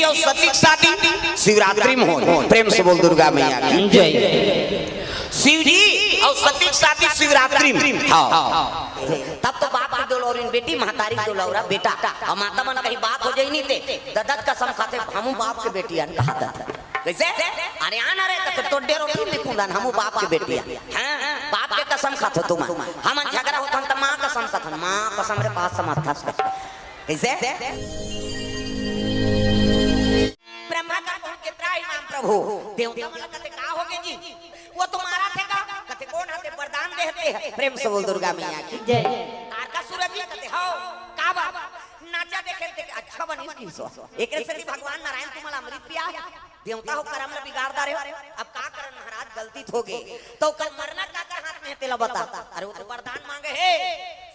और सती की शादी शिवरात्रि में हो। प्रेम से बोल दुर्गा मैया की जय। शिव जी और सती की शादी शिवरात्रि में। हाँ तब तो बाप की दुलौरीन बेटी महतारी दुलौरा बेटा और माता मन कहीं बात हो जाई नहीं थे ददत कसम खाते हमू बाप के बेटी अन कहा था कैसे अरे आना रे तो डेरो में खुदान हमू बाप के बेटी हां बाप के कसम खाते तुम हम झगड़ा होता त मां कसम खाते मां कसम रे पास समात था कैसे ब्रह्मा का कौन के त्राई नाम प्रभु देवता मन कहते का होगे जी वो तुम्हारा थे का कहते कौन हाथे वरदान देते हैं प्रेम से बोल दुर्गा मैया की जय कार का सूरज कहते हो का बाबा नाचा देखे थे अच्छा बनी इसकी सो एक से भगवान नारायण तुम्हारा अमृत पिया देवता हो करम ने बिगाड़ रहे अब का करन महाराज गलती हो गई तो कल मरना का कर हाथ में तेला बता अरे वो तो वरदान मांगे हे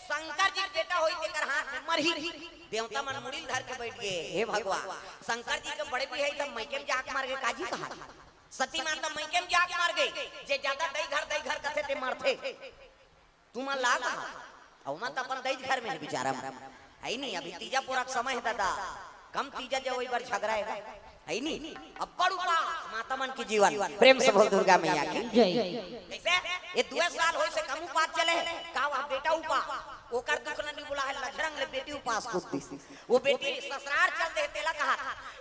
शंकर जी बेटा होई के कर हाथ में मरही देवता मन मुड़ी धर के बैठ गए हे भगवान शंकर जी के बड़े भी है तब मैकेम जाक मार के काजी कहा सती माता मैकेम जाक मार गई जे ज्यादा दई घर कथे ते मरथे तुम लाग औ मत अपन दई घर में है बेचारा है नहीं अभी तीजा पूरा समय है दादा कम तीजा जो वही बार झगड़ा है है नहीं अब बड़ उपास माता मन की जीवन प्रेम से बोल दुर्गा मैया की जय कैसे ये 2 साल होय से कम उपास चले का वा बेटा उपा ओकर दुख नहीं बुला है लजरंग ले बेटी उपास कुत्ती वो बेटी ससुराल चल दे तेला कहा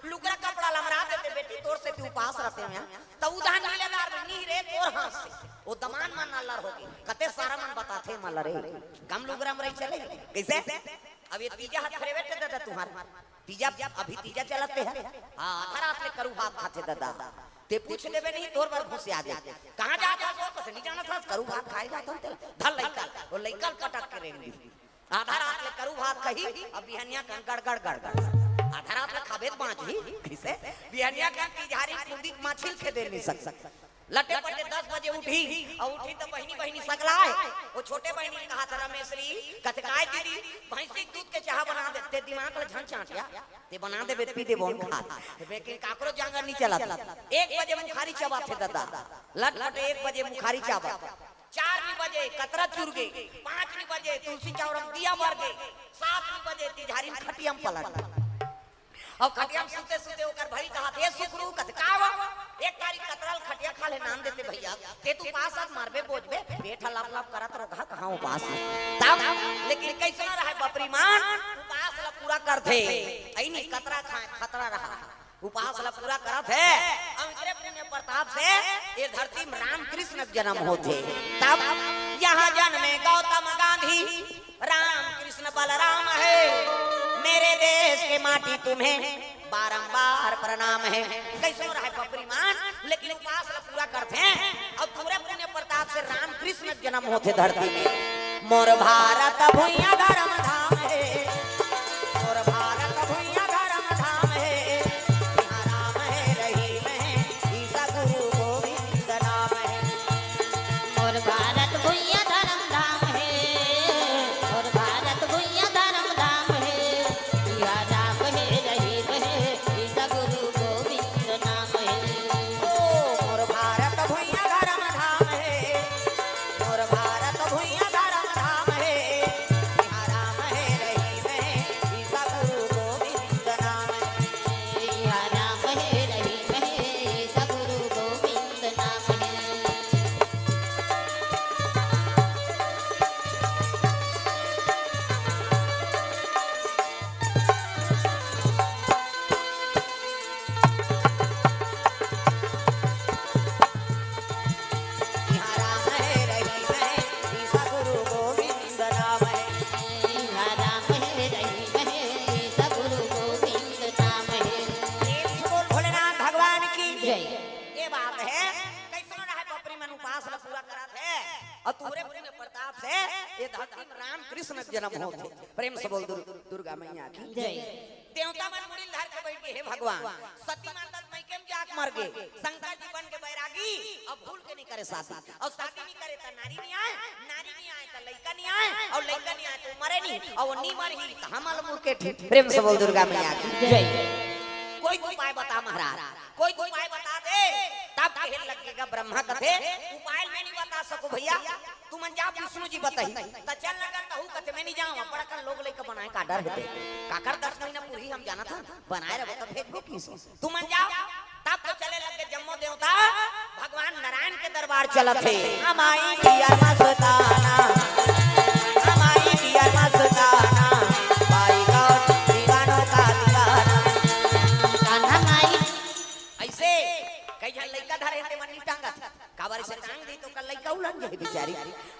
लुगरा कपड़ा लमरा देते बेटी तोर से तू उपास रहते हैं तो उधार नीलेदार नी रे तोर हाथ से वो दमान मन नल्लर होगी कते सारा मन बताते मल्लर रे कम लुगरा में रह चले कैसे अब ये तीजा हाथ खड़े बैठे दादा तुम्हारे तीजा अभी तीजा चलते हैं हां आधा रात में करू भात खाते दादा ते पूछ लेबे नहीं तोर बार घुसे आ जाए कहां जाता हो पता नहीं जाना था करू भात खाए जाता हूं धल लइका वो लइका पटक के रेंगी आधा रात में करू भात कही अब बिहनिया गड़ गड़ गड़ गड़ आधा रात में खाबे पांच ही कैसे बिहनिया का तिजारी कुंदी माछिल के दे नहीं सकता लटे पटे 10 बजे उठी और उठी तो बहनी सकलाए वो छोटे बहनी ने कहा था रमेशरी कहते काय दीदी भैंसी दूध के चाह बना देते दिमाग में झन चाटिया ते बना दे पी दे बोन खा लेकिन काकरो जांगर नहीं चला 1 बजे मुखारी चबा थे दादा लटपटे 1 बजे मुखारी चबा 4 बजे कतरा चुर गई 5 बजे तुलसी चावरम दिया मर गई 7 बजे तिजारी खटियम पलट और खटियम सुते सुते ओकर भई कहा दे सुकरू कत कावा एक तारीख कतरल खटिया खा ले नाम देते भैया ते तू पास आज मारबे बोझबे बेटा लाप लाप करत रहा कहां उपास तब लेकिन कैसे रहा बपरी मान उपास ला पूरा कर थे ऐ नहीं कतरा खतरा रहा उपास ला पूरा करत है हम इतने पुण्य प्रताप से ये धरती में राम कृष्ण जन्म होते तब यहां जन्मे गौतम गांधी राम कृष्ण बलराम है मेरे देश के माटी तुम्हें बारंबार प्रणाम है कैसे हो रहा है बपरी मान लेकिन उपास पूरा करते हैं और पूरे पुण्य प्रताप से राम कृष्ण जन्म होते धरती में मोर भारत भुइया धर्म धाम है मोर भारत भुइया धर्म धाम है यहाँ राम है रहीम है ईसा गुरु गोविंद नाम है मोर भारत भुइया धर्म धाम है मोर भारत भुइया धर्म धाम है यहाँ राम है रहीम है ईसा गुरु गोविंद नाम है ओ मोर भारत भुइया धर्म धाम है मोर भारत भुइया धर्म धाम है यहाँ राम है रहीम है ईसा गुरु गोविंद नाम है यहाँ राम है रहीम है ईसा गुरु गोविंद नाम है यहाँ राम है रहीम है ईसा गुरु गोविंद नाम है यहाँ राम है रहीम है ईसा गुरु गोविंद नाम है प्रेम से बोल भोलेनाथ भगवान की जय। ये बात है कैसे रहा बपरी मन उपास ला पूरा करत है और तूरे पुण्य प्रताप से ये धरती में राम कृष्ण जन्म होते प्रेम से बोल दुर्गा मैया की जय। देवता मन मुड़ी धर के बैठ गए हे भगवान सती माता मैकेम जाक मर गए शंकर जी बन के बैरागी अब भूल के नहीं करे शादी और शादी नहीं करे तो नारी नहीं आए तो लड़का नहीं आए और लड़का नहीं आए तो मरे नहीं और वो नहीं मरही तो हम अलमुर के ठीक प्रेम से बोल दुर्गा मैया की जय। कोई उपाय बता महाराज कोई उपाय बता दे तब तब कहे लगेगा ब्रह्मा कथे उपाय मैं नहीं बता सकूं भैया तुम जा विष्णु जी बताई त चल लगा कहू कथे मैं नहीं जाऊं बड़ा कर लोग लेके बनाए का डर है काकर 10 महीना पूरी हम जाना था बनाए रहे तो फेसबुक की तुम जाओ तब तो चले लगे जम्मो देवता भगवान नारायण के दरबार चला थे हमाई पिया मस्ताना हमाई पिया मस्ताना भाई का दीवानों का दीवाना कान्हा माई ऐसे कई जन लइका धरे ते मन्नी टांगा काबर से टांग दी तो कल लइका उलट गई बेचारी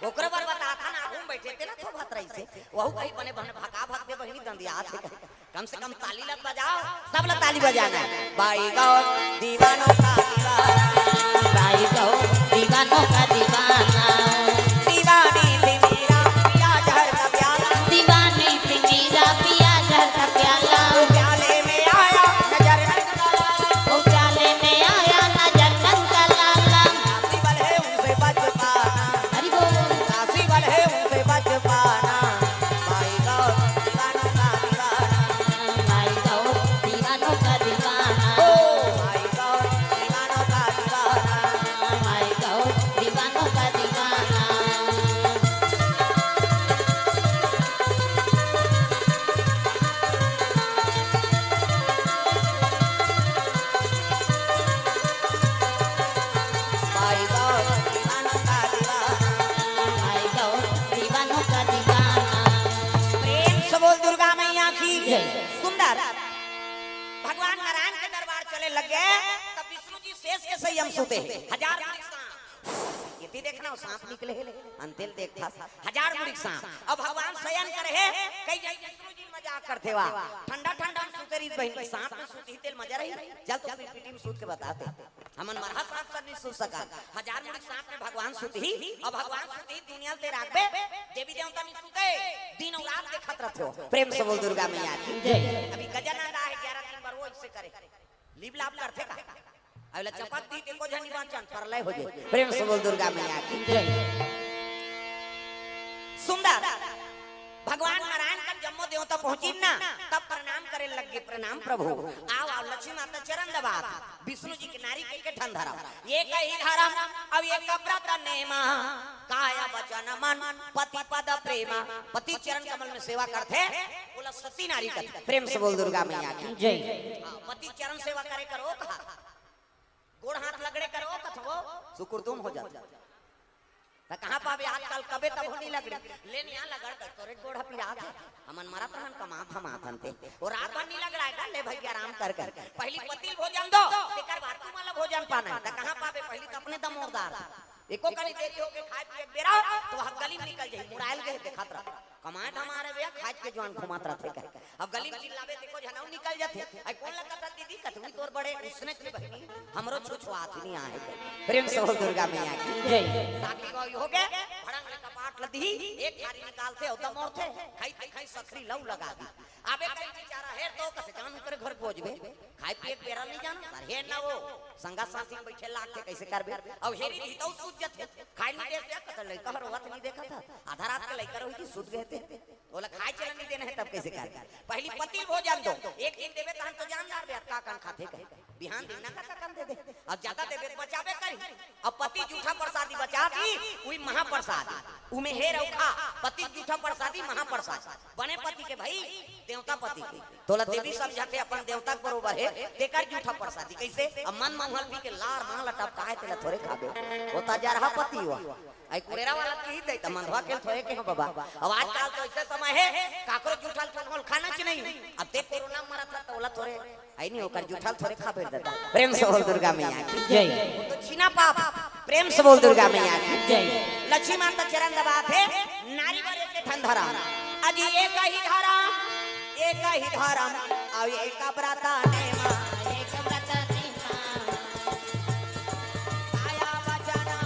ओकरे बार बता था ना घूम बैठे थे ना तो बात रही से वहु कहीं बने बने भगा भाग दे बहिनी दंदिया थे कम से कम ताली लग बजाओ सब लोग ताली बजाना भाई गौ दीवानों का दीवाना भाई गौ दीवानों का दीवाना दीवानी थी मेरा पिया जहर का प्याला दीवानी थी मेरा पिया जहर का प्याला प्याले में आया नजर नंगा वो प्याले में आया नजर नंगा लाला काशी बल है उनसे बच पाना हरि बोल काशी बल है उनसे बच पाना भाई गौ दीवानों का दीवाना भाई गौ दीवानों का दीवाना ओ भाई गौ दीवानों का दीवाना भाई गौ दीवानों का दीवाना भाई गौ दीवानों का दीवाना भाई गौ दीवानों का दीवाना प्रेम से बोल दुर्गा मैया की जय। सुंदर भगवान नारायण के दरबार चले लगे तब विष्णु जी शेष के संयम सुते हजार मुड़ी सांप ये देखना सांप निकले अंतिल देखता हजार मुड़ी सांप अब भगवान शयन करे है कई जन विष्णु जी मजाक करते वा ठंडा ठंडा में सुते रही बहन सांप में सुती तेल मजा रही चल तो पीटी में सूत के बताते हमन मरहा सांप सब नहीं सूत सका हजार मुड़ी सांप में भगवान सुती अब भगवान सुती दुनिया ते राखबे देवी देवता नहीं सुते दिन और रात देखत रहते हो प्रेम से बोल दुर्गा मैया की जय अभी गजानंद है 11 दिन पर वो इससे करे लीप लाप करते का अबला चपत दी को जनी बाचन परलय हो जाए प्रेम से बोल दुर्गा मैया की जय सुंदर भगवान नारायण का जम्मो देवता पहुंची ना तब प्रणाम करे लगे प्रणाम प्रभु आओ आओ लक्ष्मी माता चरण दबा विष्णु जी की नारी के ठन धरा ये कही धरा अब ये कब्रत नेमा काया वचन मन पति पद प्रेमा पति चरण कमल में सेवा करते बोला सती नारी का प्रेम से बोल दुर्गा मैया की जय पति चरण सेवा करे करो कहा गोड़ हाथ लगड़े करो कथो सुकुर तुम हो जाता त कहां पावे आजकल कबे तब होनी लगड़ी लेन यहां लगड़ कर तोरे गोड़ पिया थे हमन मरत रहन कमा थमा थनते और रात भर नहीं लगड़ा है ले भाई आराम कर कर पहली पतिल भोजन दो तेकर बाद तुम वाला भोजन पाना त कहां पावे पहली तो अपने दमोरदार एको कली देरी हो के खाए पिए बेरा तो वह गली में निकल जाई मुराइल के देखत रह कमाए हमारे भैया खाए के जवान घुमात रहते कर अब गली में चिल्लावे देखो जनाऊ निकल जाते आई कौन लगता था दीदी कतवी तोर बड़े उसने की बहनी हमरो छुछुआत नहीं आए प्रेम से बोल दुर्गा मैया की जय साथी गई हो गए भड़ंग ले कपाट लदी एक थारी निकालते और दमोर थे खाई सखरी लव लगा दी आबे कई बेचारा है तो कसे जान करे घर पहुंचबे खाए पिए बेरा नहीं जाना हे ना वो संगा साथी में बैठे लाग के कैसे करबे अब हेरी ही तो सूत जथे खाई नहीं देते कत लइका रोवत नहीं देखा था आधा रात के लइका रोई थी सूत गए थे बोला खाए चलन नहीं देना है तब कैसे कर पहली पति भोजन दो एक दिन देबे तहन तो जानदार बे का कान खाते कहे बिहान दिन ना का कान दे दे अब ज्यादा देबे बचाबे करी अब पति जूठा प्रसादी बचा दी उई महाप्रसाद उमे हे रखा पति जूठा प्रसादी महाप्रसाद बने पति के भाई देवता पति के तोला देवी समझाते अपन देवता के बरोबर है तेकर जूठा प्रसादी कैसे अब मन मंगल पी के लार मांगला टपकाए तेला थोड़े खाबे होता जा रहा पति हुआ आई कुरेरा वाला की दे त मंधवा के थोड़े के हो बाबा अब आजकल तो ऐसे समय है काकरो जूठल चनहोल खाना च नहीं अब ते कोरोना मरा था तोला थोड़े आई नहीं होकर जूठल थोड़े खाबे देता प्रेम से बोल दुर्गा मैया की जय वो तो छीना पाप प्रेम से बोल दुर्गा मैया की जय लक्ष्मी माता चरण दबा थे नारी बरे के ठंडरा अजी एक ही धारा अब एक ब्रता ने एक व्रत काया वचना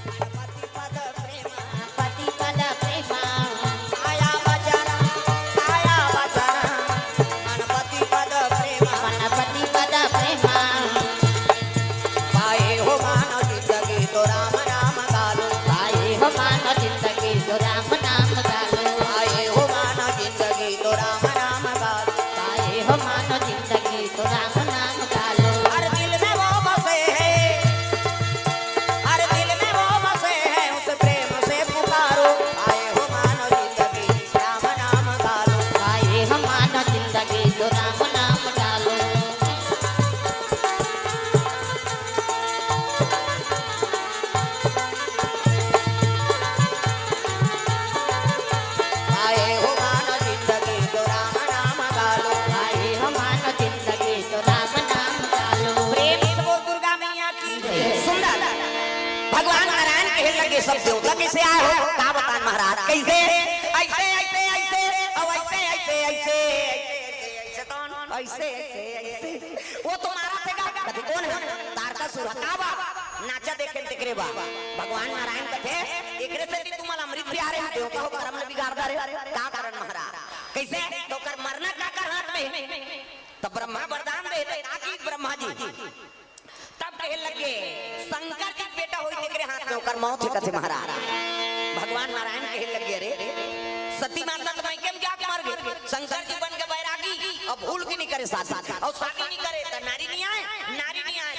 गणपति पद प्रेमा पति पद प्रेमा काया वचना गणपति पद प्रेमा गणपति पद प्रेमा पाए हो मानव जिंदगी तो राम नाम गालो पाए हो मानो जिंदगी तो राम नाम गालो पाए हो मानव जिंदगी तो राम नाम गालो पाए हो मानो जिंदगी तो राम नाम गालो हर दिल में ये हमारा जिंदगी तो राम नाम डालो। प्रेम से बोल दुर्गा मैया की सुंदर भगवान नारायण कहे लगे सब देवता कैसे आए हो का बता महाराज कैसे ऐसे ऐसे ऐसे और ऐसे ऐसे ऐसे ऐसे कौन ऐसे ऐसे वो तुम्हारा थे का कभी कौन है तारकासुर हकावा नाचा देखे तिकरे बा भगवान नारायण कथे एकरे से तुम्हारा अमृत प्यारे देवता हो कर्म में बिगाड़दा रे का कारण महाराज कैसे तो कर मरना का कर हाथ में तो ब्रह्मा वरदान दे ताकि ब्रह्मा जी तब कहे लगे शंकर का बेटा होई तेरे हाथ में ओकर मौत कथे महाराज भगवान नारायण कहे लगे रे सती माता तो मैं केम क्या मर गए शंकर जी बन के बैरागी अब भूल की नहीं करे शादी और शादी नहीं करे तो नारी नहीं आए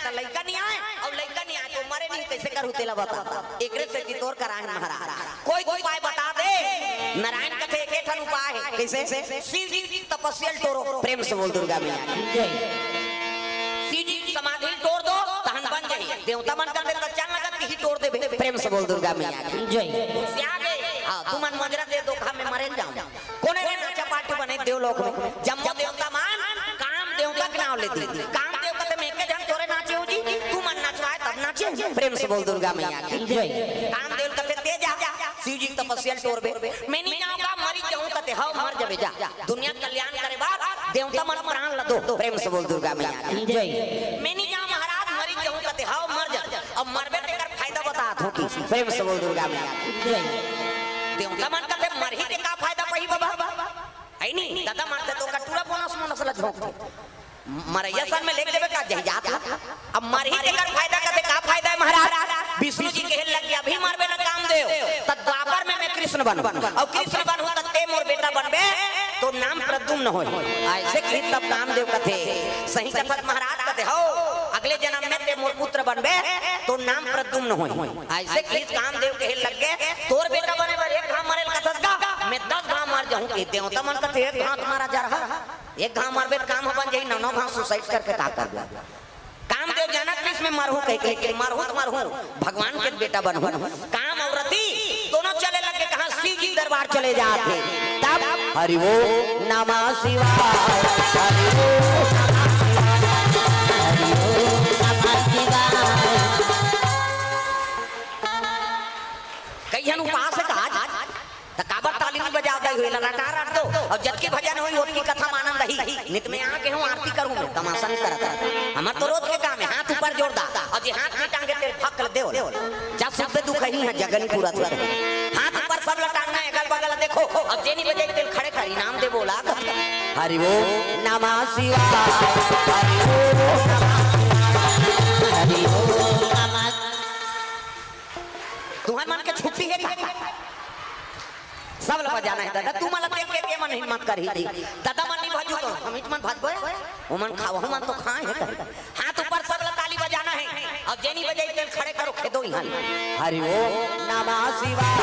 तो लड़का नहीं आए और लड़का नहीं आए तो मरे नहीं कैसे कर तेला बता एकरे से जितोर कराए महाराज कोई उपाय बता दे नारायण कथे एक ठन उपाय है कैसे शिव जी तपस्या तोड़ो प्रेम से बोल दुर्गा मैया शिव जी समाधि तोड़ दो तहन बन जाए देवता बन कर दे तो चल लगत ही तोड़ दे प्रेम से बोल दुर्गा मैया जय आ गए हां तुम मन मजरा दे दो खा में मरे जाओ कोने रे नाचा पार्टी बने देवलोक में जम्मो देवता मान काम देवता के नाम लेती काम देवता ते में के जन तोरे नाचे हो जी तू मन नचवाए तब नाचे प्रेम से बोल दुर्गा मैया की जय काम देवता ते तेज आ शिव जी तपस्या तोड़बे मैं नहीं जाऊंगा मरी जाऊं कते हां मर जाबे जा दुनिया कल्याण करे बाप देवता मन प्राण ल दो प्रेम से बोल दुर्गा मैया की जय मैं नहीं जाऊं महाराज मरी जाऊं कते हां मर जा अब मरबे ते कर फायदा बता दो की प्रेम से बोल दुर्गा मैया की जय देवता मन कते मरही ते का फायदा पही बाबा आई नहीं दादा मारते तो कटूरा बोनस ला झोंक मरैया सन में लेके देबे का जहिजात अब मरही ते कर फायदा कते का फायदा है महाराज विष्णु जी कहे लग गया अभी मारबे ना काम देव त द्वापर में मैं कृष्ण बन और कृष्ण बन हो त ते मोर बेटा बनबे तो नाम प्रद्युम्न हो ऐसे कि तब कामदेव कथे सही कथत महाराज कथे हो अगले जन्म में ते मोर पुत्र बनबे तो नाम प्रद्युम्न हो ऐसे कि कामदेव कहे लग गए तोर बेटा बने बर एक घाव मरेल कथत का मैं 10 घाव मार जाऊं के देवता मन कथे एक घाव तुम्हारा जा रहा एक घाव मारबे काम बन जाई 9 घाव सुसाइड करके का कर दिया कामदेव जाना कृष्ण में मरहू कह के मरहू भगवान के बेटा बनहू काम और रति दोनों चले लगे कहां शिव जी दरबार चले जाते तब हरि वो नमः शिवाय हरि वो कईहन उपासक आज काबर ताली नहीं बजाता हुए लगातार आठ दो और जब की भजन हुई उसकी कथा मानन रही नित में आके हूं आरती करूं मैं तमाशा नहीं करता हमर तो रोज के काम है हाथ ऊपर जोड़ दा और जे हाथ में टांगे तेल फक दे जब सब दुख ही है जगन पूरा हाथ ऊपर सब लटाना है अगल बगल देखो और जेनी बजे तेल खड़े खड़ी नाम दे बोला हरि वो नमः शिवाय हरि वो हरि वो नमः तुम्हारे मन के छुट्टी है सब लगा जाना है दादा तू मला देख के मन हिम्मत कर ही दादा मन नहीं भजू तो हम मन भजबो ओ मन खाओ हम तो खाए है हाथ ऊपर सब ताली बजाना है और जेनी बजाई तेल खड़े करो खेदो यहां हरि ओम नमः शिवाय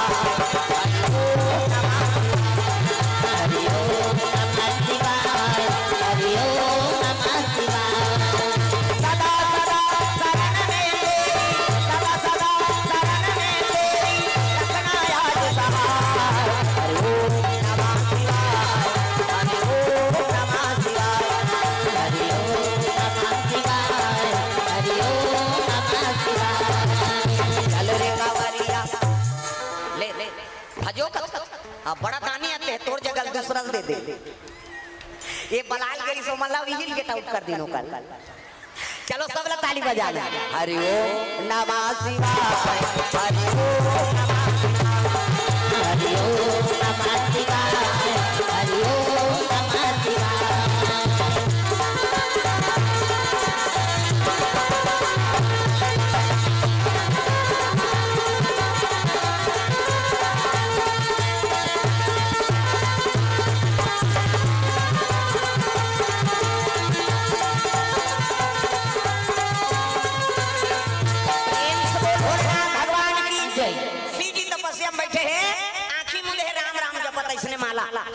हरि ओम नमः शिवाय हरि ओम नमः शिवाय सदा सदा शरण में तेरी सदा सदा शरण में तेरी रखना याद सहाय हरि ओम नमः शिवाय हरि ओम नमः शिवाय हरि ओम नमः शिवाय हरि ओम नमः शिवाय चल रे कावरिया ले ले भजो कथ अब बड़ा दानी आते हैं तोड़ जगल दूसरा दे दे ये बलाल गई सो मतलब हिल गेट आउट कर दिनो कल चलो सब लोग ताली बजा ले हरि ओम नमः शिवाय हरि ओम नमः शिवाय हरि ओम नमः शिवाय हरि ओम नमः शिवाय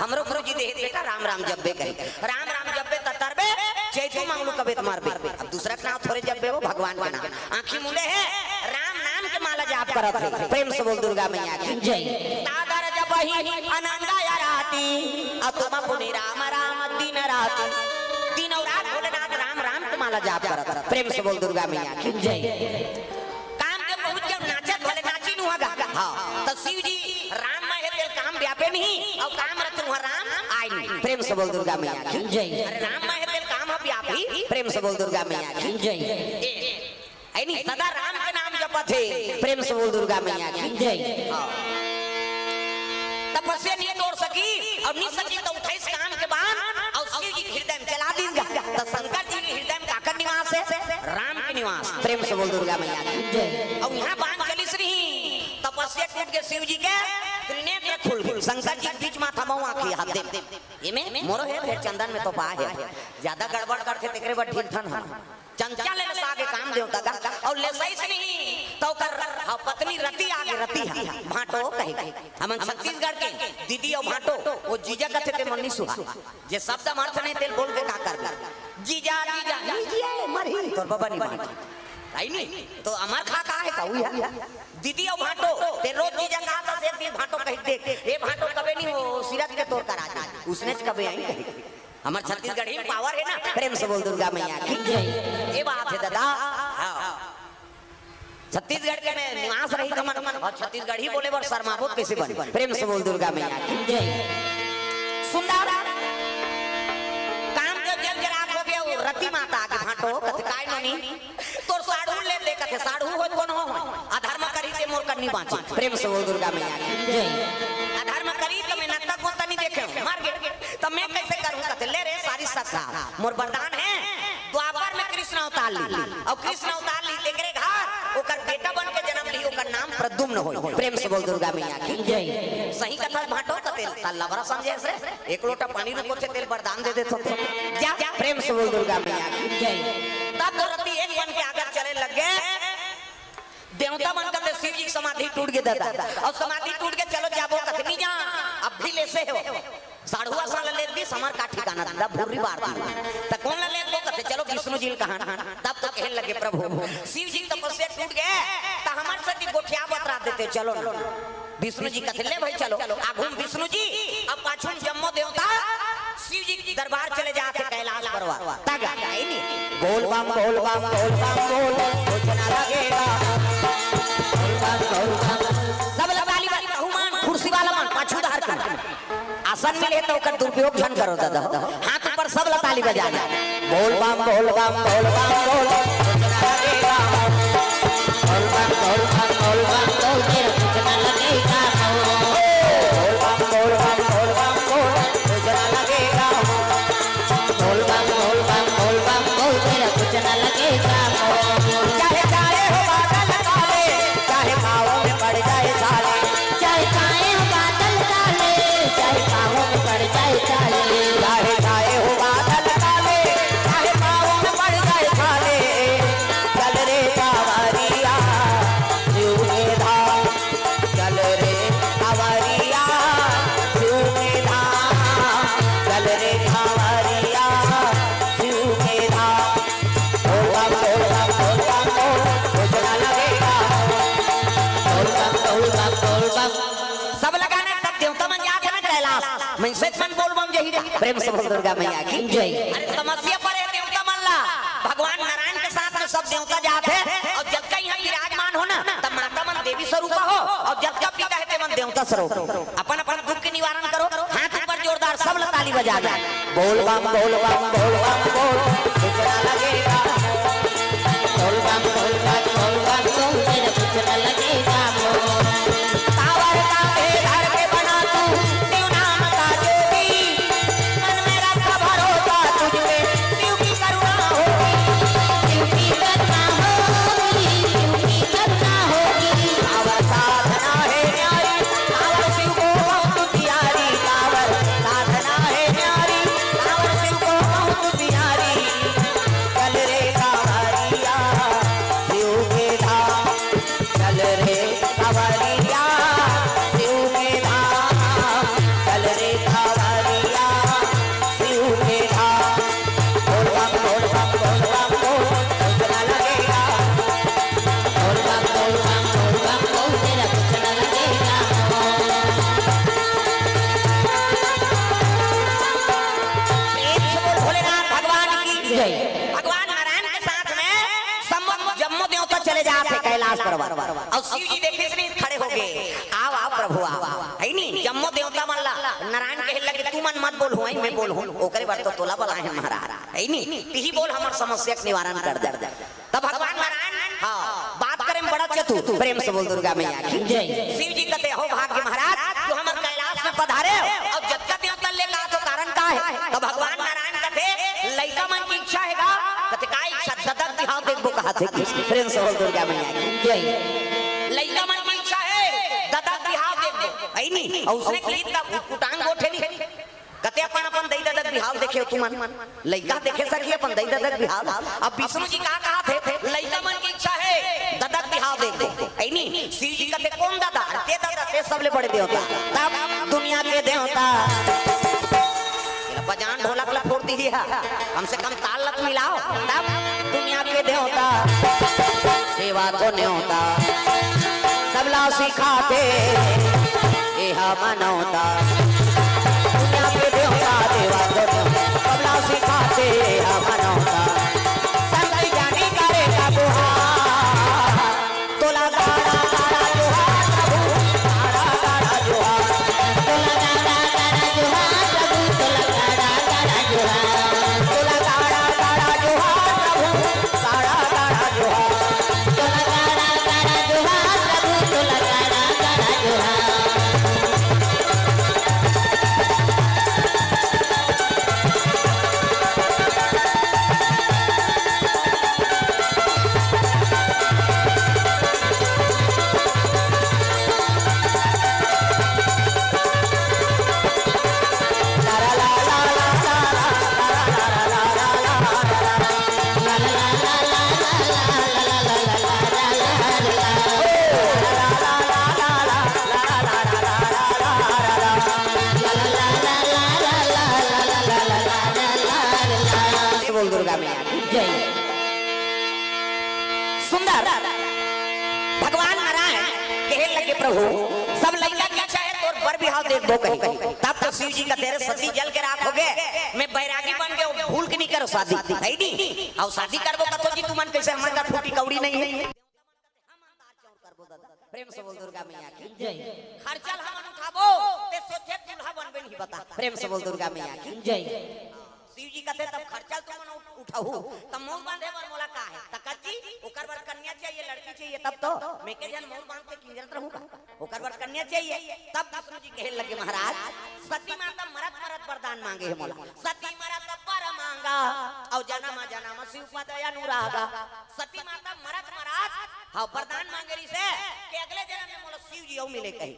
हमरो गुरु जी देह बेटा राम राम जब्बे कही राम राम जब्बे ततरबे चैतु मंगलू कबे मारबे अब दूसरा का नाम थोड़े जब्बे वो भगवान का नाम आंखी मुंडे है राम नाम के माला जाप करत है प्रेम से बोल दुर्गा मैया की जय सागर जबही अनंगा या राती अब तुम पुनि राम राम दिन राती दिन और रात भोलेनाथ राम राम के माला जाप करत प्रेम से बोल दुर्गा मैया की जय काम के पहुंच के नाचत भले नाची नु हगा हां तो शिव जी राम में है तेल काम व्यापे नहीं और काम रत नु राम आई नहीं प्रेम से बोल दुर्गा मैया की जय अरे राम में है तेल काम व्यापी प्रेम से बोल दुर्गा मैया की जय ऐ नहीं सदा राम के नाम जपत है प्रेम से बोल दुर्गा मैया की जय तपस्या नहीं तोड़ सकी और नहीं सकी तो 28 काम के बाद और शिव जी हृदय में चला दीगा तो शंकर जी के हृदय में काकर निवास है राम के निवास प्रेम से बोल दुर्गा मैया की जय और यहाँ बाण चली श्री तपस्या टूट के शिव जी के त्रिनेत्र खुल गए शंकर जी के बीच माथा मऊ आंखी हाथ दे इमे मोरो है फिर चंदन में तो पा है ज्यादा गड़बड़ करके तेरे बड़ ढील थन चंचा ले आगे काम देवता का और ले सही से नहीं तो कर पत्नी रति आगे रति है भाटो कहे हमन छत्तीसगढ़ के दीदी और भाटो वो जीजा कथे ते मन्नी सुहा जे शब्द अर्थ नहीं तेल बोल के का कर जीजा जीजा जीजा मरी तोर बाबा नहीं भाट आई नहीं तो अमर खा का है कहू है दीदी और भाटो ते रोज जीजा कहा था से दिन भाटो कह देख ए भाटो कबे नहीं हो सिरत के तोर करा उसने कबे आई कहे हमार छत्तीसगढ़ ही पावर है ना प्रेम से बोल दुर्गा मैया की ये बात है दादा छत्तीसगढ़ के में निवास रही तो मन और छत्तीसगढ़ ही बोले बर शर्माबोध कैसे बने प्रेम से बोल दुर्गा मैया की सुंदर काम जब जल जराब हो गया वो रति माता के भाटो कथे काय ननी तोर साढ़ू ले दे कथे साढ़ू हो कौन हो अधर्म करी ते मोर करनी बांची प्रेम से बोल दुर्गा मैया की अधर्म करी तो मैं नत्ता को नहीं देखे मार गए तो मैं कैसे करूं कथे ले रे सारी सत्ता मोर वरदान है द्वापर में कृष्ण अवतार ली और कृष्ण अवतार ली तेरे घर ओकर बेटा बन के जन्म ली ओकर नाम प्रद्युम्न होई प्रेम से बोल दुर्गा मैया की जय सही कथा भाटो कते तल्लावरा समझे से एक लोटा पानी रुको से तेल वरदान दे देतो जा प्रेम से बोल दुर्गा मैया की जय तब तो रति एक बन के आगे चले लग गए देवता बन करते शिव जी समाधि टूट गए दादा और समाधि टूट के चलो जाबो कथनी जा अब भी लेसे हो साढ़ुआ साल ले दी समर का ठिकाना दादा भूरी बार त कौन ले को कथे चलो विष्णु जी कहां तब तो कहने लगे प्रभु शिव जी तपस्या टूट गए त हमर से गोठिया बतरा देते चलो विष्णु जी कथे ले भाई चलो आगुम विष्णु जी अब पाछू जम्मो देवता शिव जी के दरबार चले जाते कैलाश परवा तागा नहीं बोल बम बोल बम बोल बम बोल कुछ ना लगेगा सब लगाली वाली बहुमान कुर्सी वाला मन पाछू धार कर आसन मिले तो कर दुरुपयोग धन करो दादा हाथ ऊपर सब ताली बजाना बोल बम बोल बम बोल बम बोल कुछ ना लगेगा बोल बम बोल बम बोल बम बोल तेरा कुछ ना लगेगा बोल बम बोल बम बोल बम बोल कुछ ना लगेगा बोल बम बोल बम बोल बम बोल तेरा कुछ ना लगेगा चाहे चाहे हो बादल काले चाहे पाँव में पड़ जाए छाले चाहे चाहे हो बादल काले चाहे पाँव में पड़ जाए छाले चाहे चाहे हो बादल काले चाहे पाँव में पड़ जाए छाले चल रे कांवरिया शिव के धाम चल रे कांवरिया शिव के धाम चल रे कांवरिया शिव के धाम बोल बम बोल बम बोल बम बोल कुछ ना लगेगा बोल बम बोल बम बोल बम सब लगाने सब देवता मन जाते हैं कैलाश मैं सच मन बोल बम जही रे प्रेम से बोल दुर्गा मैया की जय अरे समस्या पर है देवता मन ला भगवान नारायण के साथ में सब देवता जाते हैं और जब का यहाँ विराजमान हो ना तब माता मन देवी स्वरूप हो और जब का पिता है ते मन देवता स्वरूप अपन अपन दुख के निवारण करो हाथ ऊपर जोरदार सब ताली बजा दे बोल बम बोल बम बोल बम बोल कुछ ना लगेगा बोल बम बोल बम बोल बम बोल तेरा कुछ ना लगेगा कावर का घर के बना तू शिव नाम का जोगी मन में रखा भरोसा तुझ पे शिव की करुणा होगी शिव की करुणा होगी शिव की करुणा होगी कावर साधना है न्यारी कावर शिव को बहुत प्यारी कावर साधना है न्यारी कावर शिव को बहुत प्यारी भगवान नारायण के साथ में जम्मू देवता चले जाते कैलाश पर्वत और शिव जी देखे से खड़े हो गए। आओ आओ प्रभु आओ है नी जम्मू देवता मल्ला नारायण कहे लगे तू मन मत बोल हुआ मैं बोल हूं ओकरे बार तो तोला बोला है महाराज है नी तिही बोल हमर समस्या के निवारण कर दे। तब भगवान नारायण हां बात करे में बड़ा चतुर प्रेम से बोल दुर्गा मैया की जय। शिव जी कहते हो भाग्य महाराज तू हमर कैलाश में पधारे और जगत देवता ले का तो कारण का है। तब भगवान नारायण कहते लइका मन की इच्छा हैगा कहते का इच्छा ददक दिखाओ देखबो कहते प्रेम से बोल दुर्गा मैया की जय। लइका मन की इच्छा है ददक दिखाओ देखबो है नी और उसने की कुटांग गोठेली कते अपन अपन दई ददक बिहाव देखे तू मन लइका देखे सकी अपन दई ददक बिहाव। अब विष्णु जी का कहा थे लइका मन की इच्छा है ददक बिहाव देख दे है नी शिव जी कहते कौन दादा ते दादा ते सबले बड़े देवता तब दुनिया के देवता बजान ढोलक ला फोड़ दी है कम से कम ताल लत मिलाओ तब दुनिया के देवता सेवा को न्योता सबला सिखाते एहा मनौता दुनिया के देवता देवा को सबला सिखाते एहा मनौता संत ज्ञानी करे का गुहार तोला गाड़ा गाड़ा जोहार प्रभु गाड़ा गाड़ा जोहार तोला गाड़ा गाड़ा जोहार प्रभु तोला गाड़ा गाड़ा जोहार तोला गाड़ा गाड़ा जोहार प्रभु गाड़ा गाड़ा जोहार तोला गाड़ा गाड़ा जोहार प्रभु तोला गाड़ा गाड़ा जोहार। बोल दुर्गा मैया की जय। सुंदर भगवान नारायण कहे लगे प्रभु सब लइका की इच्छा है तोर बर बिहाव देख दो कहीं तब तो शिव जी का तेरे सती जल के राख हो गए मैं बैरागी बन गए भूल के नहीं करो शादी है नी और शादी करबो कतो जी तू मन कैसे हमर का फूटी कौड़ी नहीं है प्रेम से बोल दुर्गा मैया की जय। खर्चल हम उठाबो ते सोचे दुल्हा बनबे नहीं बता प्रेम से बोल दुर्गा मैया की जय। शिव जी कहते तब खर्चा तुम उठाऊ तब मोर बांधे बर मोला का है तकत जी ओकर बर कन्या चाहिए लड़की चाहिए तब तो मैं के जन मोर बांध के किंजरत रहूंगा ओकर बर कन्या चाहिए तब विष्णु जी कहे लगे महाराज सती माता मरत मरत वरदान मांगे है मोला सती मरत बर मांगा और जन्म जन्म शिव पद अनुरागा सती माता मरत मरत हां वरदान मांगे री से कि अगले जन्म में मोला शिव जी औ मिले कही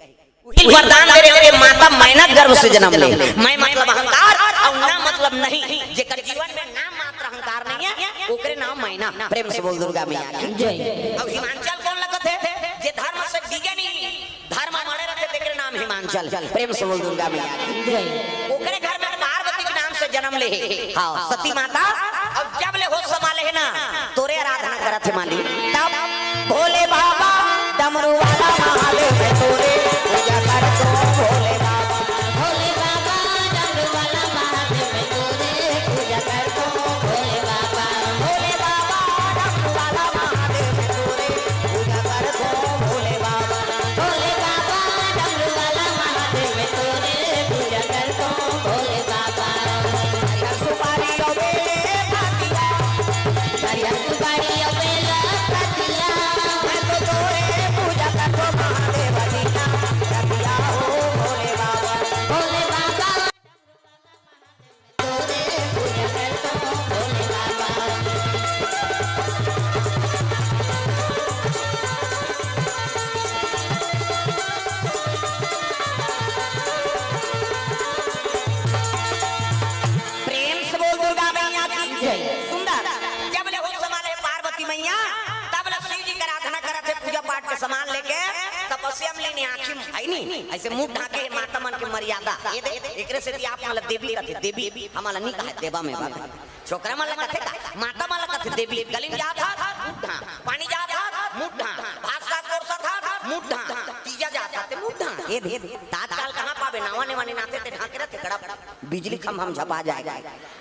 वरदान दे रे माता मेहनत गर्भ से जन्म ले मैं मतलब अहंकार और ना मतलब नहीं जेकर जीवन में नाम मात्र अहंकार नहीं है ओकरे नाम मैना प्रेम से बोल दुर्गा मैया की जय। अब हिमांचल कौन लगत है जे धर्म से डिगे नहीं धर्म माने रहते तेरे नाम हिमांचल प्रेम से बोल दुर्गा मैया की जय। ओकरे घर में पार्वती के नाम से जन्म ले हां सती माता अब जब ले होश संभाले है ना तोरे आराधना करत है माली तब भोले बाबा डमरू वाला महादेव है तोरे पूजा करत भोले बाबा भोले बाबा डमरू वाला महादेव में तोरे पूजा करतो भोले बाबा भोले बाबा डमरू वाला महादेव है तोरे पूजा करत भोले बाबा भोले बाबा डमरू वाला महादेव में तोरे पूजा करतो भोले बाबा हरिहर सुपारी और बेले भातिया हरिहर सुपारी और बेला पतिया मैं तो तोरे पूजा करतो महादेव जी का रतिया हो भोले बाबा भोले बाबा तोरे पूजा करतो भोले बाबा प्रेम से बोल दुर्गा मैया की जय। सुंदर जब ले हो संभाले पार्वती मैया तब ले शिव जी की आराधना करत है पूजा पाठ के सामान लेके तपस्या में लेने आंखी है नी ऐसे मुंह ढाके माता मन के मर्यादा ये दे एकरे से आप मतलब देवी कहते देवी हमारा नहीं कहे देवा में बाबा छोकरा मन कहते का माता मन कहते देवी गली में जात था मुठा पानी जात था मुठा भात साग कोरसा था मुठा तीजा जात था मुठा ये दे तात्काल कहां पावे नावा ने वाने नाते ते ढाके रहते तेकड़ा बिजली खंभा झपा जाएगा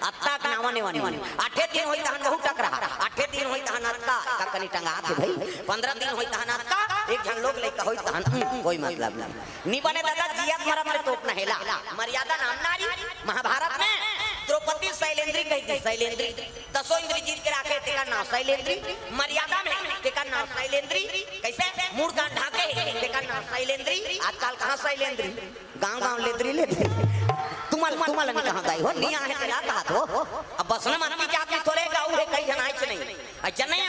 अत्ता का नावा ने वानी आठे दिन होई तहन बहुत टक रहा आठे दिन होई तहन अत्ता का कनी टंगा थे भाई 15 दिन होई तहन अत्ता एक जन लोग लेका होई तहन कोई मतलब नहीं नी बने दादा जिया तुम्हारा मरे तो अपना हेला मर्यादा नाम नारी महाभारत में द्रौपदी शैलेंद्री कही थी शैलेंद्री 10 इंद्री जीत के रखे तेका नाम शैलेंद्री मर्यादा में तेका नाम शैलेंद्री कैसे मूड कान ढाके तेका नाम शैलेंद्री आजकल कहां शैलेंद्री गांव-गांव लेद्री लेते तुमल ने कहां गई हो नहीं आहे तेरा कहा तो अब बस में मन की जात में थोड़े गाऊ है कई जन आइच नहीं अच्छा नहीं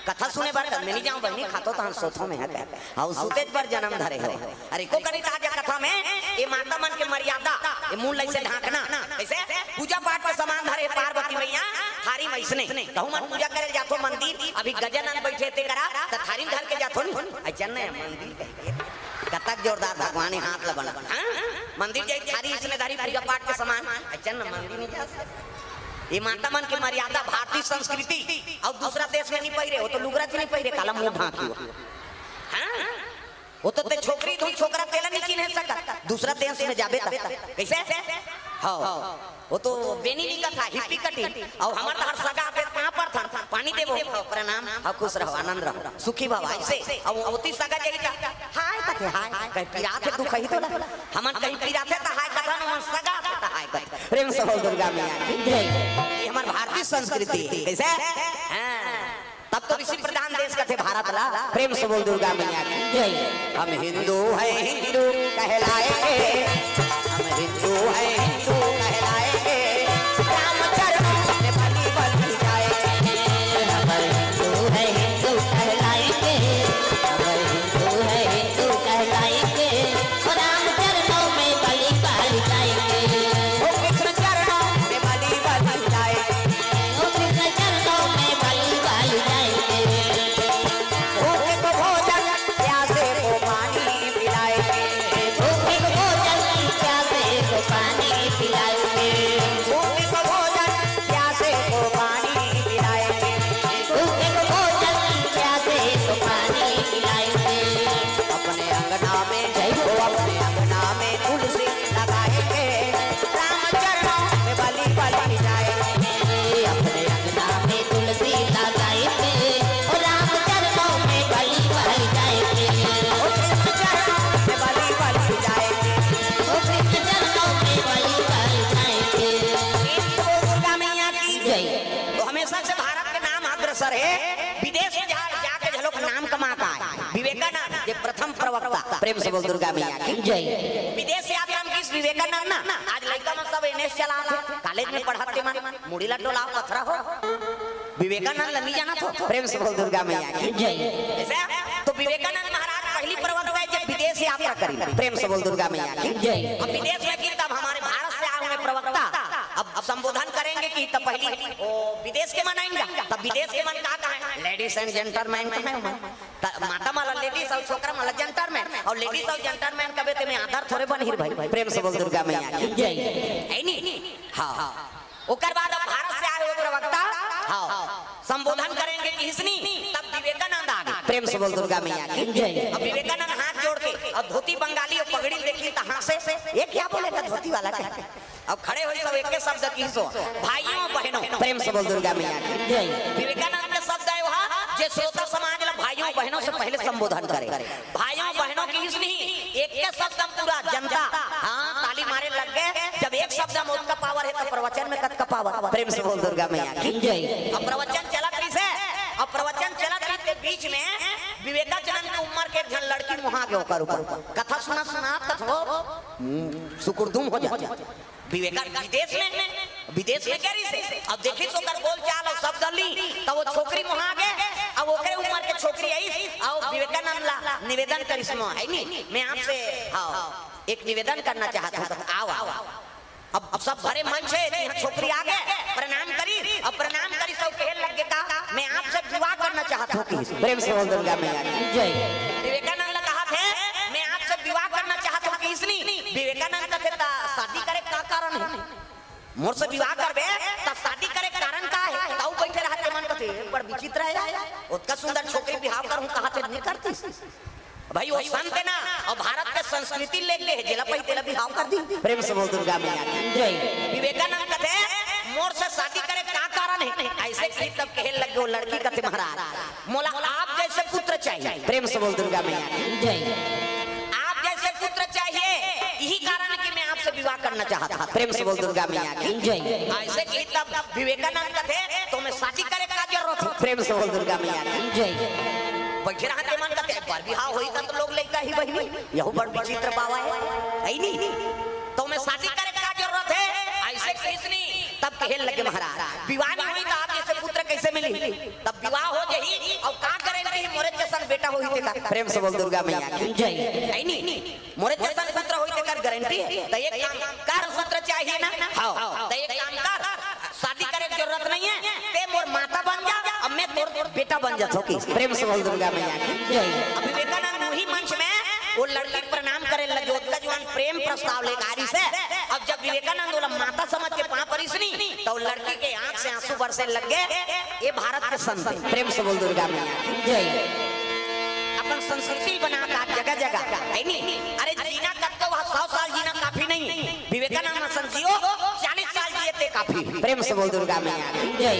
कथा सुने बार मैं नहीं जाऊं बहनी खातो तहन सोथो में है क्या हाउ सुतेज पर जन्म धरे हो अरे को करी ताजा कथा में ये माता मन के मर्यादा ये मूल लई से ढाकना कैसे पूजा पाठ के सामान धरे पार्वती मैया थारी मैसने कहूं मन पूजा करे जातो मंदिर अभी गजानन बैठे ते करा त थारी धर के जातो नहीं अच्छा नहीं मंदिर कतक जोरदार भगवान हाथ लबना मंदिर जाई थारी इसने धारी पूजा पाठ के सामान अच्छा न मंदिर नहीं जा ये माता मन की मर्यादा भारतीय संस्कृति और दूसरा देश में नहीं पहिरे हो तो लुगरा नहीं पहिरे काला मुंह ढाकी हो हां वो तो ते छोकरी तुम छोकरा तेला नहीं चिन्ह सकता दूसरा देश में जाबे कैसे हां वो तो बेनी का था हिप्पी कटी और हमार हर सगा पे कहां पर था पानी देबो प्रणाम और खुश रहो आनंद रहो सुखी भव ऐसे और ओती सगा जाई हाय कथे हाय कहीं पिरात दुख ही तो हमन कहीं पिरात है त हाय कथा न सगा त हाय कथा प्रेम से बोल दुर्गा मैया की जय ये हमार भारतीय संस्कृति कैसे हां तब तो ऋषि प्रधान देश का थे भारत ला प्रेम से बोल दुर्गा मैया की जय हम हिंदू है हिंदू कहलाएंगे हम हिंदू है हिंदू कहलाएंगे रामचरण में बलि बलि जाएंगे हम हिंदू है हिंदू कहलाएंगे हम हिंदू है हिंदू कहलाएंगे और रामचरणों में बलि बलि जाएंगे ओ कृष्ण चरणों में बलि बलि जाएंगे ओ कृष्ण चरणों में बलि बलि जाएंगे भूखे को भोजन प्यासे को पानी पिलाएंगे भूखे को भोजन प्यासे को पानी पिलाएंगे भूखे को भोजन प्यासे को पानी पिलाएंगे भूखे को भोजन प्यासे को पानी पिलाएंगे अपने अंगना में जय हो अपने अंगना में तुलसी लगाएंगे रामचरणों में बलि बलि जाएंगे अपने अंगना में तुलसी लगाएंगे और रामचरणों में बलि बलि जाएंगे ओ कृष्ण चरणों में बलि बलि जाएंगे ओ कृष्ण चरणों में बलि बलि जाएंगे तो दुर्गा मैया की जय तो हमेशा से भारत के नाम अग्रसर है विदेश में जाके झलोक नाम कमा का है विवेकानंद ये प्रथम प्रवक्ता प्रेम से बोल दुर्गा मैया की जय विदेश यात्रा में किस विवेकानंद ना आज लड़का में सब एनएस चला थे कॉलेज में पढ़ाते मन मुड़ी लड्डू लाओ पथरा हो विवेकानंद नहीं जाना तो प्रेम से बोल दुर्गा मैया की जय ऐसे तो विवेकानंद महाराज पहली प्रवक्ता है जब विदेश यात्रा करी प्रेम से बोल दुर्गा मैया की जय अब विदेश में की तब हमारे भारत से आए हुए प्रवक्ता अब संबोधन करेंगे कि तब पहली ओ विदेश के मन आएंगे तब विदेश के मन का है लेडीज एंड जेंटलमैन का है माता माला लेडीज और छोकरा माला जेंटलमैन और लेडीज और जेंटलमैन कबे ते में आधार थोड़े बन हिर भाई प्रेम से बोल दुर्गा मैया की जय है नी हां ओकर बाद अब भारत से आए हुए प्रवक्ता हां संबोधन करेंगे कि हिसनी तब विवेकानंद आ गए प्रेम से बोल दुर्गा मैया की जय अब विवेकानंद हाथ जोड़ के और धोती बंगाली और पगड़ी देखी तो हाथ से ये क्या बोलेगा धोती वाला क्या अब खड़े हुए सब एक के शब्द की सो भाइयों बहनों प्रेम से बोल दुर्गा मैया की जय विवेकानंद के शब्द है वहां जे श्रोता समाज ला भाइयों बहनों से पहले संबोधन करे भाइयों बहनों की हिस्स नहीं एक के शब्द पूरा जनता हां ताली मारे लग गए जब एक शब्द में उसका पावर है तो प्रवचन में कत का पावर प्रेम से बोल दुर्गा मैया की जय अब प्रवचन चला कैसे अब प्रवचन चला के बीच में विवेकानंद की उम्र के जन लड़की मुहा के होकर ऊपर कथा सुना कथा सुकुरदुम हो जाए विवेकानंद विदेश में कैरी से अब देखी तो कर बोल चाल और शब्द ली तो वो छोकरी मुहा गए अब ओकरे उम्र के छोकरी आई और विवेकानंद ला निवेदन करिश्मा है नी मैं आपसे हां एक निवेदन करना चाहता हूं आओ अब सब भरे मंच है छोकरी आ गए प्रणाम करी अब प्रणाम करी सब कहे लग गए का मैं आपसे विवाह करना चाहता हूं प्रेम से बोल दुर्गा मैया की जय विवेकानंद ने कहा थे मैं आपसे विवाह करना चाहता हूं कि इसनी विवेकानंद का थे शादी करे का कारण है मोर से विवाह करबे त शादी करे कारण का है ताऊ बैठे रहते मन कथे बड़ विचित्र है उसका सुंदर छोकरी विवाह करूं कहा थे नहीं करती भाई वो संत है ना और भारत के संस्कृति ले ले जेला पई तेला बिहाव कर दी। प्रेम से बोल दुर्गा मैया की जय। विवेकानंद कहते मोर से शादी करे का कारण है ऐसे की तब कहे लगे वो लड़की कहते महाराज मोला आप जैसे पुत्र चाहिए। प्रेम से बोल दुर्गा मैया की जय। आप जैसे पुत्र चाहिए यही कारण है कि मैं आपसे विवाह करना चाहता। प्रेम से बोल दुर्गा मैया की जय। ऐसे की तब विवेकानंद कहते तो मैं शादी करे का जरूरत है। प्रेम से बोल दुर्गा मैया की जय। बैठे रहते मन करते बार बिहाव होई त लोग लइका ही बहिनी यहू बड़ विचित्र बाबा है नहीं तो मैं शादी करे का जरूरत है ऐसे किसनी तब कहे लगे महाराज विवाह नहीं हुई तो आप जैसे पुत्र कैसे मिली तब विवाह हो जही और का करे नहीं मोरे जैसा बेटा होई ते का। प्रेम से बोल दुर्गा मैया की जय। नहीं मोरे जैसा पुत्र होई ते कर गारंटी है तो एक काम कर पुत्र चाहिए ना हां तो एक काम कर शादी करे की जरूरत नहीं है ते मोर माता बन जा अब मैं तोर बेटा बन जा थोकी। प्रेम से बोल दुर्गा मैया की जय। विवेकानंद वही मंच में वो लड़की प्रणाम करे लगे उसका जवान प्रेम प्रस्ताव लेकारी से अब जब विवेकानंद बोला माता समझ के पांव परिसनी तो लड़की के आंख से आंसू बरसे लग गए। ये भारत के संत प्रेम से बोल दुर्गा मैया जय। अपन संस्कृति बना का जगह जगह है नहीं अरे जीना कब तो 100 साल जीना काफी नहीं विवेकानंद संजियो 40 साल जिए ते काफी। प्रेम से बोल दुर्गा मैया जय।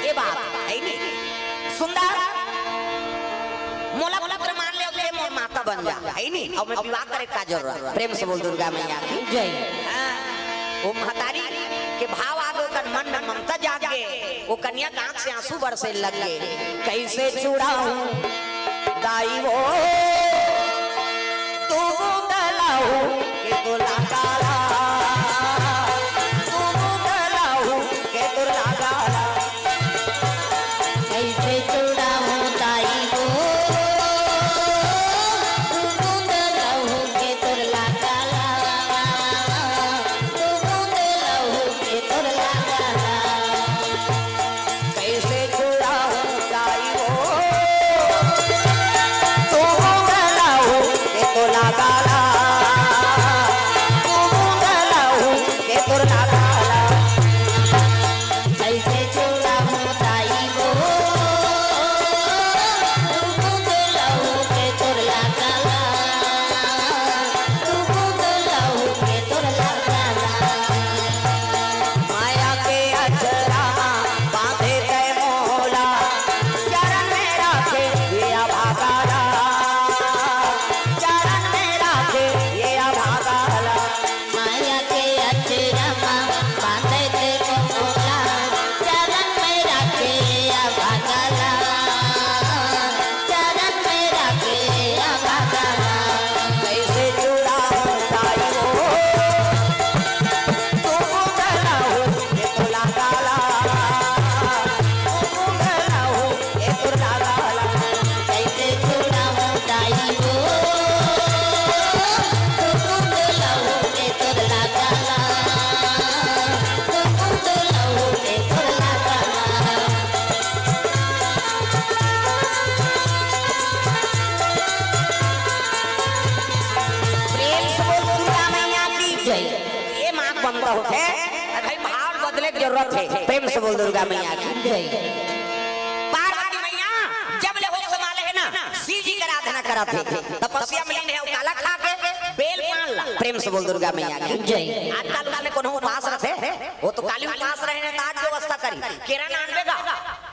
ये बात है नहीं सुंदर मोला पुत्र मान ले ले मोर माता बन जा है नहीं और मैं विवाह करे का जरूरत। प्रेम से बोल दुर्गा मैया की जय। वो महतारी के भाव आगो कर मन में ममता जागे वो कन्या का आंख से आंसू बरसे लगे कैसे छुड़ाऊं दाई वो तू गलाऊ के तोला काला तू गलाऊ के तोला काला कैसे छुड़ाऊं दाई वो दूध लहू के तुरला काला दूध लहू के तुरला काला कैसे छुड़ाऊं दाई वो तू गलाऊ के तोला काला तू गलाऊ के तोला काला कैसे छुड़ाऊं दाई वो दूध लहू के तुरला काला दूध लहू के तुरला काला माया के अजरा बांधे गए मोला चरण में राखे ये अभागाला चरण में राखे ये अभागाला माया के अचरमा बांधे थे मोला चरण में रखे अभागला चरण में रखे अभागला कैसे छुड़ाऊं दाई वो तू गलाऊ ये तोला काला तू गलाऊ ये तोला काला कैसे छुड़ाऊं दाई वो दूध लहू के तुरला काला दूध लहू के तुरला काला प्रेम से बोल दुर्गा मैया की जय। ये मां बंद होते भाई भाव बदले की जरूरत है। प्रेम से बोल दुर्गा मैया की जय। पार्वती मैया जब ले हो संभाले है ना शिव जी का आराधना कराते तपस्या में लीन है वो काला खा के बेल पान ला। प्रेम से बोल दुर्गा मैया की जय। आजकल में कोनो उपास रहते वो तो काली उपास रहे ने आज व्यवस्था करी केरा नान बेगा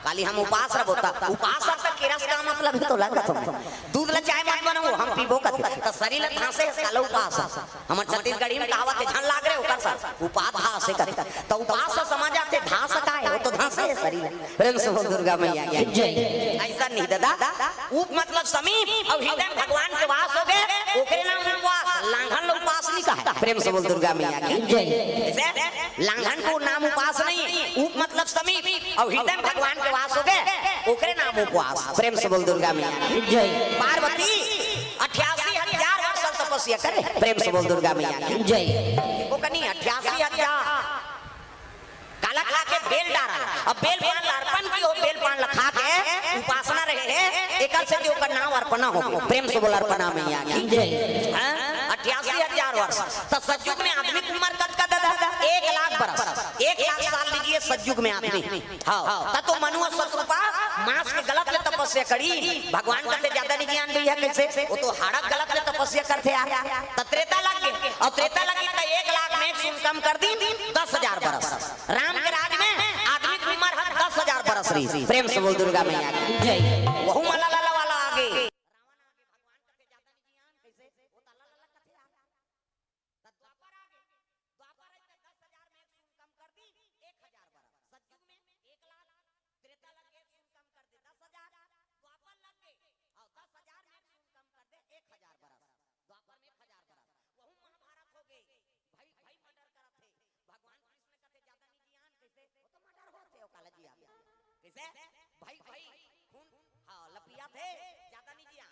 काली हम उपास रह होता उपास तक केरा का मतलब है तो लगा तुम दूध ला चाय मत बनाओ हम पीबो का तो शरीर ला धासे काला उपास हमर छत्तीसगढ़ी में कहावत है झन लाग रे ओकर सा उपास धासे कर तो उपास से समझ आते धास का है वो तो धासे है शरीर। प्रेम से बोल दुर्गा मैया की जय। ऐसा नहीं दादा उप मतलब समीप और हृदय में भगवान के वास हो गए ओकरे नाम उपवास लांघन लोग उपास नहीं कहा। प्रेम से बोल दुर्गा मैया की जय। जैसे लांघन को नाम उपास नहीं उप मतलब समीप और हृदय में भगवान के वास हो गए ओकरे नाम उपवास। प्रेम से बोल दुर्गा मैया की जय। पार्वती 88,000 वर्ष तपस्या करे। प्रेम से बोल दुर्गा मैया की जय। वो कनी 88,000 काला खा के बेल डाला अब बेल पान अर्पण की हो बेल पान लखा के उपासना रहे है एकर से ओकर नाम अर्पणा हो। प्रेम से बोल अर्पणा मैया की जय। 88,000 वर्ष तो सतयुग में आदमी की उम्र कद का दादा 1 लाख बरस 1 लाख साल लीजिए सतयुग में आदमी हाँ तो मनुआ शत्रुपा मांस के गलत ले तपस्या करी भगवान कहते ज्यादा नहीं ज्ञान दी है कैसे वो तो हाड़क गलत में तपस्या करते यार तो त्रेता लग गए और त्रेता लगी तो 1 लाख में 1 शून्य कम कर दी 10,000 बरस राम के राज में आदमी की उम्र है 10,000 बरस रही प्रेम से बोल दुर्गा मैया की जय वहु मला लाला वाला आगे भाई भाई खून हाँ लपिया थे ज्यादा नहीं जिया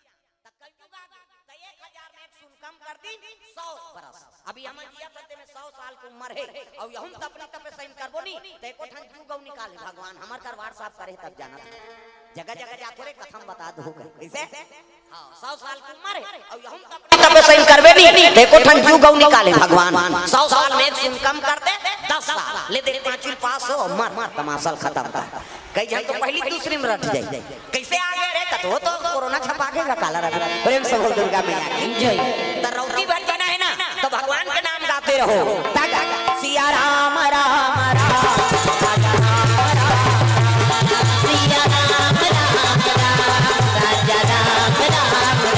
तक कलयुग आ गया तो 1,000 में 1 शून्य कम कर दी 100 बरस अभी हम जिया करते में 100 साल की उम्र है और हम तपनी तपे सही करबो नहीं तो एको ठन क्यों गौ निकाले भगवान हमार करवार साफ करे तब जाना जगह जगह जाते रे कथम बता दो कैसे हां 100 साल की उम्र है और हम तपे सही करबे नहीं तो एको ठन क्यों गौ निकाले भगवान 100 साल में 1 शून्य कम कर दे 10 साल ले दे 5 पास हो मर तमाशा खत्म कर कई जन तो पहली दूसरी में रट जाए कैसे आगे रे कतो तो कोरोना छपा के काला रख प्रेम से बोल दुर्गा मैया की जय तरौती भर जाना है ना तो भगवान के नाम गाते रहो ताकि सिया राम राम राम राजा राम राम सिया राम राम राम राजा राम राम राम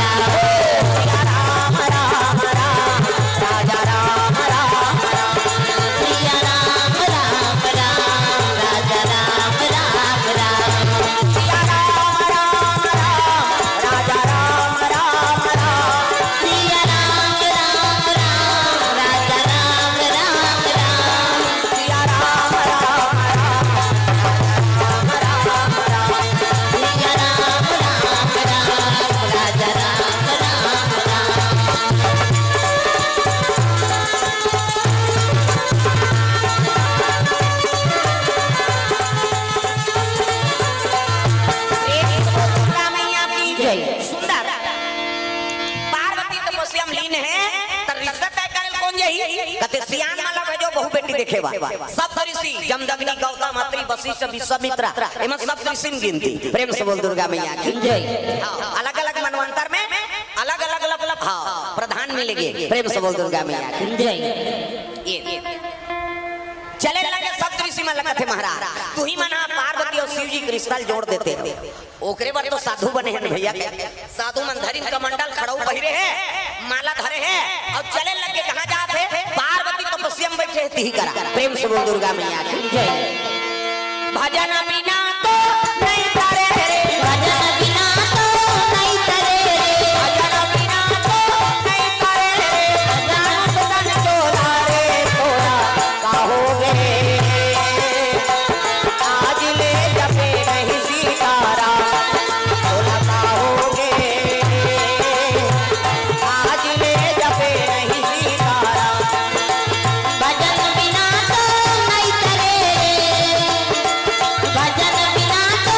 सिया राम राम राम राजा राम राम सिया राम राम राम राजा राम सियान माला भेजो बहु बेटी देखेवा सब ऋषि जमदग्नि गौतम अत्रि वशिष्ठ विश्वामित्र एमन सब ऋषि गिनती प्रेम से बोल दुर्गा मैया की जय अलग अलग मनवंतर में अलग अलग हां प्रधान मिलेंगे प्रेम से बोल दुर्गा मैया की जय ये चले लगे सब ऋषि में लगा थे महाराज तू ही मना पार्वती और शिव जी क्रिस्टल जोड़ देते ओकरे बार तो साधु बने हैं भैया साधु मन धरी कमंडल खड़ाऊ पहिरे है माला धरे है और चले लगे कहां जाते पार्वती तपस्या में बैठे थी करा प्रेम से बोल दुर्गा मैया की जय भजन बिना तो नहीं तारे रे भजन बिना तो नहीं तारे रे भजन बिना तो नहीं तारे रे जान सदन चोला रे तोरा काहोगे आज ले जपे नहीं सीतारा तोरा काहोगे आज ले जपे नहीं सीतारा भजन बिना तो नहीं तारे भजन बिना तो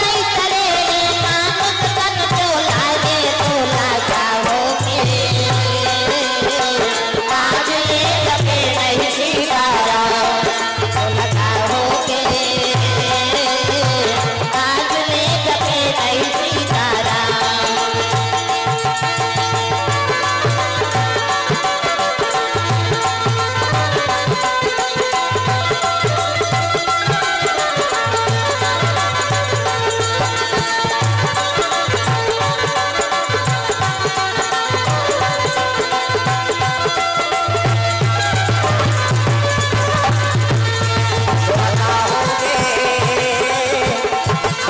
नहीं तारे काम सदन चोला रे तोरा काहोगे आज ले जपे नहीं सीतारा तोरा काहोगे आज ले जपे नहीं सीतारा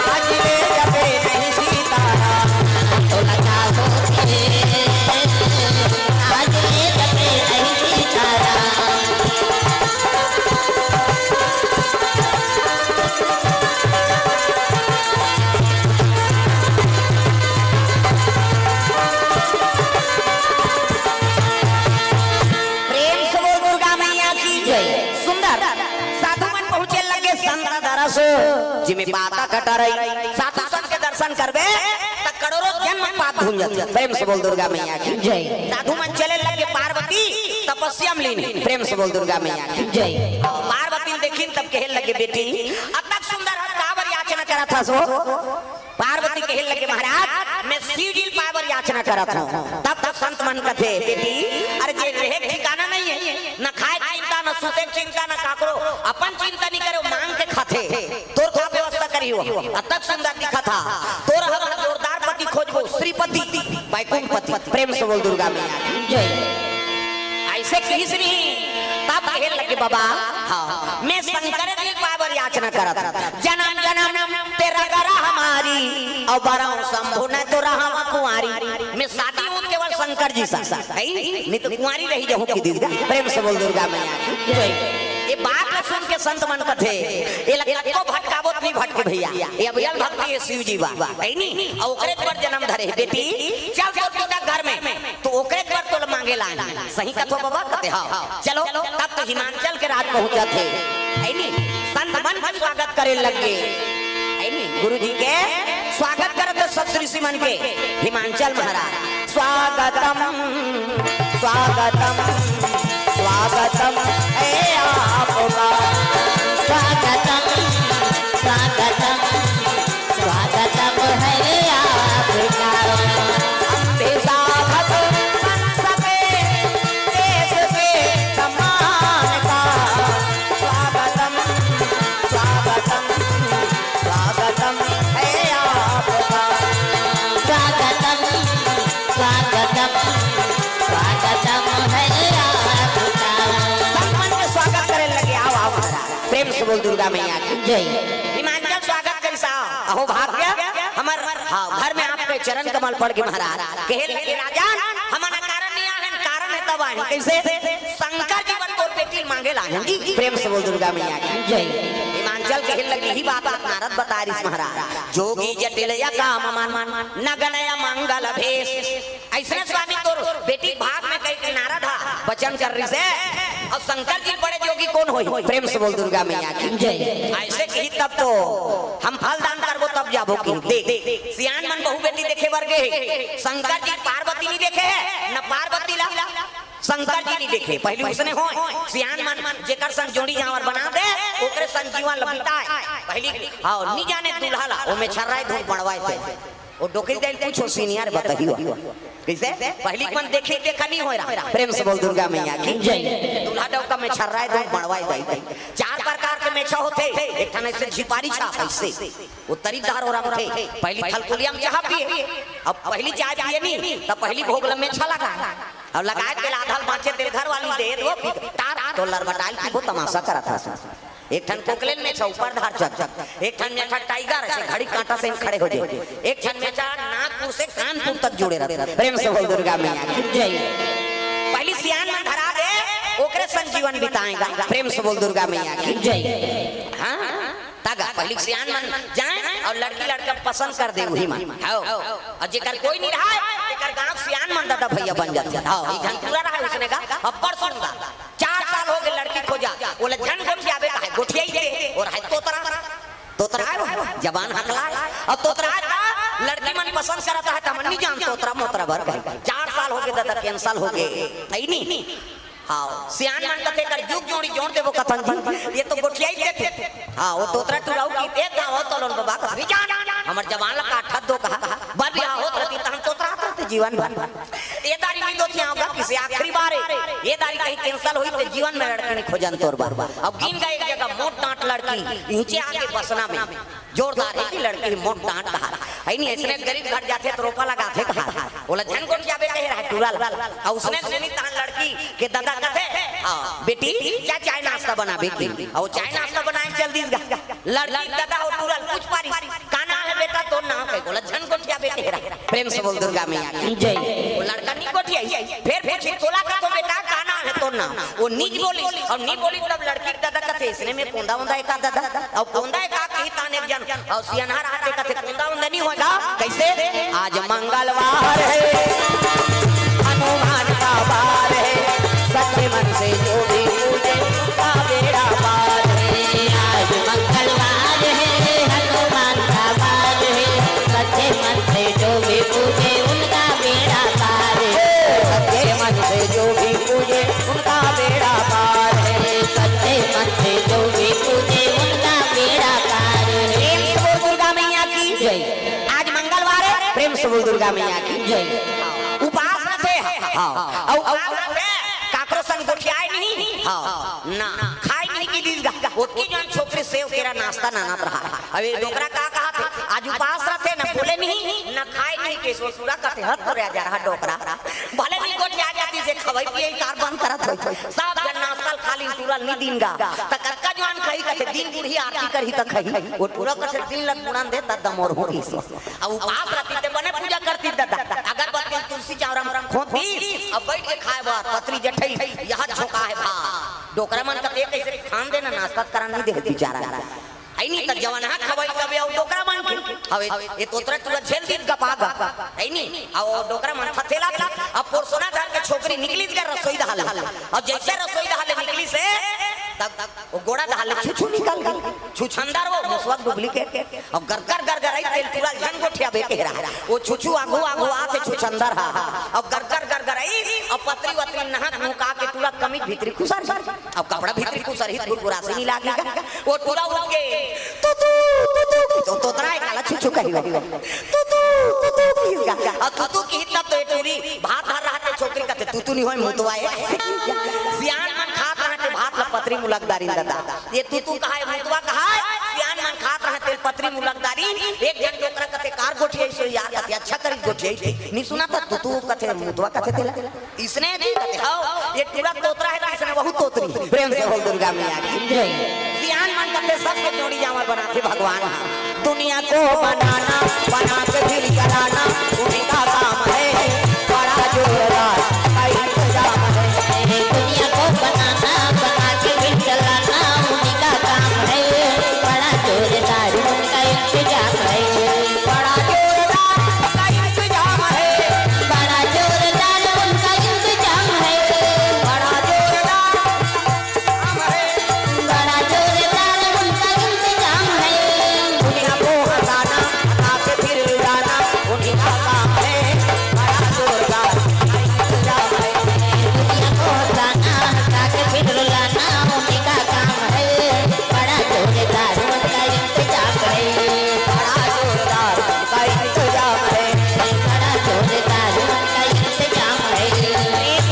आज ले जपे नहीं सीतारा तोरा काहोगे आज ले जपे नहीं सीतारा प्रेम से बोल दुर्गा मैया की जय सुंदर साधु मन पहुंचे लगे संत दरस जिमे बाता कटा रही साधु संत के दर्शन करबे त करोड़ों जन्म पाप धुल जाते प्रेम से बोल दुर्गा मैया की जय साधु मन चले लगे पार्वती तपस्या में लीन प्रेम से बोल दुर्गा मैया की जय पार्वती देखिन तब कहे लगे बेटी अब तक सुंदर हर कावर याचना करा था सो पार्वती कहे लगे महाराज मैं शिव जी पावर याचना करत हूं। तब तक संत मन कथे बेटी अरे जे रहे ठिकाना नहीं है, न खाए चिंता न सोते चिंता न काकरो अपन चिंता नहीं करो मांग के खाते तोर का व्यवस्था करियो। अतक सुंदर दिखा था तोर हम जोरदार पति खोजबो श्रीपति वैकुंठ पति। प्रेम से बोल दुर्गा मैया जय। ऐसे किसी नहीं तब कहे लगे बाबा हाँ मैं शंकर जी पावर याचना करत जन्म जन्म तेरा करा हमारी और बराऊ शंभु न तो रहा कुंवारी। मैं शादी हूँ केवल शंकर जी सा नहीं तो कुंवारी रही जाऊँ की दीदी। प्रेम से बोल दुर्गा मैया जय। ये बात सुन के संत मन कथे ये लगता को भटकावत नहीं भटके भैया ये अभियल भक्ति है शिव जी बा है नी और ओकरे पर जन्म धरे बेटी चल तो पिता घर में तो ओकरे पर तो मांगे ला सही कथो बाबा कथे हां चलो तब तो हिमाचल के राज पहुंचा थे है नी संत मन का स्वागत करे लगे है नी गुरुजी के स्वागत करते सप्तऋषि मन के हिमाचल महाराज स्वागतम स्वागतम स्वागतम है आपका स्वागतम स्वागतम स्वागतम है आपका। अंबे साधक बन सके देश के सम्मान का स्वागतम स्वागतम स्वागतम है आपका। स्वागतम स्वागतम स्वागतम है आपका। सम्मान के स्वागत करे लगे आओ आओ महाराज। प्रेम से बोल दुर्गा मैया की जय। हिमाचल स्वागत कैसा अहो भाग्य हमार हाँ घर में आपके चरण कमल पड़ के महाराज कहे लगे राजा हमारा कारण नहीं आए कारण है तब आए कैसे शंकर जी बन तोर बेटी मांगे लाए जी। प्रेम से बोल दुर्गा मैया की जय। हिमाचल कहे लगी ही बात नारद बता रही महाराज जोगी जटिल या काम मन नगनय मंगल भेष। ऐसे स्वामी तोर बेटी भाग में कही नारद वचन कर रही से और शंकर जी बड़े जोगी कौन होई। प्रेम से बोल दुर्गा मैया की जय। ऐसे कही तब तो हम फल दान करबो तब जाबो की दे सियान मन बहु बेटी देखे वर्गे शंकर जी पार्वती नहीं देखे है न पार्वती ला शंकर जी नहीं देखे पहले उसने हो सियान मन जेकर संग जोड़ी जावर बना दे ओकरे संजीवन लबिता है पहली हां नहीं जाने दूल्हा ला ओ में छर्राई धूप बनवाए थे वो डोकरी दैल पूछो सीनियर बताइयो कैसे पहली मन देखे देखा नहीं हो रहा। प्रेम से बोल दुर्गा मैया की जय। दूल्हा डोका में छर्राई धूप बनवाए दे चार प्रकार के मेछा होते एक ठने से झिपारी छाप ऐसे वो तरीदार और हम थे पहली थलकुलिया में चाह पिए अब पहली चाय पिए नहीं तब पहली भोगल में छा लगा अब लगाए के आधार बाँचे तेरे घर वाली दे दो तार तो लड़बटाई की वो तमाशा करा था। एक ठन कोकलेन में ऊपर धार चक एक ठन में टाइगर ऐसे घड़ी कांटा से खड़े हो जाए एक ठन में नागपुर से कानपुर तक जुड़े रहते। प्रेम से बोल दुर्गा मैया की जय। पहली सियान में धरा दे ओकरे संजीवन बिताएगा। प्रेम से बोल दुर्गा मैया की जय। हाँ तागा पहली सियान मन जाए और लड़की लड़का पसंद कर दे वही मन हां और जेकर कोई नहीं रहा जेकर गांव सियान मन दादा भैया बन जाते हां ई जन पूरा रहा उसने का अब्बर सुनगा 4 साल हो गए लड़की खोजा बोले जन गोठिया बे का गोठिया ही दे और है तोतरा जवान हकला और तोतरा लड़की मन पसंद करता है तमन्नी जान तोतरा मोतरा भर 4 साल हो गए दादा कैंसल हो गए नहीं हाँ सियान मन कथे कर जुग जोड़ी जोड़ देबो कथन जी ये तो गोठिया ही देते हाँ वो तोतरा टुराऊ की एक गांव तो लोन बाबा का जान हमर जवान ला काठा दो कहा बाबी होत रहती त हम तोतरा करते जीवन भर ये दारी नहीं दोती होगा किसी आखिरी बार ये दारी कहीं कैंसिल हुई तो जीवन में लड़की ने खोजन तोर बार अब गिन गए एक जगह मोट डांट लड़की नीचे आके बसना में जोरदार है कि लड़की मोट डांट कहा है नहीं ऐसे गरीब घर जाते तो रोपा लगाते कहा बोला जन को क्या बेटे है टूला और उसने सुनी तान लड़की के दादा कहते हां बेटी क्या चाय नाश्ता बना बेटी और चाय नाश्ता बनाए जल्दी लड़की दादा और टूला पूछ पारी काना है बेटा तो नाम कह बोला जन को क्या बेटे है। प्रेम से बोल दुर्गा मैया की जय। वो लड़का नहीं कोठिया फिर पूछी तोला का तो बेटा काना है तो नाम वो नीच बोली और नहीं बोली तब लड़की दादा कहते इसने में कोंदा उंदा एक दादा और कोंदा एक कही ताने जन और सियानहार आते कहते कोंदा उंदा नहीं होगा कैसे आज मंगलवार है हनुमान का बार है सच्चे मन से जो भी पूजे उसका बेड़ा पार है। आज मंगलवार है हनुमान का वार है सच्चे मन से जो भी पूजे उनका बेड़ा पार है। सच्चे मन से जो भी पूजे उनका बेड़ा पार है। सच्चे मन से जो भी पूजे उनका बेड़ा पार है। दुर्गा मैया की जय। बोल दुर्गा मैया की जय। उपास न थे हाँ और उपास न थे काकरो संग गोठियाए नहीं हाँ ना खाए नहीं की दीदा ओकी जन छोकरे सेव केरा नाश्ता ना रहा अबे डोकरा का कहा थे आज उपास रहते न बोले नहीं न खाए नहीं के सो पूरा कहते हद पर जा रहा डोकरा भले नहीं गोठिया जाती से खवाई पिए कार बंद करत होई सब जन नाश्ता खाली पूरा नहीं दिन गा त कक्का जवान खई कहते दिन बुढ़ी आरती करही त खई वो पूरा कहते दिन लग बुड़ान दे त दमोर हो इस अब उपास रहती ते बने पूजा करती दादा अगर बत्ती तुलसी चावरम खोती अब बैठ के खाए बात पत्री जठई यहाँ झोंका है भा डोकरा मन का देख कैसे खान देना नाश्ता करा नहीं दे बेचारा आई नहीं त जवान हां खवाई कबे और डोकरा मन के अब ये तोतरा तुला झेल दी गपागा आई नहीं और डोकरा मन फतेला अब पोरसोना धार के छोकरी निकली के रसोई दाल अब जैसे रसोई दाल निकली से तब वो गोड़ा दाल छुछु निकल गई छुछंदर वो मुसवक डुप्लीकेट अब गरगर आई तेल पूरा जन गोठिया बेके रहा वो छुछु आगू आते छुछंदर हा अब गरगर आई अब पत्री वत्री नहा मुका के पूरा कमी भीतरी खुसर अब कपड़ा भीतरी खुसर ही गुरगुरा से नहीं लागेगा वो पूरा उठ के तो तोतरा काला छुछु कही तू की तब तो टूरी भात भर रहा है छोकरी कहते तू नहीं होय मुतवाए सियान मन खात रहा है भात ला पत्री मुलकदारी दादा ये तू कहा है मुतवा कहा है सियान मन खात रहा तेल पत्री मुलकदारी एक जन डोकरा कहते कार गोठिया से यार कहते अच्छा करी गोठिया नहीं सुना था तू कहते मुतवा कहते तेला इसने जी कहते हां ये पूरा तोतरा है इसने बहुत तोतरी प्रेम से बोल दुर्गा मैया की जय सियान मन कहते सबके जोड़ी जामा बनाते भगवान दुनिया को बनाना बना के फिर चलाना उन्हीं का काम है बड़ा जोरदार इंतजाम है दुनिया को बनाना बना के फिर चलाना उन्हीं का काम है बड़ा जोरदार उनका इंतजाम है बड़ा जोरदार उनका इंतजाम है बड़ा जोरदार उनका इंतजाम है बड़ा जोरदार है बड़ा जोरदार उनका इंतजाम है दुनिया को हटाना आके फिर उड़ाना उन्हीं का काम है बड़ा जोरदार इंतजाम है दुनिया को हटाना हटा के फिर रुलाना उन्हीं का काम है बड़ा जोरदार उनका इंतजाम है बड़ा जोरदार उनका इंतजाम है बड़ा जोरदार उनका इंतजाम है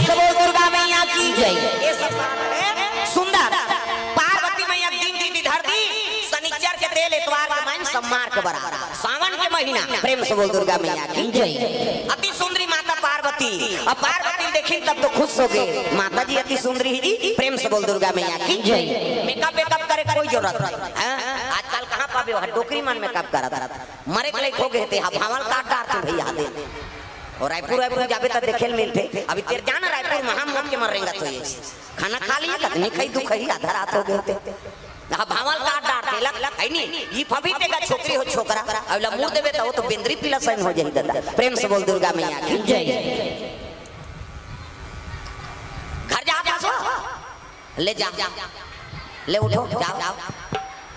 सब दुर्गा मैया की जय। ये सब है सुंदर पार्वती मैया दिन दिन धर दी शनिचर के तेल इतवार के मन सम्मार के बराबर सावन के महीना प्रेम से बोल दुर्गा मैया की जय। अति सुंदरी माता पार्वती अब पार्वती देखी तब तो खुश हो गए माता जी अति सुंदरी ही जी प्रेम से बोल दुर्गा मैया की जय। मेकअप वेकअप करे कोई जरूरत नहीं आजकल कहाँ पावे हो डोकरी मन मेकअप करता मरे के लायक हो गए थे भावल काट डालते भैया दे और रायपुर जाबे तो देखे मिलते अभी तेरे जाना रायपुर महामोट के मरेंगा तो ये खाना खा लिया नहीं खाई तू खाई आधा रात हो गए थे भावल काट डालते लग आई नहीं ये फबीते का छोकरी हो छोकरा अब मुंह देवे तो वो तो बेंद्री पीला सैन हो जाई दादा प्रेम से बोल दुर्गा मैया की जय। घर जा सो ले जा ले उठो जाओ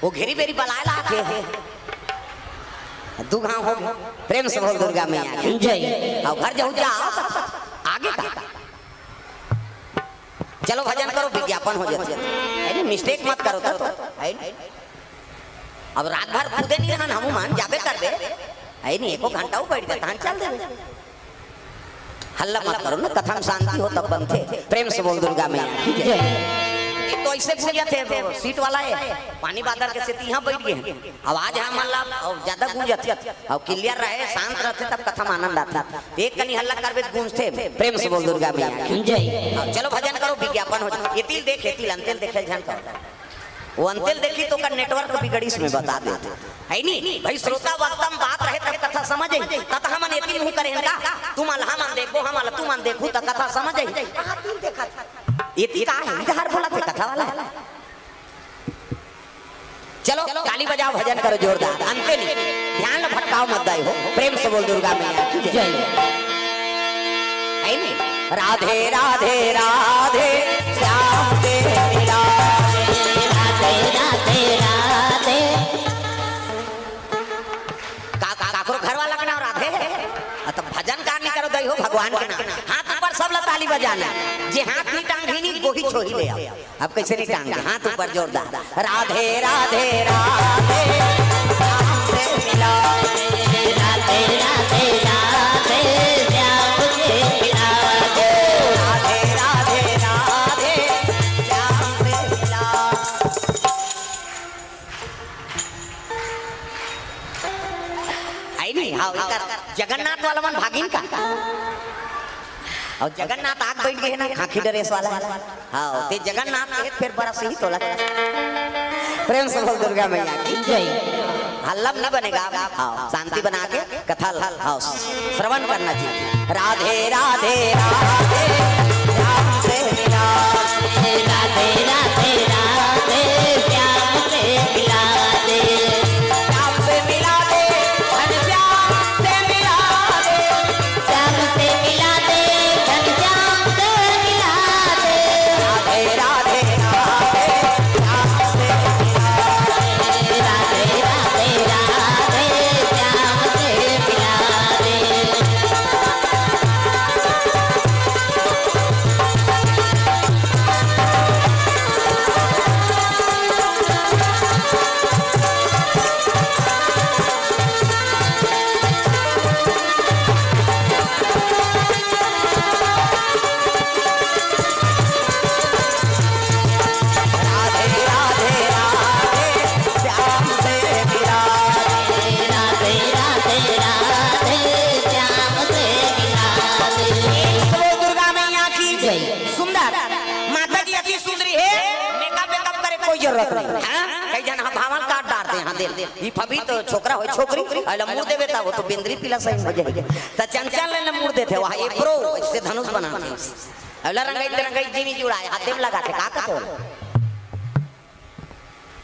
वो घेरी बेरी बलाए लाते हैं दू गांव हो गए प्रेम से बोल दुर्गा मैया की जय। अब घर जाओ जाओ आगे का चलो भजन करो विज्ञापन हो जाते है मिस्टेक मत करो तो है अब रात भर कूदे नहीं रहन हम मान जाबे कर दे है नहीं एको घंटा बैठ दे धान चल दे हल्ला मत करो ना कथा में शांति हो तब बनते प्रेम से बोल दुर्गा मैया की जय एक तो ऐसे गूंजा थे तो सीट वाला है पानी बादल के सेती यहाँ बैठ गए आवाज है मल्ला और ज्यादा गूंजा थे और क्लियर रहे शांत रहते तब कथा में आनंद आता एक कनी हल्ला करबे गूंजते प्रेम से बोल दुर्गा मैया की जय। चलो भजन करो विज्ञापन हो ये तिल देख तिल अंतिल देखे ध्यान करो वो अंतिल देखी तो का नेटवर्क बिगड़ीस में बता देते है नहीं भाई श्रोता वक्ता में बात रहे तब कथा समझ आई तथा हम यति मुंह करें का तुम अल्लाह मन देखो हम अल्लाह तुम मन देखो तो कथा समझ आई देखा यति का है इधर बोला थे कथा वाला चलो ताली बजाओ भजन करो जोरदार अंतिल ध्यान भटकाओ मत दाई हो प्रेम से बोल दुर्गा मैया की जय है नहीं राधे राधे राधे श्याम तेरा राधे राधे राधे काकरो घर वाला का नाम राधे तो भजन कार नहीं करो दई हो भगवान के नाम हाथ ऊपर सब ला ताली बजाना जे हाथ नहीं टांग नहीं गोही छोही ले आओ अब कैसे नहीं टांग हाथ ऊपर जोरदार राधे राधे राधे राम से मिला राधे राधे राधे नहीं हाँ इकर जगन्नाथ वाला मन भागिन का और जगन्नाथ आग बैठ गए ना खाकी ड्रेस वाला हाँ ते जगन्नाथ के फिर बड़ा सही तोला प्रेम से बोल दुर्गा मैया की जय। हल्ला नहीं बनेगा हाँ शांति बना के कथा हाँ श्रवण करना चाहिए। राधे राधे राधे श्याम से मिला राधे राधे राधे श्याम से मिला दे श्याम से मिला दे घन श्याम से मिला दे श्याम से मिला दे घन श्याम से मिला दे राधे राधे राधे श्याम से मिला दे राधे राधे राधे श्याम से मिला दे राधे राधे राधे श्याम से मिला दे राधे राधे राधे श्याम से मिला दे बोल दुर्गा मैया की जय। सुंदर माता जी अति सुंदरी है मेकअप वेकअप करे कोई जरूरत नहीं हां कई जन हम भावल काट डालते हैं हां दिल ई फबी तो छोकरा हो छोकरी अल मुंह देवे ता वो तो बिंदरी पीला सही हो जाएगी त चंचल ने मुंह देते वहां ये प्रो इससे धनुष बनाते हैं अला रंगाई जीनी जुड़ाए हाथ में लगा के का करते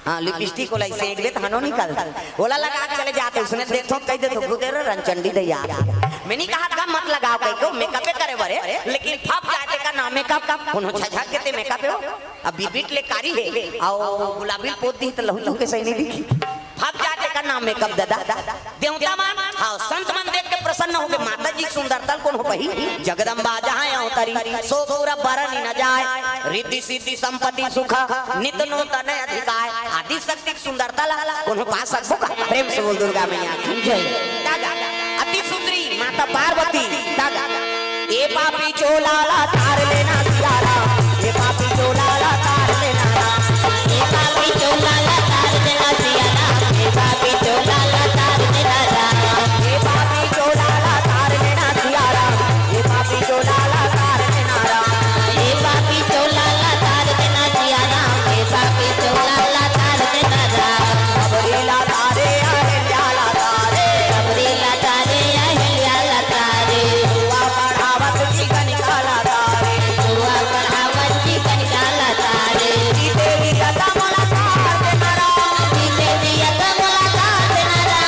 हाँ लिपस्टिक को ऐसे एक बेत हनो निकालता बोला लगा के चले जाते उसने देखो कह दे तो गुदे रंचंडी दे यार मैं नहीं कहा था मत लगाओ कहीं को मेकअप करे बरे लेकिन फप जाते का नाम मेकअप कोनो छझक के ते मेकअप हो अब बीबीट ले कारी है और गुलाबी पोत दी तो लहू के सही नहीं दिखी फप जाते का नाम मेकअप दादा देवता मान हां संत मन देख के प्रसन्न हो गए माता जी सुंदरता कौन हो पही जगदम्बा जहां अवतरी सो पूरा बरन न जाए रिद्धि सिद्धि संपत्ति सुख नित नूतन अधिकार आदि शक्ति सुंदरता कौन पा सकबो का प्रेम से बोल दुर्गा मैया की जय। दादा अति सुंदरी माता पार्वती दादा ए पापी चोलाला तार लेना सियारा ए पापी चोलाला तार लेना ये पापी चोला तार देना सियारा ये पापी चोला तार देना ए पापी चोलाला तार लेना सियारा ए पापी चोलाला तार लेना ये पापी चोला तार देना सियारा ये पापी चोला तार देना सबरीला तारे अहिल्या तारे सबरीला तारे अहिल्या तारे हुआ बढ़ावत की कनिकाला तारे हुआ बढ़ावत की कनिकाला तारे जीते भी कदम मुलाकात देना जीते दिया तो मुलाकात देना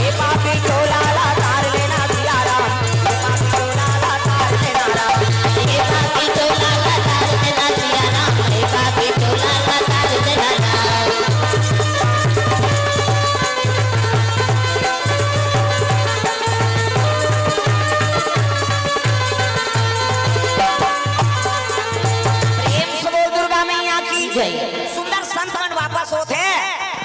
ए पापी चोलाला तार लेना सियारा ए पापी चोलाला तार लेना ये पापी चोला तार देना सियारा ये पापी चोला तार देना प्रेम से बोल दुर्गा मैया की जय। सुंदर संत मन वापस होते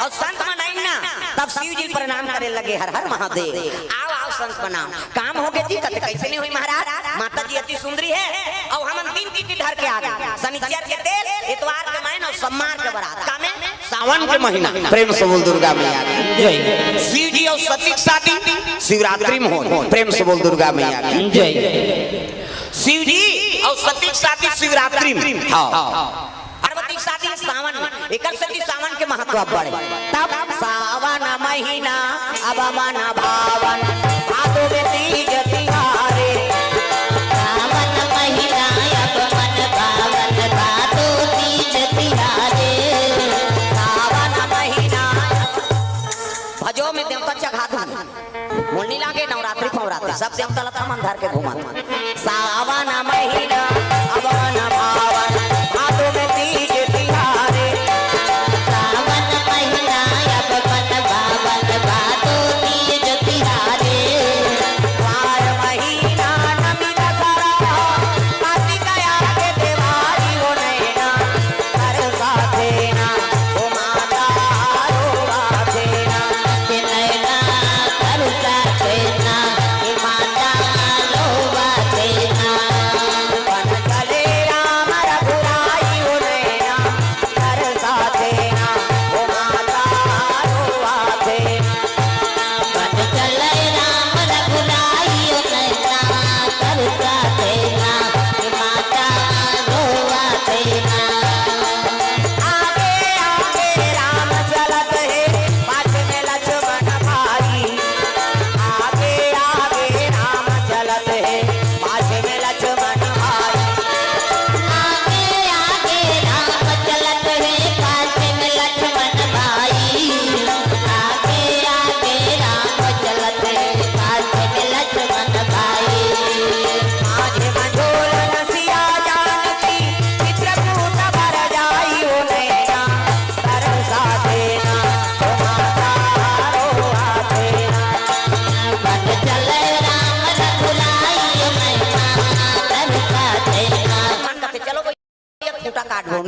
और संत मन आई ना तब शिव जी प्रणाम करे लगे हर हर महादेव आओ आओ संत प्रणाम काम हो गए जी कहते कैसे नहीं हुई महाराज माता जी अति सुंदरी है और हम तीन तीन ढर के आ गए शनिचर के तेल इतवार के महीना और सोमवार के बारात का में सावन के महीना प्रेम से बोल दुर्गा मैया की जय। शिव जी और सती की शादी शिवरात्रि में हो प्रेम से बोल दुर्गा मैया की जय। शिव जी और सती की शादी शिवरात्रि में हाँ पार्वती की शादी सावन में एक सती सावन के महत्व बढ़े तब सावन महीना अब मन भावन भादो में तीज तिहारे सावन महीना अब मन पावन भादो तीज तिहारे सावन महीना भजो में देवता चढ़ा दूं मुन्नी लागे नवरात्रि फवरात्रि सब देवता लता मन धर के घुमाता सावन महीना अब मन भावन भादो में तीज तिहारे सावन महीना अब मन पावन भादो तीज तिहारे वार महीना नमी दशहरा काशी गया के देवारी हो नैना कर साथे ना ओ माता रोवा देना नैना करुणा देना माता लोवा देना बन चले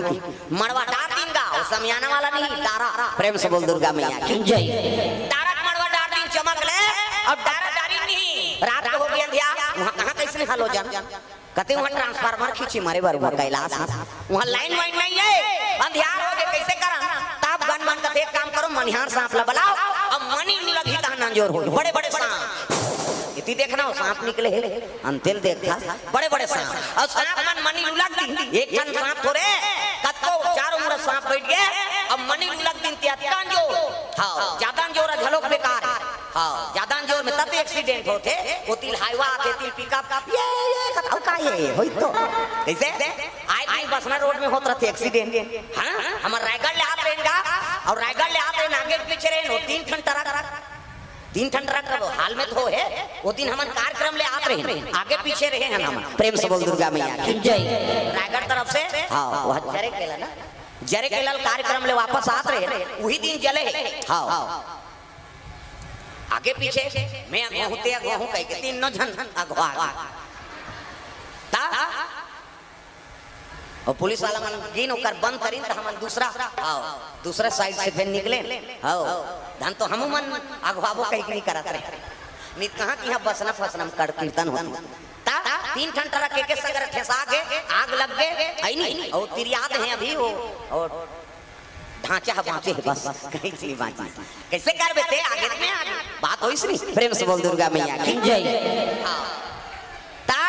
ढोंग की मड़वा डार दिन गाओ समियाना वाला नहीं डारा प्रेम से बोल दुर्गा मैया की जय डारा मड़वा डार दिन चमक ले अब डारा डारी नहीं रात को हो गया अंधिया वहां कहां कैसे हाल हो जान कहते वहां ट्रांसफार्मर खींची मारे बार कैलाश वहां लाइन वाइन नहीं है अंधियार हो गए कैसे करा ताप गन मन का एक काम करो मनिहार सांप ला बुलाओ अब मनी लगी ता नंजोर हो बड़े बड़े सांप इतनी देखना हो सांप निकले अंतिल देखा बड़े बड़े सांप और सांप मन मनी लग एक जन सांप थोड़े कत्तो चारों मुड़ सांप बैठ गए अब मनी लग दिन त्यान जो हां ज्यादा जोर झलोक बेकार हां ज्यादा जोर में तब एक्सीडेंट होते वो तिल हाईवा आते तिल पिकअप ये कथाऊ का ये होई तो कैसे आए दिन बसना रोड में होत रहते एक्सीडेंट हां हमर रायगढ़ ले आत रहेगा और रायगढ़ ले आते आगे पीछे रहे 3 ठन ट्रक हाल में तो है वो दिन हम कार्यक्रम ले आते रहे आगे पीछे रहे हैं हम प्रेम से बोल दुर्गा मैया की जय रायगढ़ तरफ से हां वह जरे केला कार्यक्रम ले वापस आते रहे वही दिन जले हां आगे पीछे मैं अगुते अगु कह के 3 जन अगवा ता और पुलिस वाला मन गिन ओकर बंद करी त हमन दूसरा साइड से फिर निकले हां धन तो हम मन अगवाबो कह के नहीं करत रहे नित कहां कि यहां बसना फसना कर कीर्तन होता ता 3 ठन ट्रक के सगर ठेसा के आग लग गए आई नहीं और तिरियाद है अभी वो और ढांचा बांचे है बस कहीं चली बांची कैसे कर बेटे आगे में आगे बात होइस नहीं प्रेम से बोल दुर्गा मैया की जय हां ता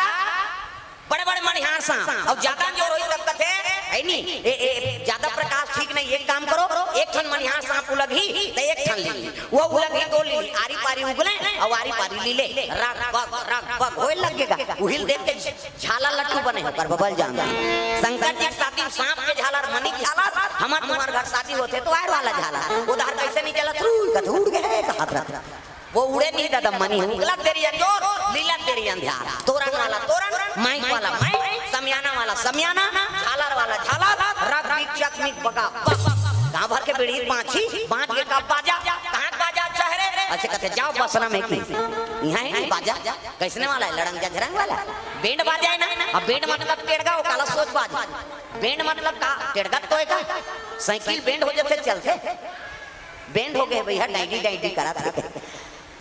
बड़े बड़े मनिहार सांप और ज्यादा जोर होई तब कथे है नहीं ए ज्यादा प्रकाश ठीक नहीं एक काम करो एक ठन मनिहार सांप उलगी तो एक ठन ली वो उलगी दो ली आरी पारी उगले और आरी पारी ली ले रग बग होए लगेगा उहिल देख के झाला लट्टू बने होकर बबल जान शंकर जी शादी सांप के झालर मनी झालर हमार तुम्हार घर शादी होते तो आयर वाला झालर उधर कैसे नहीं चला कथ उड़ गए हाथ वो उड़े नहीं दादा मनी उगला तेरी अंजोर लीला तेरी अंधियार तोरण वाला तोरण माइक वाला माइक समियाना वाला समियाना झालर वाला झालर रग बिचक मिक बगा गांव भर के बेड़ी पांच के कब बाजा कहां बाजा चेहरे अच्छा कहते जाओ बसना में की यहां है बाजा कैसने वाला है लड़ंग झरंग वाला बैंड बाजा है ना अब बैंड मतलब टेड़गा वो काला सोच बाजा बैंड मतलब का टेड़गा तो है का साइकिल बैंड हो जाते चलते बैंड हो गए भैया डाइडी करा था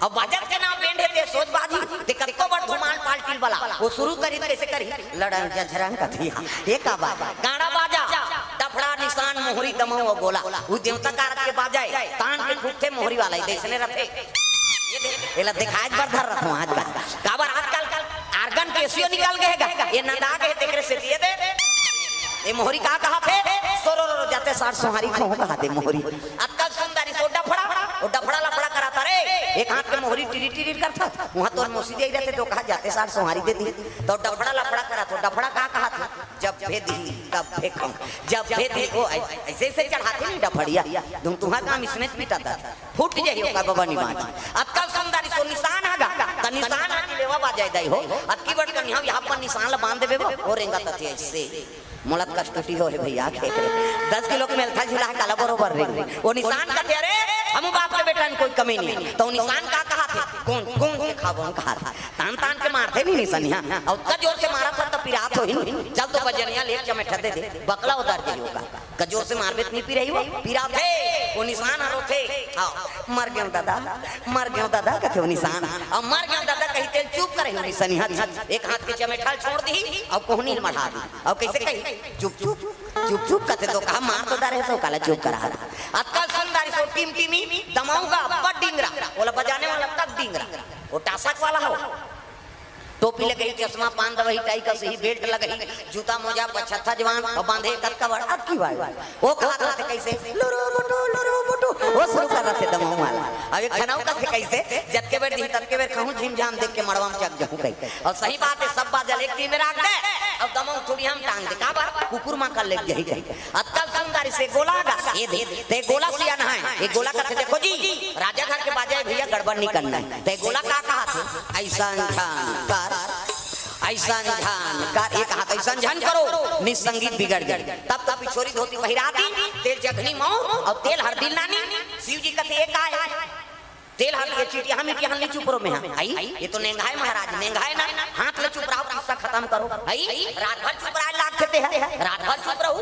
अब बाजार के नाम बैंड है सोच बाजी ते कत्तो बड़ धुमान पाल्टिल वाला वो शुरू करी कैसे करी लड़न झरंग कथी ये का बाजा गाड़ा बाजा डफड़ा निशान मोहरी दमो और गोला वो देवता कारक के बाजा है तान के फुटते मोहरी वाला देसने रथे ये देख एला दिखाज बर धर रखो आज का काबर आजकल आर्गन केसियो निकल गएगा ये नंदा के तेरे से दिए दे ये मोहरी का कहा थे सोरो जाते सार सोहारी को कहा दे मोहरी अक्कल सुंदरी सो डफड़ा और डफड़ा लफड़ा कराता रे एक हाथ के मोहरी टिरी टिरी करता वहां तो मोसी दे रहते तो कहा जाते सार सोहारी देती तो डफड़ा लफड़ा करा तो डफड़ा का कहा था जब भेदी तब फेंकूं जब भेदी वो ऐसे ऐसे चढ़ाते नहीं डफड़िया तुम तुम्हारा काम इसमें पिटाता फूट जाइए का बाबा निवाज अक्कल सुंदरी सो निशान आगा त निशान आके लेवा बाजाय दई हो अक्की बड़ कन यहां पर निशान ला बांध देबे और रेंगा तथे ऐसे मोलत कष्टटी हो है भैया 10 किलो के मेलथा झिला काला बरोबर रे वो निशान का तेरे हम बाप के बेटा कोई कमी नहीं तो निशान का कहा थे कौन के खाबो कहा था तान के मारते नहीं निशानिया और कजोर से मारा था तो पिरात हो ही चल तो बजनिया ले चमेठा दे बकला उतार के होगा कजोर से मारबे नहीं पी रही वो पिरात है वो निशान हरो थे हां मर गयो दादा कथे वो निशान और मर गयो दादा कही तेल चुप करे हो निशानिया एक हाथ के चमेठा छोड़ दी और कोहनी मढ़ा दी और कैसे कही चुप कहते तो कहा मार तो डरे तो काला चुप करा था अक्कल सुंदरी सो टीमी दमाऊंगा बड़ डिंगरा बोला बजाने वाला तब डिंगरा वो टासक वाला हो टोपी लगे चश्मा पान दवाई टाई का सही बेल्ट लगे जूता मोजा पछत्ता जवान और बांधे कत का बड़ अब की बात वो कहा रहते कैसे लुरु बुटू वो शुरू कर रहे थे दमाऊ वाला अब एक खनाऊ का कैसे जत के बेर दी तत के बेर कहूं झिमझाम देख के मड़वा में चक जाऊं कहीं और सही बात है सब बाजल एक टीम में रख दे अब दमाऊ थोड़ी हम टांग दे का बात कुकुर मां कर ले जाई अक्कल सुंदरी से गोला ये दे ते गोला सिया ना है ये गोला का देखो जी राजा घर के बाजाए भैया गड़बड़ नहीं करना है ते गोला का कहा था ऐसा इंसान ऐसा ध्यान कर एक हाथ ऐसा ध्यान करो निसंगीत बिगड़ गई तब तब पिछोरी धोती पहिरा दी तेल जखनी मऊ और तेल हरदिल नानी शिव जी कहते एक आए तेल हाथ के चीटिया हम इटिया हल्ली चुप रो में आई ये तो नेंगाए महाराज नेंगाए ना हाथ ले चुप रहो किस्सा खत्म करो आई रात भर चुप रहा लाग खेते है रात भर चुप रहो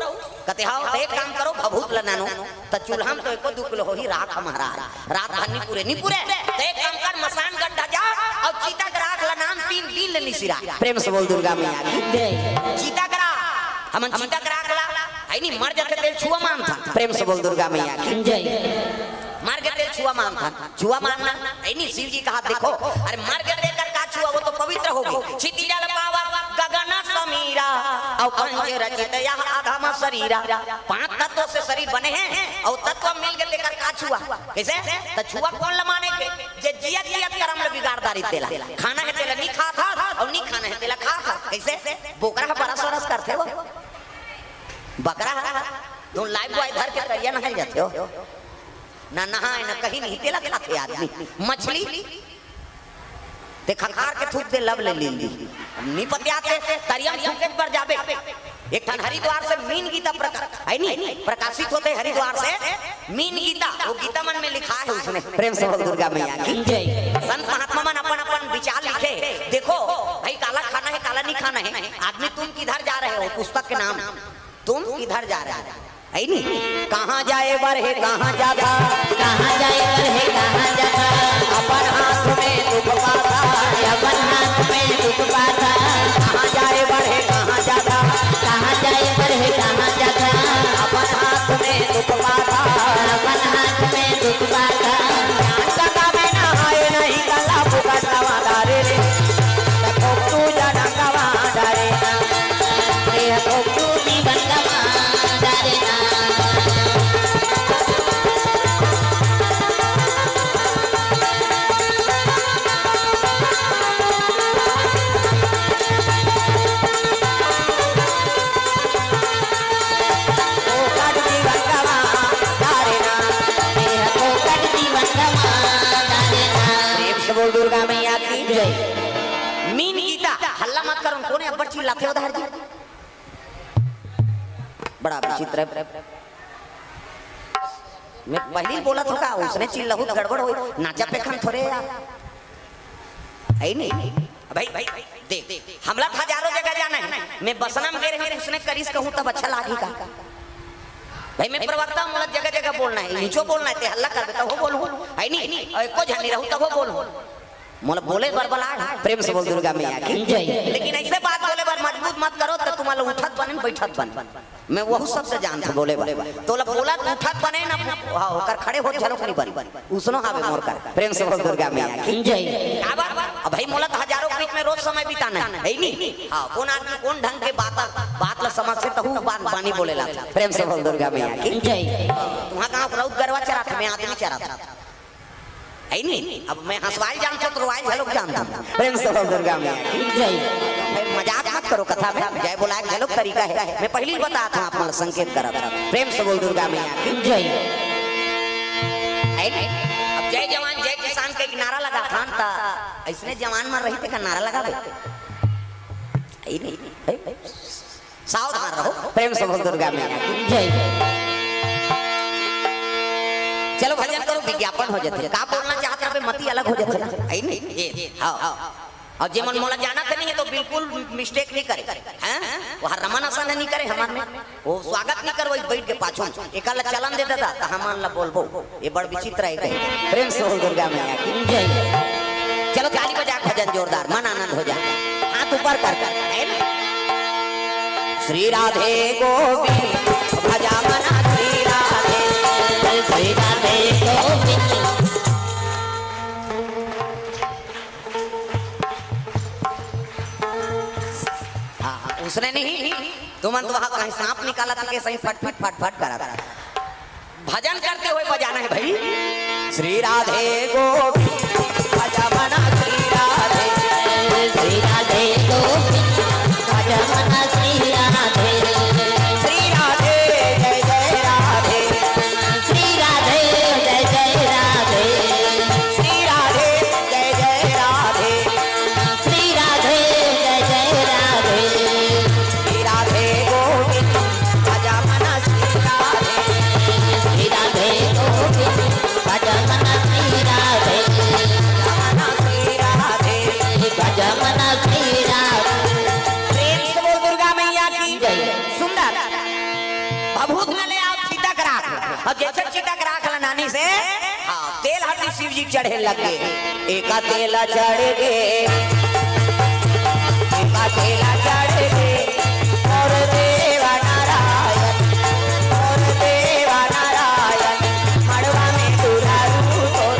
कहते हां तो एक काम करो भभूत लनानो त चूल्हा में तो एको दुकल होही राख महाराज रात भर नहीं पूरे तो एक काम कर मसान गड्ढा जा और चीता ग्राहक ला नाम 3 दिन ले निसिरा प्रेम से बोल दुर्गा मैया की चीता ग्राहक हमन चीता ग्राहक ला आई नहीं मर जाते तेल छुआ मान था प्रेम से बोल दुर्गा मैया की जय मार के तेल छुआ मान था छुआ मानना आई नहीं शिव जी का हाथ देखो अरे मार के देकर का छुआ वो तो पवित्र होगी क्षिति जल पावा गगन समीरा और पंच रचित यह आधम शरीरा 5 तत्वों से शरीर बने हैं और तत्व मिल के लेकर का छुआ कैसे तो छुआ कौन लमाने के जे जियत जियत कर्म ले बिगाड़दारी तेला खाना है तेला नहीं खा था और नहीं खाना है तेला खा था कैसे बोकरा बरस बरस करते हो बकरा तुम लाइव बॉय धर के करिया नहीं जाते हो ना नहाए ना कहीं नहीं तेला खाते आदमी मछली ते खखार के थूक दे लब ले ली नहीं पतियाते तरियम थूक पर जाबे एक ठन हरिद्वार से मीन गीता है नहीं प्रकाशित होते हरिद्वार से मीन गीता वो गीता मन में लिखा है उसने प्रेम से बोल दुर्गा मैया की जय संत महात्मा मन अपन अपन विचार लिखे देखो भाई काला खाना है काला नहीं खाना है आदमी तुम किधर जा रहे हो पुस्तक के नाम तुम किधर जा रहे हो है नहीं कहाँ जाए बरहे कहाँ जाता कहाँ जाए बरहे कहाँ जाता अपन हाथ में दुख पाता अपन हाथ में दुख पाता कहाँ जाए बरहे कहाँ जाता कहाँ जाए बरहे कहाँ जाता अपन हाथ में दुख पाता अपन हाथ में दुख पाता ज्ञान का में नहाए नहीं गला फुकटवा डारे रे तको तू जनकवा डारे ना देह को तू जीवन गवा डारे ना बोल दुर्गा मैया की जय मीन गीता हल्ला मत करो कौन है बच्ची लाते उधर जी बड़ा विचित्र है मैं पहले बोला था का उसने चिल्लाहू गड़बड़ हो नाचा पे खन थोड़े यार है नहीं भाई देख हमला था हजारों जगह जाना है मैं बसना में गए रहे उसने करीस कहूं तब अच्छा लागेगा भाई मैं प्रवक्ता हूं मतलब जगह जगह बोलना है नीचो बोलना है हल्ला कर देता वो बोलूं है नहीं और एको झनी रहूं तब वो बोलूं मोला बोले बरबला प्रेम से बोल दुर्गा मैया की जय लेकिन ऐसे बात बोले बार मजबूत मत करो तो तुम्हारा उठत बने बैठत बन मैं वो शब्द जानता बोले तो बोला उठत बने ना हां होकर खड़े हो चलो नहीं बन उसनो हावे मोर कर प्रेम से बोल दुर्गा मैया की जय अब भाई मोला हजारों बीच में रोज समय बिताना है नहीं हां कौन आदमी कौन ढंग के बात ला समझ से तो बात बानी बोलेला प्रेम से बोल दुर्गा मैया की जय वहां कहां प्रभु गरवा चरा था मैं आदमी चरा था है नहीं अब मैं हंसवाई जानता तो रोवाई झलक जानता प्रेम से बोल दुर्गा मैया की जय मजाक मत करो कथा में जय बोला झलक तरीका है मैं पहले ही बता था आप संकेत करा था प्रेम से बोल दुर्गा मैया की जय है अब जय जवान जय किसान का एक नारा लगा था ऐसने जवान मर रही थे का नारा लगा है नहीं सावधान रहो प्रेम से बोल दुर्गा मैया की जय चलो भजन करो विज्ञापन हो जाते का बोलना चाहते हैं मती अलग हो जाते है नहीं ये हां और जे मन मोला जाना था नहीं तो बिल्कुल मिस्टेक नहीं करे हैं वो रमन आसान नहीं करे हमार में वो स्वागत नहीं करो बैठ के पाछो एकाला चलन देता था तो हमान ला बोलबो ये बड़ विचित्र है प्रेम से बोल दुर्गा मैया की जय चलो ताली बजा भजन जोरदार मन आनंद हो जाए हाथ ऊपर कर है ना श्री राधे गोविंद भजा मना श्री राधे श्री राधे गोविंद उसने नहीं तुमन तो वहां कहीं सांप निकाला था के सही फट फट करा था भजन करते हुए बजाना है भाई श्री राधे गोविंद भजा मना श्री राधे गोविंद भजा मना श्री राधे श्री राधे जय जय राधे श्री राधे जय जय राधे श्री राधे जय जय राधे श्री राधे जय जय राधे श्री राधे गोविंद भजा मना श्री राधे श्री राधे गोविंद भजा मना श्री राधे से हाँ तेल हल्दी शिव जी चढ़े लगे एका तेला चढ़ गे एका तेला चढ़ गे और देवा नारायण मड़वा में दुलारू और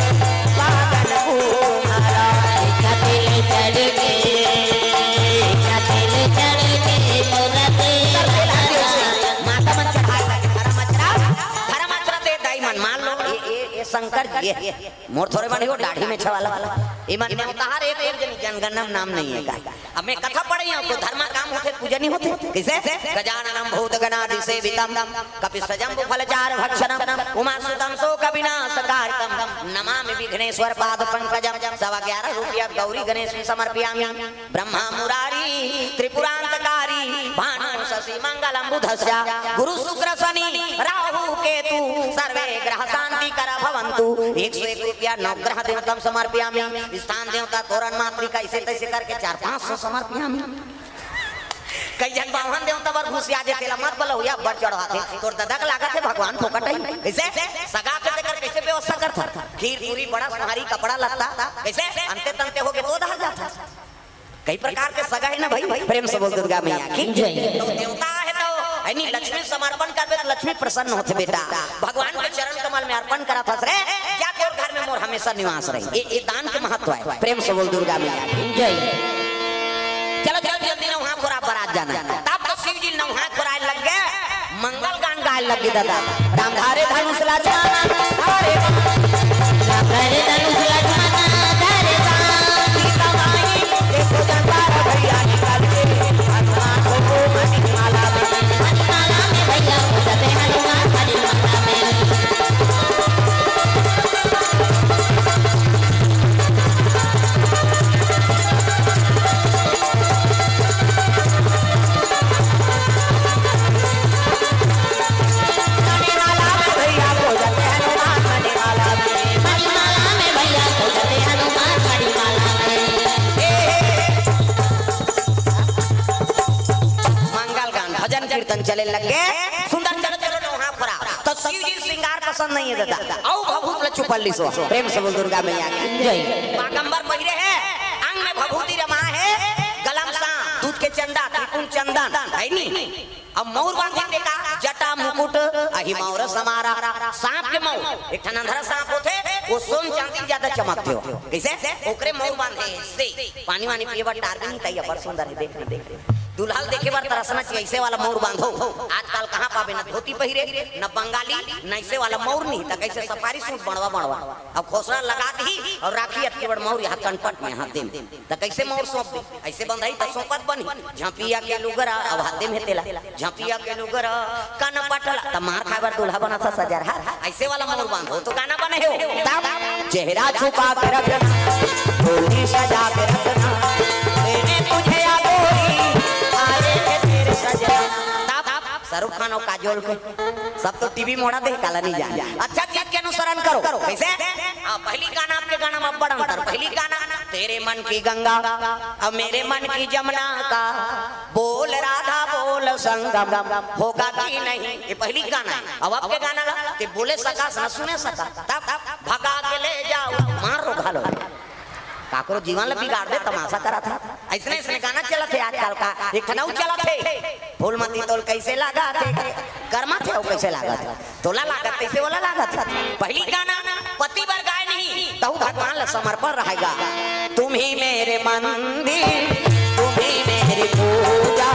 बागन घूमरा एका तेल चढ़ गे एका तेल चढ़ गे मोरा माता मन चढ़ाए लगे धर्म अचरा दे दाई मन मान लो ये शंकर जी मोर थोड़े बने हो दाढ़ी में छवाला ये मन में उतार एक जनगणना नाम नहीं है का अब मैं कथा पढ़ रही हूं तो धर्म काम होते पूजा नहीं होते कैसे गजाननम भूतगणाधि सेवितम कपिसजंब फलचार भक्षणम उमासुतम शोक विनाशकारकम नमामि विघ्नेश्वर पाद पंकजम 11.5 रुपया गौरी गणेश में समर्पयामि ब्रह्मा मुरारी त्रिपुरांतकारी भानु शशि मंगलम बुधस्य गुरु शुक्र शनि राहु केतु सर्वे ग्रह शांति कर भवन्तु 101 रुपया नवग्रह देवतम समर्पयामि स्थान देवता तोरण मात्री कैसे तैसे करके 400-500 समर्पयामि कई जन बावन देवता बर घुसिया जे तेला मत बोलो या बड़ चढ़वाते तोर ददक लागत है भगवान फोकट है कैसे सगा के कर कैसे व्यवस्था करता खीर पूरी बड़ा सुहारी कपड़ा लत्ता कैसे अंते तंते होके तो दह जाता कई प्रकार के सगा है ना भाई प्रेम से बोल दुर्गा मैया की जय तो देवता है तो ऐनी लक्ष्मी समर्पण करबे तो लक्ष्मी प्रसन्न होते बेटा भगवान के चरण कमल में अर्पण करा था रे क्या तोर घर में मोर हमेशा निवास रही ये दान के महत्व है प्रेम से बोल दुर्गा मैया की जय चलो जल्दी नौहा खोरा बारात जाना तब तो शिव जी नौहा खोराए लग गए मंगल गान गाए लग गए दादा राम धारे धनुष लाचाना धारे धारे धनुष लाचाना धारे सीता माई देखो दरबार भैया निकाल के हनुमान को मणिमाला में भैया पूजते हनुमान मणिमाला में कीर्तन चले लगे सुंदर चलो चलो नौहा खोरा तो शिव जी श्रृंगार पसंद नहीं है दादा औ भभूत ल छुपल्ली सो प्रेम से बोल दुर्गा मैया की जय बागंबर पहिरे है अंग में भभूति रमा है गलम सा दूध के चंदा त्रिपुर चंदन है नी अब मौर बांधे देखा जटा मुकुट अहि मौर समारा सांप के मौर एक ठनंधरा सांप होते वो सोन चांदी ज्यादा चमकते हो कैसे ओकरे मौर बांधे से पानी वानी पिए बार टार नहीं तैया पर सुंदर है देख दुल्हन देखे बार तरसना चाहिए ऐसे वाला मौर बांधो आजकल कहाँ पावे न धोती पहिरे न बंगाली न ऐसे वाला मौर नहीं तक ऐसे सफारी सूट बनवा अब खोसरा लगा दी और राखी अटके बड़ मौर यहाँ कनपट में हाथे में तक ऐसे मौर सौंप दे ऐसे बंधाई तो सौंपत बनी झांपिया के लुगरा अब हाथे में तेला झांपिया के लुगरा कनपट त मार खाए बार दुल्हा बना था सजार ऐसे वाला मौर बांधो तो गाना बने हो तब चेहरा छुपा के रखना डोली सजा के रखना मैंने तुझे शाहरुख खान और काजोल के सब तो टीवी मोड़ा दे काला नहीं जाए अच्छा चीज के अनुसरण करो कैसे पहली गाना आपके गाना में बड़ा अंतर पहली गाना तेरे मन की गंगा अब मेरे मन की जमुना का बोल राधा बोल संगम होगा कि नहीं ये पहली गाना है अब आपके गाना कि बोले सका न सुने सका तब भगा के ले जाओ मारो घालो काकरो जीवन ला बिगाड़ दे तमाशा करा था ऐसने ऐसने गाना चला थे आजकल का एक ठनाऊ चला थे फूलमती तोल कैसे लगा थे कर्मा थे वो कैसे लगा था तोला लागत कैसे वाला लगा था पहली गाना पति वर गाय नहीं तो भगवान ला समर्पण रहेगा तुम ही मेरे मंदिर तुम ही मेरी पूजा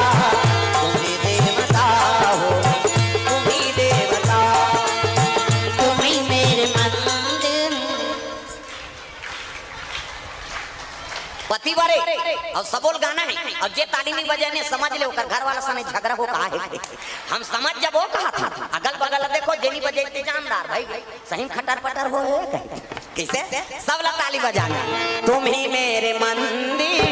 तुम ही देवता हो तुम ही देवता तुम ही मेरे मंदिर पति बरे और सबोल गाना है और जे ताली नहीं बजाने समझ ले ओकर घर वाला सने झगड़ा हो कहा है हम समझ जब वो कहा था अगल बगल देखो जेनी बजाते जानदार भाई सही खटर पटर हो कैसे सब ला ताली बजाना तुम ही मेरे मंदिर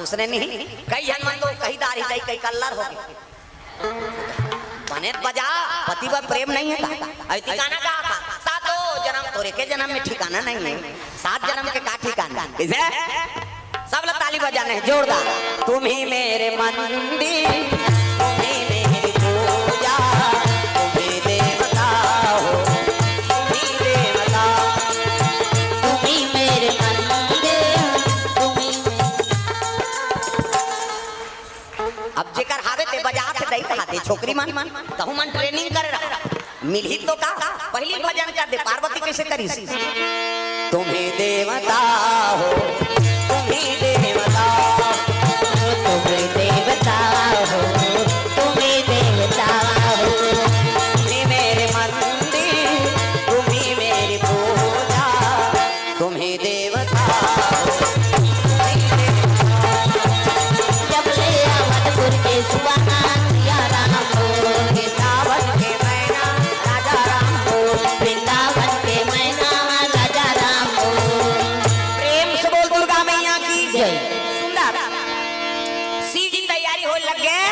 उसने नहीं कई जन्म तो कहीं दाढ़ी दई कई कलर हो गए बने बजा पति व प्रेम नहीं है ऐसी गाना गा था सातों जन्म तोरे के जन्म में ठिकाना नहीं है 7 जन्म के का ठिकाना कैसे सब लोग ताली बजाने हैं जोरदार तुम ही मेरे मंदिर तुम ही मिली तो का पहली भजन का दे पार्वती कैसे करी तुम्हें देवता हो, तुम्हें देवता हो, तुम्हें देवता हो, तुम्हें देवता हो, तुम्हें मेरे मंदिर, तुम्हें मेरी पूजा, तुम्हें देवता हो, जब ले अवधपुर के सुहाना सिया राम हो, वृंदावन के मैना राजा राम हो, वृंदावन के मैना राजा राम हो। प्रेम से बोल दुर्गा मैया की जय। सुंदर शिव जी तैयारी हो लग गए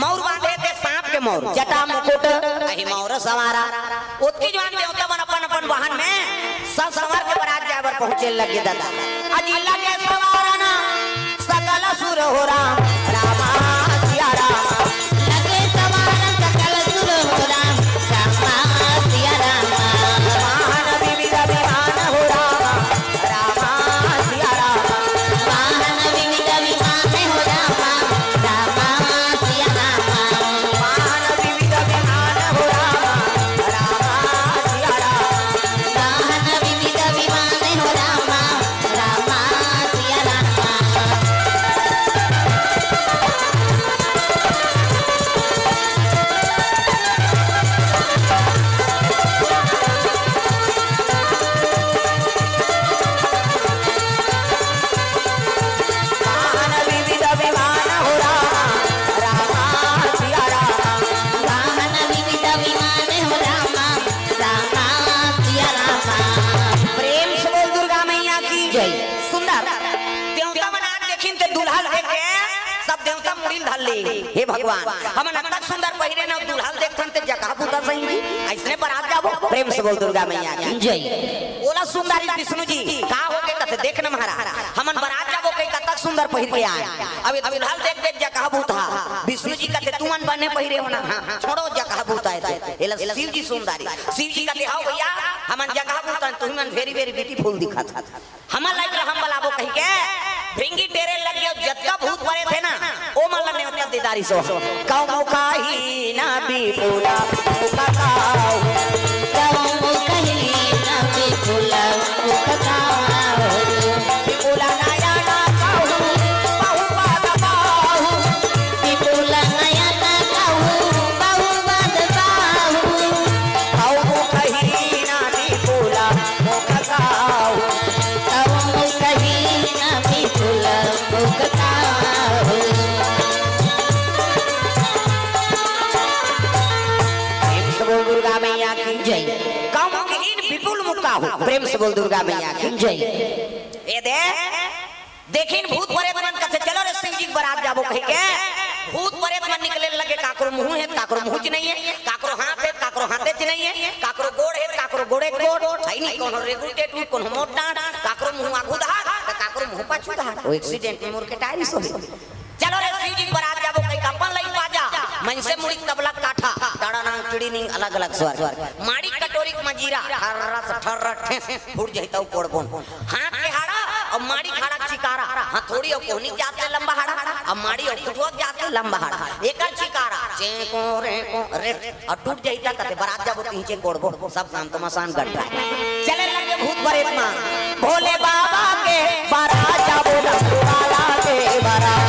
मौर बांधे थे सांप के मौर जटा मुकुट अहि मोर सवारा, उत्की जवान देवता मन अपन अपन वाहन में सब संवर के बरात जावर पहुंचे लगे दादा अजिला के सवारना सकल सुर हो राम रामा सिया रामा, लगे सवार सकल सुर हो राम, रामा सिया रामा। वाहन विविध विमान हो रामा, रामा सिया रामा, वाहन विविध विमान हो रामा, रामा सिया रामा। वाहन विविध विमान हो रामा, रामा सिया रामा, वाहन विविध विमान हो रामा, रामा सिया रामा। वाहन विविध विमान हो रामा, रामा सिया रामा, वाहन विविध विमान हो रामा, रामा सिया रामा। प्रेम से बोल दुर्गा मैया की जय। सुंदर देवता मना देखिन ते दुल्हा देखे सब देवता मुड़ी धल ले हे भगवान हम नतक सुंदर पहिरे न दुल्हा देखथन ते जगह पुता सही जी ऐसने बारात जाबो प्रेम से बोल दुर्गा मैया की जय। बोला सुंदरी विष्णु जी का हो के कते देख न महाराज हमन बारात जाबो कई कतक सुंदर पहिर के आए अब ये दुल्हा देख देख जगह पुता विष्णु जी कते तुमन बने पहिरे होना छोड़ो जगह पुता है एला शिव जी सुंदरी शिव जी कते हां भैया हमन जगह पुता तुमन वेरी वेरी ब्यूटीफुल दिखत हमन लाइक हम बलाबो कहि के भिंगी टेरे लग गयो जत्का भूत पड़े थे ना ओ मल्ला ने उतना दीदारी सो कौ मुखाही ना विपुला मुखताओ, कौमु कही न विपुला मुखताओ, विपुला नयना कहू, बहुपद बाहु, विपुला नयन कहू, बहुपद बाहु, कौ मुखही ना विपुला मुखताओ, कौमु कही न विपुला मुखताओ। प्रेम से बोल दुर्गा मैया की जय। कौमुखहीन विपुल मुक्का हो प्रेम से बोल दुर्गा मैया की जय। ए दे देखिन भूत प्रेत मन कथे चलो रे शिव जी के बारात जाबो कहि के भूत प्रेत मन निकले लगे काकरो मुंह है काकरो मुंह च नहीं है काकरो हाथ है काकरो हाथे च नहीं है काकरो गोड़ है काकरो गोड़े गोड़ सही नहीं कोनो रेगुलेटे टूट कोनो मोट डांड काकरो मुंह आगू दहा काकरो मुंह पाछू दहा वो एक्सीडेंट में मोर के टाइम सो चलो रे शिव जी के बारात जाबो कहि का अपन लई बाजा मन से मुड़ी तबला काठा टाड़ा नांग चिड़ी निंग अलग अलग स्वर, माड़ी कटोरी के मजीरा ठर्रस ठर्र फूट जइता कोड़ कोन हाथ के हाड़ा और माड़ी खाड़ा चिकारा हथौड़ी और कोहनी जाते लंबा हाड़ा और माड़ी और कुठुआ जाते लंबा हाड़ा एकर चिकारा चेको रे और टूट जइता कते बारात जाबो तींचे कोड़ कोड़ सब काम तो मसान गट रहा चले लगे भूत प्रेत मां भोले बाबा के बारात जाबो डमरुवाला के बारात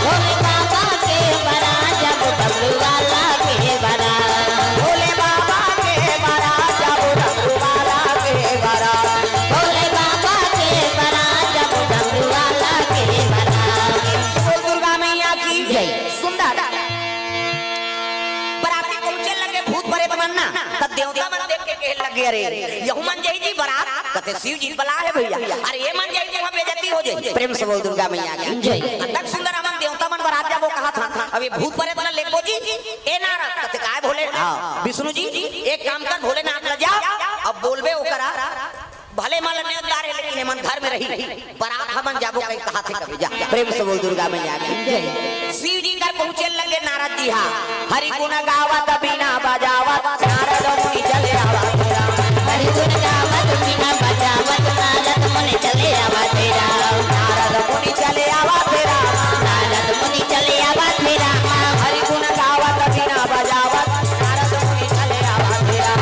भोले बाबा के बारात जाबो डमरुवाला के बारात, भोले बाबा के बारात जाबो डमरुवाला के बारात भोले बाबा के बारात जाबो डमरुवाला के बारात। बोल दुर्गा मैया की जय। सुंदर बराती पहुंचे लगे भूत प्रेत बनना तब देवता मन देख के कहे लगे अरे यहू मन जई जी बारात कते शिव जी बला है भैया अरे ये मन जई जी वहां बेइज्जती हो जाए प्रेम से बोल दुर्गा मैया की जय। तक सुंदर हमन देवता मन बारात जाबो कहा था अभी भूत प्रेत बना लेको जी ए नारा कते काय भोले विष्णु जी एक काम कर भोलेनाथ ल जा अब बोलबे ओकरा भले माल नेदार है लेकिन मन घर में रही बारात हमन जाबो कहीं कहा थे कभी जा प्रेम से बोल दुर्गा मैया की जय। शिव जी घर पहुंचे लगे नारद जी हा हरि गुण गावत बिना बजावत नारद मुनि चले आवत हरि गुण गावत बिना बजावत नारद मुनि चले आवा तेरा, नारद मुनि चले आवत तेरा नारद मुनि चले आवा तेरा, हरि गुण गावत बिना बजावत नारद मुनि चले आवत तेरा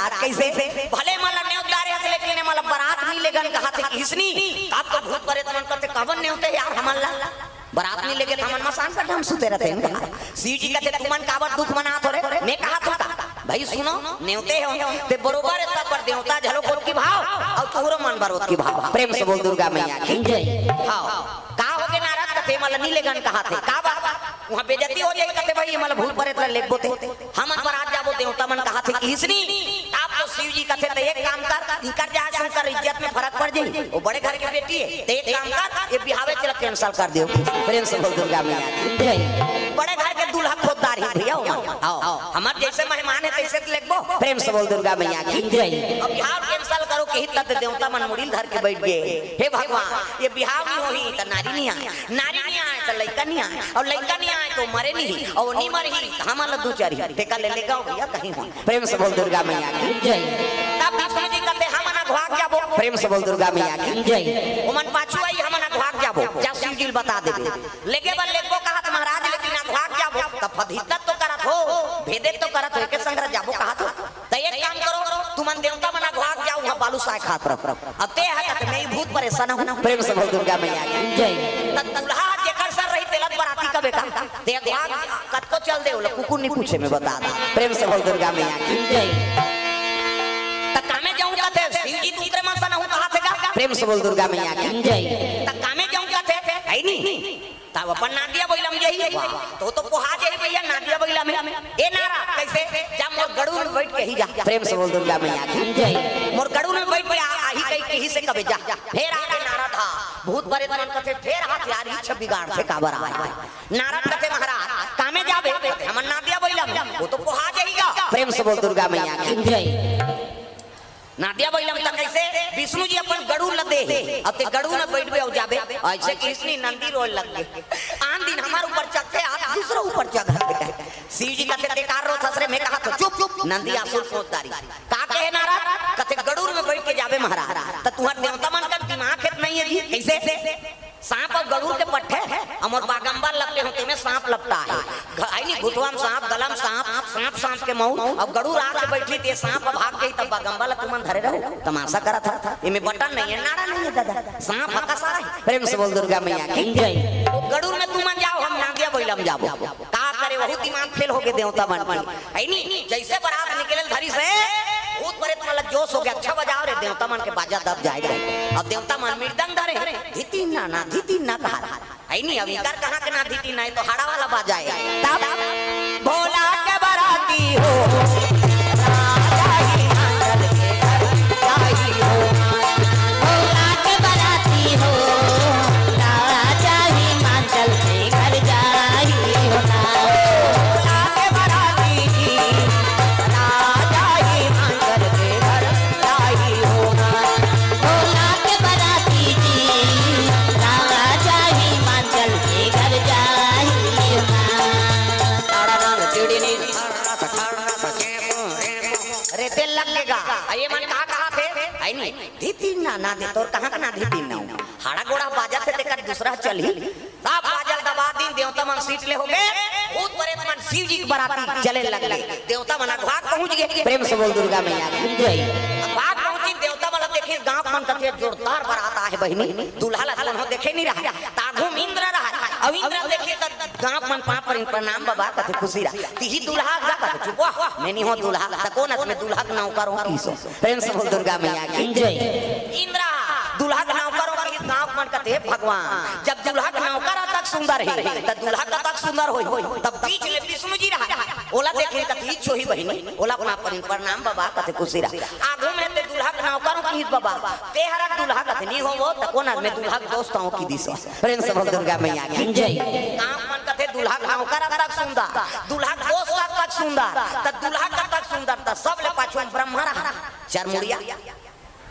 बारात कैसे भले मला न्योतारे हत लेकिन मला बारात मिलेगा कहा थे किसनी अब तो भूत प्रेत मन करते कवन न्योते यार हमला बारात नहीं लेके हमन मसान पर हम सुते रहते हैं शिव जी कहते तुमन काबर दुख मना थोरे मैं कहा तो भाई सुनो न्योते हो ते बरोबर है सब पर देवता झलो कोट की भाव और तोरो मन बरोत की भाव प्रेम से बोल दुर्गा मैया की जय हां का हो के नाराज कथे मला नी लेगन कहा थे का बाबा वहां बेइज्जती हो जाई कथे भाई मला भूत प्रेत लेगबो थे हमन पर आज जाबो देवता मन कहा थे किसनी आप तो शिव जी कहते थे एक काम कर जा शंकर इज्जत में फर्क पड़ जाई वो बड़े घर की बेटी है ते एक काम कर ये बिहावे चल कैंसिल कर दियो प्रेम से बोल दुर्गा मैया की जय बड़े घर के दूल्हा खोददार ही भैया आओ हमार जैसे मेहमान है तैसे लेगबो प्रेम से बोल दुर्गा मैया की जय अब बिहाव कैंसिल करो के हित तक देवता मन मुड़िल धर के बैठ गए हे भगवान ये बिहाव नहीं होई त नारी नहीं आए त लइका नहीं आए और लइका नहीं आए तो मरे नहीं और नहीं मरही हमला दो चारी टेका ले लेगा भैया कहीं हो प्रेम से बोल दुर्गा मैया की जय तब विष्णु जी कहते हमना घाक जाबो प्रेम से बोल दुर्गा मैया की जय ओमन पाछू आई हमना घाक जाबो जा शिव जी बता देबे लेके बल लेको कहत महाराज लेकिन घाक जाबो त फधितत तो करत हो भेदे तो करत हो के संग जाबो कहत त एक काम करो तुमन देवता मना घाक जाओ वहां बालू साय खात रह अब ते है त मैं भूत परेशान हूं प्रेम से बोल दुर्गा मैया की जय त दुल्हा जेकर सर रही तेलत बराती का बेटा ते घाक कत को चल दे ओ कुकुर नहीं पूछे में बता दा प्रेम से बोल दुर्गा मैया की जय कामे जाऊं कहते शिव जी दूसरे मन सा नहीं कहा थे प्रेम से बोल दुर्गा मैया की जय त कामे जाऊं कहते है नहीं तब अपन नादिया बैलम जही तो पोहा जही भैया नादिया बैला में ए नारा कैसे जा मोर गड़ू में बैठ के ही जा प्रेम से बोल दुर्गा मैया की जय मोर गड़ू में बैठ के आही कहीं कहीं से कबे जा फिर आगे नारा था भूत प्रेत मन कहते फिर हथियार ही छ बिगाड़ थे काबर आए नारा कहते महाराज कामे जाबे हमन नादिया बैला में वो तो पोहा जहीगा प्रेम से बोल दुर्गा मैया की जय नादिया बैलम तक कैसे विष्णु जी अपन गड़ू न दे अब ते गड़ू न बैठबे और जाबे ऐसे कृष्ण नंदी रोल लग गए आन दिन हमार ऊपर चढ़ते आप दूसरा ऊपर चढ़ बेटा शिव जी कहते ते कार रो थसरे मैं कहा तो चुप नंदी आसुर पोतदारी का कहे नारा कहते गड़ू में बैठ के जाबे महाराज त तुहर देवता मन का दिमाग खेत नहीं है जी कैसे सांप और गड़ू के पट्टे अमर बागंबर लगते होते में सांप लगता है आई नहीं घुटवा में सांप गला में सांप सांप के मुंह अब गड़ू रात में बैठी थी सांप भाग गई तब बागंबर तुमन धरे रहो तमाशा करा था इनमें बटन नहीं है नारा नहीं है दादा सांप हका सारा है प्रेम से बोल दुर्गा मैया की जय गड़ू में तुमन जाओ हम नादिया बैलम जाबो का करे वही दिमाग फेल हो गए देवता बन के आई नहीं जैसे बारात निकले घरी से भूत प्रेत मतलब जोश हो गया अच्छा बजाओ रे देवता मन के बाजा दब जाएगा अब देवता मन मृदंग धरे धीती ना कहा आई नहीं अब इधर कहां के ना धीती ना तो हाड़ा वाला बाजा है तब भोला के बराती हो राजा ही मंगल के घर जाई हो भोला के बराती हो राजा ही मंगल के घर जाई हो भोला के बराती राजा ही मंगल के घर जाई हो भोला के बराती जी राजा ही मंगल के घर जाई अरे तेल लगेगा ये मन कहा थे आई नहीं धीती ना दे तोर कहां का ना धीती ना हाड़ा गोड़ा बाजा थे तेकर दूसरा चली सब बाजल दबा दिन देवता मन सीट ले हो गए भूत प्रेत मन शिव जी की बाराती चले लगले देवता मन घाट पहुंच गए प्रेम से बोल दुर्गा मैया की जय घाट पहुंची देवता मन देखे गांव मन कथे जोरदार बारात है बहिनी दूल्हा ला हो देखे नहीं रहा ताघू इंद्र रहा अब इंद्र देखे त गांव मन पाप पर प्रणाम बाबा कथे खुशी रहा तिही दूल्हा जा कथे चुप मैं नहीं हो दूल्हा त कोन में दूल्हा के नौकर हो किसो प्रेम से बोल दुर्गा मैया की जय इंद्र दूल्हा के नौकर हो कि गांव मन कथे भगवान जब दूल्हा के नौकर तक सुंदर है त दूल्हा का तक सुंदर होई तब बीच में विष्णु जी रहा ओला देखे कथी छोही बहिनी ओला अपना प्रणाम बाबा कथे खुशी रहा आगू में ते दूल्हा के नौकर की बाबा ते हरक दूल्हा कथे नहीं हो त कोन में दूल्हा के दोस्त हो की दिसो प्रेम से बोल दुर्गा मैया की जय गांव मन कथे दूल्हा के नौकर तक सुंदर दूल्हा के दोस्त तक सुंदर त दूल्हा का तक सुंदर त सब ले पाछू ब्रह्मा रहा चार मुड़िया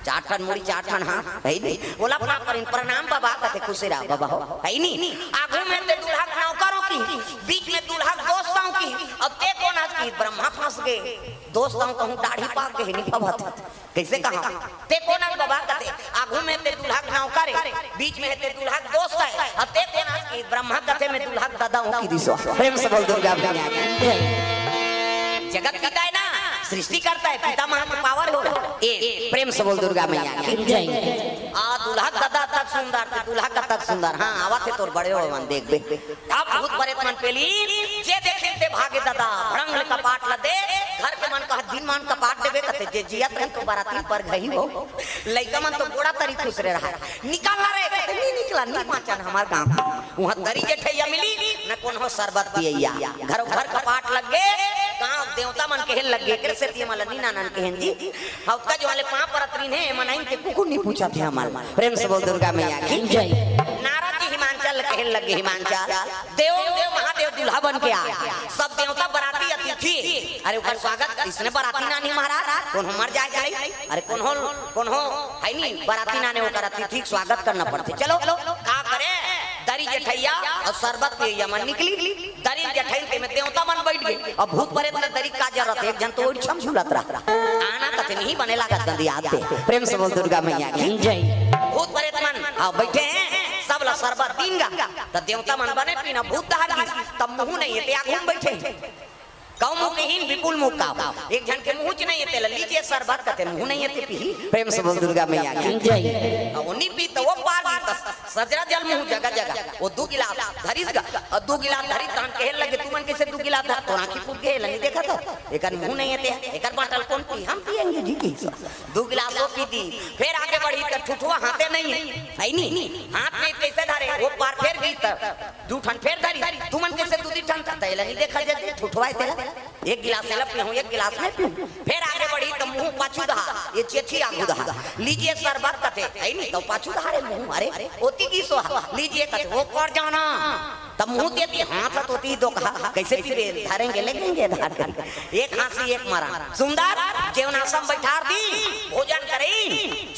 चाठन मुड़ी चाठन हाथ है नहीं बोला अपना प्रणाम बाबा कहते खुशी रहा बाबा हो है नहीं आगू में ते दूल्हा के नौकरों की बीच में दूल्हा के दोस्तों की अब ते कौन आज की ब्रह्मा फंस गए दोस्तों कहूं दाढ़ी पाक के नहीं पवत कैसे कहा ते कौन आज बाबा कहते आगू में ते दूल्हा के नौकर बीच में ते दूल्हा के दोस्त है अब ते कौन आज की ब्रह्मा कहते में दूल्हा के दादाओं की दिशा प्रेम से बोल दुर्गा मैया जगत पिता है ना सृष्टि करता है पिता महान प्रेम से बोल दुर्गा मैया की जय आ दूल्हा गदा तक सुंदर थे दूल्हा का तक सुंदर हाँ आवा थे तोर बड़े हो मन देख बे अब भूत बरे मन पेली जे देखे ते भागे दादा भड़ंग कपाट ल दे घर के मन कह दिन मन कपाट देबे कते जे जिया तन तो बाराती पर गई हो लइका मन तो गोड़ा तरी खुश रे रहा निकाल रे कते नहीं निकला नहीं पाचन हमार गांव वहां दरी जे ठैया मिली न कोन हो शरबत पियैया घर घर कपाट लग गे गांव देवता मन कहन लग गे करे से ती मन नीना नन कहन जी हौका जो वाले पांव परतरी ने मनाइन के कुकु नहीं पूछा थे हमार प्रेम से बोल दुर्गा मैया की जय नारद जी हिमांचल कहन लगे हिमांचल देव देव महादेव दुल्हा बन के आ सब देवता बराती अतिथि अरे ऊपर स्वागत इसने बराती नानी महाराज कौन मर जाए जाए अरे कौन हो है नी बराती नाने होकर अतिथि स्वागत करना पड़ते चलो का करे दरी जेठैया और शरबत के यमन निकली दरी जेठैन के में देवता मन बैठ गए और भूत परे में दरी का जरूरत एक जन तो छम झूलत रहा आना कते नहीं बने लगा दंदी आते प्रेम से बोल दुर्गा मैया की जय भूत परे मन आ बैठे हैं सब ला शरबत पींगा तो देवता मन बने पीना भूत दहर तब मुंह नहीं है ते घूम बैठे कौ मुखहीन विपुल मुख का एक जन के मुंह नहीं है तेल लीजिए शरबत कते मुंह नहीं है पी प्रेम से बोल दुर्गा मैया की जय उन्हीं पी तो वो पार सजरा जल मुंह जगह जगह वो 2 गिलास धरिस गा और 2 गिलास धरी तहन कहन लगे तू मन कैसे 2 गिलास धर तो आंखी फूट गए नहीं देखा था एकर मुंह नहीं है ते एकर बाटल कौन पी हम पिएंगे जी की 2 गिलास वो पी दी फिर आगे बढ़ी तो ठुठुआ हाथे नहीं है नहीं हाथ में कैसे धरे वो पार फिर गई त 2 ठन फिर धरी तू मन कैसे 2 ठन तैला नहीं देखा जे ठुठुआ तेला एक गिलास से लपी हूं एक गिलास में पीऊं फिर आगे बढ़ी तो मुंह पाछू दहा ये चेथी आगू दहा लीजिए शरबत कते है नहीं तो पाछू दहारे मुंह अरे ओती की सो लीजिए कते वो कर जाना तब मुंह देती हाथ तोती दो कहा कैसे पीबे धरेंगे लेंगे धार कर एक हाथी एक मारा सुंदर जेवनासम बैठार दी भोजन करें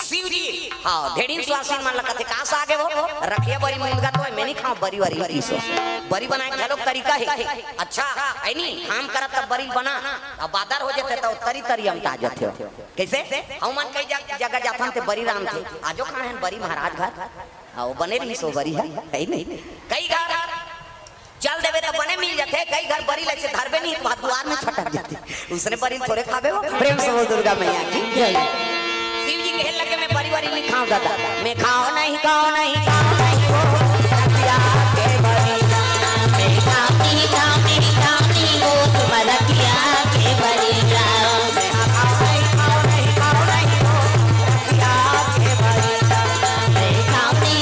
शिव जी हां ढेड़ी स्वासी मन लगते का से आगे वो रखिए बड़ी मुंगा तो मैं नहीं खाऊं बड़ी वाली की सो बड़ी बनाए के लोग तरीका है अच्छा है नहीं काम करत तब बड़ी बना अब बादर हो जाते तो तरी तरी हम ताज थे कैसे हम मन कई जगह जाथन ते बड़ी राम थे आजो खाए बड़ी महाराज घर आओ बने रही सो बड़ी है नहीं कई घर चल देवे तो बने मिल जाते कई घर बड़ी लग से धरबे नहीं तो द्वार में छटक जाते उसने बड़ी थोड़े खावे हो प्रेम से बोल दुर्गा मैया की जय शिव जी कहने लगे मैं बड़ी बड़ी नहीं खाऊं दादा मैं खाओ नहीं वो रतिया के बड़ी मैं खाती वो तुम्हारा किया के बड़ी जाओ मैं खाओ नहीं वो रतिया के बड़ी मैं खाती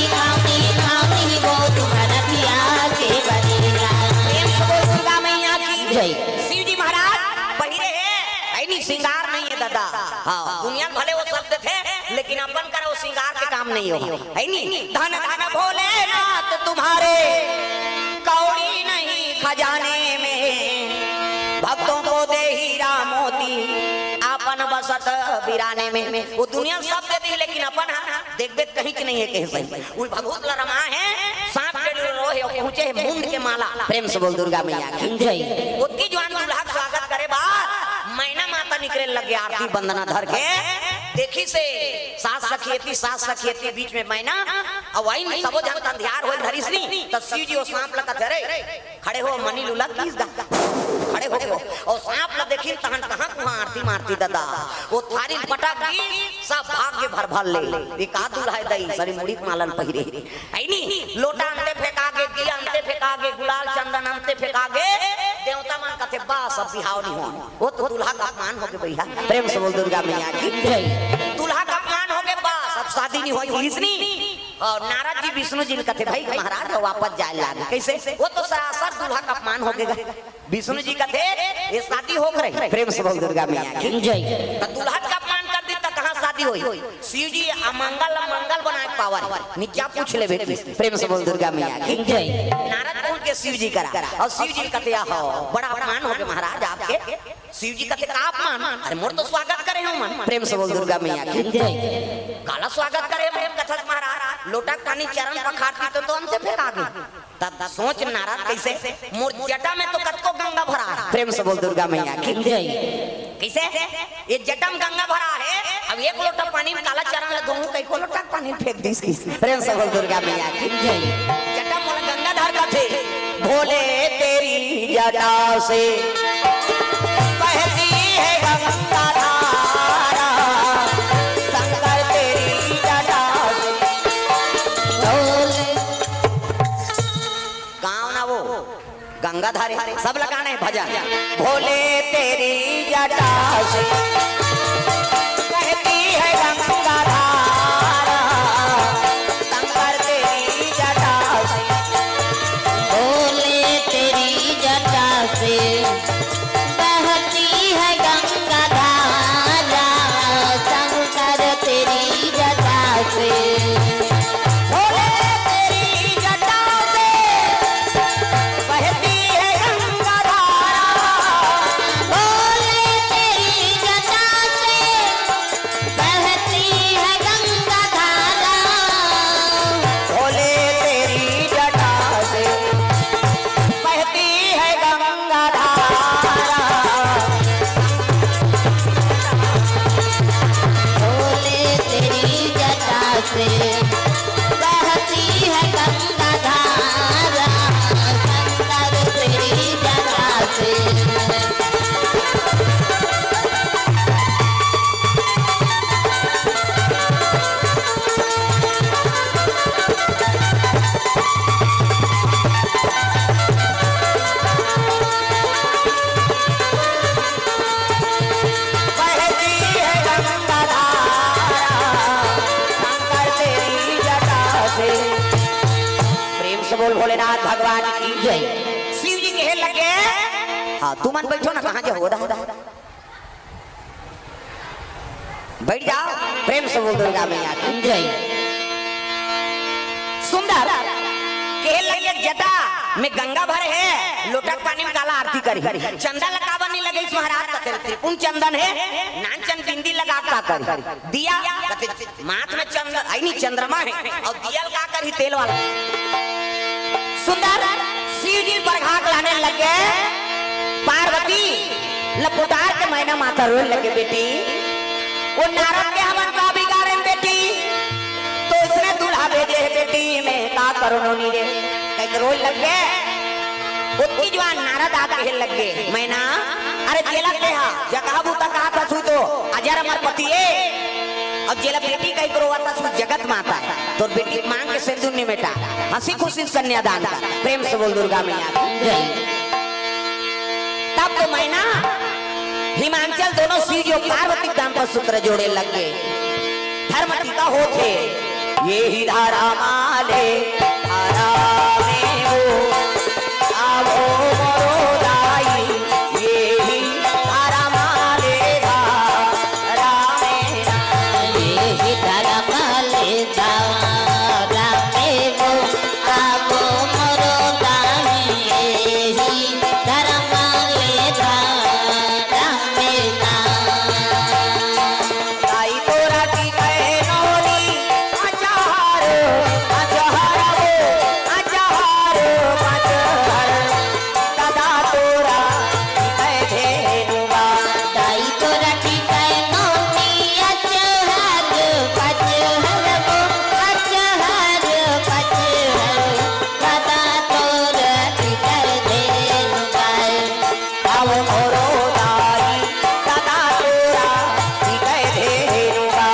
वो तुम्हारा किया के बड़ी जाओ प्रेम से बोल दुर्गा मैया की जय शिव जी महाराज पहिरे है नहीं श्रृंगार नहीं है दादा हाँ दुनिया भले वो शब्द थे लेकिन अपन करे वो श्रृंगार के काम नहीं हो है नहीं धन धन भोलेनाथ तुम्हारे कौड़ी नहीं खजाने में भक्तों को दे हीरा मोती अपन बसत बिराने में वो दुनिया सब दे दी लेकिन अपन देख बेद कहीं के नहीं है कहीं सही वो भगवत रमा है सांप के रोहे पहुंचे मुंड के माला प्रेम से बोल दुर्गा मैया की जय उतनी जवान दूल्हा स्वागत करे बाद मैना माता निकले लगे आरती वंदना धर के देखी से सास सखियती बीच में मैना और वही में सबो जन अंधियार होल धरिसनी तो शिव जी ओ सांप लगा धरे खड़े हो मनी लुला किस दा खड़े हो गए और सांप ला देखी तहन कहां कुहां आरती मारती दादा वो थारी पटक दी सब भाग्य भर भर ले एक आ दूल्हा दई सरी मुड़ी मालन पहिरे आई नी लोटा अंते फेंका गे दिया अंते फेंका गे गुलाल चंदन अंते फेंका गे देवता मन कथे बा सब बिहाव नहीं हो वो तो दूल्हा का अपमान हो गए भैया प्रेम से बोल दुर्गा मैया की जय दूल्हा का अपमान हो गए बस अब शादी नहीं होई इसनी और नारद जी विष्णु जी कहते भाई महाराज वापस जाए लागे कैसे वो तो सरासर दूल्हा का अपमान हो गया विष्णु जी कहते ये शादी हो गई प्रेम से बोल दुर्गा मैया की जय तो दूल्हा का अपमान कर दी तो कहां शादी होई शिव जी अमंगल मंगल बनाए पावर नीचा पूछ ले बेटी प्रेम से बोल दुर्गा मैया की जय नारद पहुंच के शिव जी करा और शिव जी कहते हो बड़ा अपमान हो गया महाराज आपके शिव जी कहते का अपमान अरे मोर तो स्वागत करे हूं मन प्रेम से बोल दुर्गा मैया की जय काला स्वागत करे कथा महाराज लोटा पानी चरण पखारती तो अंते फेंका गई तब सोच नाराज कैसे मोर जटा में तो कतको गंगा भरा प्रेम से बोल दुर्गा मैया की जय कैसे ये जटा में गंगा भरा है अब एक लोटा पानी में काला चरण ले दूं कई को लोटा पानी फेंक दी प्रेम से बोल दुर्गा मैया की जय जटा मोर गंगा धार का थे भोले तेरी जटा से बहती है गंगा धारा गंगाधार सब लगाना है भजन। भोले तेरी जटा से कहती है गंगाधारा, शंकर तेरी जटा से, भोले तेरी जटा से बहती है गंगा धारा, शंकर तेरी जटा से, भोले तेरी जटा से बहती है गंगाधारा, भोले तेरी जटा से बहती है गंगा धारा, भोले तेरी जटा से बहती है गंगाधारा, भोले तेरी जटा से बहती है गंगा धारा, शंकर तेरी जटा से। बहती है गंगाधारा, शंकर तेरी जटा से। प्रेम से बोल भोलेनाथ भगवान की जय। शिव जी कहे लगे, हाँ तू मन बैठो ना, कहाँ जा हो रहा बैठ जाओ। प्रेम से बोल दुर्गा मैया की जय। सुंदर कहे लगे जटा में गंगा भर है, लोटा पानी में काला आरती करी, चंदा लगावा नहीं लगे इस महाराज का तेरे त्रिपुण चंदन है, नानचन बिंदी लगा का करी, दिया माथ में चंदन आई नहीं चंद्रमा है, और दिया लगा कर ही तेल वाला। सुंदर शिव जी पर घाक लाने लगे, पार्वती लपुटार के मैना माता रोने लगे, बेटी वो नारद के हवन का बिगाड़े बेटी, तो उसने दूल्हा भेजे है बेटी में का करो नोनी रे, कहीं रोज लग गए। उतनी जवान नारद आके हिल लग गए, मैना अरे जेला के हा जगह बूता कहा था सु तो अजर अमर पति है, अब जेला बेटी कहीं करो आता सु जगत माता है, तो बेटी मांग के सिंदूर नहीं बेटा, हंसी खुशी कन्यादान का। प्रेम से बोल दुर्गा मैया की जय। तब तो मैना हिमांचल दोनों शिव जो पार्वती दाम पर सूत्र जोड़े लग गए, धर्म टीका होते ये ही धारा माले धारा में हो आवो मोरो दाई, ये ही धारा माले धारा में ये ही धारा माले धारा में वो आवो मोरो दाई, ये ही धारा माले धारा में ना। दाई तोरा की कहे नोनी अचार अचार वो अचार अचार दादा तोरा की कहे धेनुआ, दाई तोरा ठीक है नोनी अचहर पचहर वो अचहर पचहर, दादा तोरा ठीक है धेनु गाय, अब मोरो दाई दादा तोरा की कहे धेनुआ।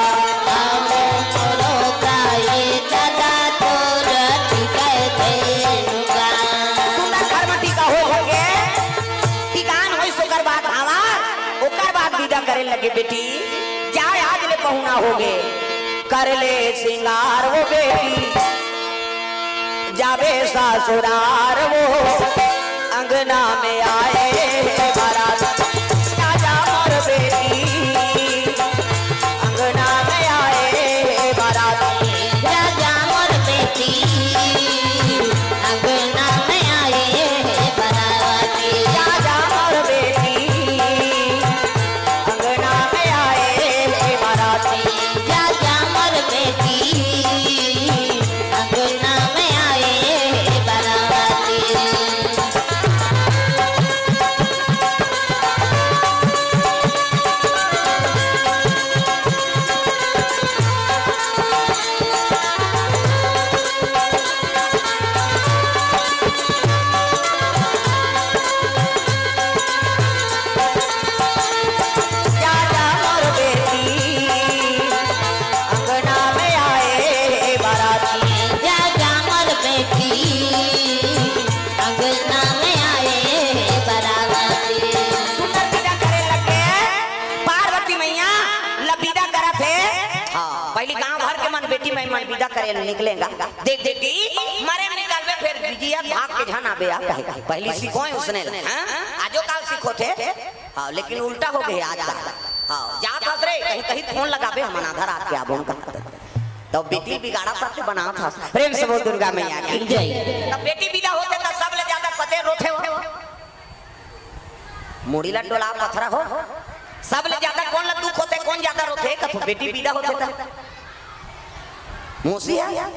आवो मोरो गाय, दादा तोरा ठीक है धेनु गाय। सुंदर धर्म टीका हो गए, टीकान होई सोकर बात आवार, ओकर बाद विदा करे लगे बेटी, जाए आज ले पहुना हो गए, कर ले सिंगार वो बेटी, जावे ससुरार वो अंगना में आए बारात, राजा और बेटी अंगना में आए बारात, राजा मोर बेटी अंगना में आए बराती, राजा और बेटी अंगना में आए बाराती। राजा मोर बेटी अंगना में आए बराती। मन बेटी मैं मन विदा करे निकलेगा देख बेटी मरे निकलवे फिर बिजिया भाग के जाना बे आप कहे पहली सीखो है उसने हां आजो काल सीखो थे हां लेकिन उल्टा हो गया आज का हां जा था रे कहीं कहीं फोन लगाबे हम आधा रात के आबो का तो बेटी बिगाड़ा साथे बना था प्रेम से बोल दुर्गा मैया की जय तब बेटी विदा होते त सब ले ज्यादा पते रोथे हो मुड़ीला डोला पथरा हो सब ले ज्यादा कौन ला दुख होते कौन ज्यादा रोथे कब बेटी विदा होते त मौसी है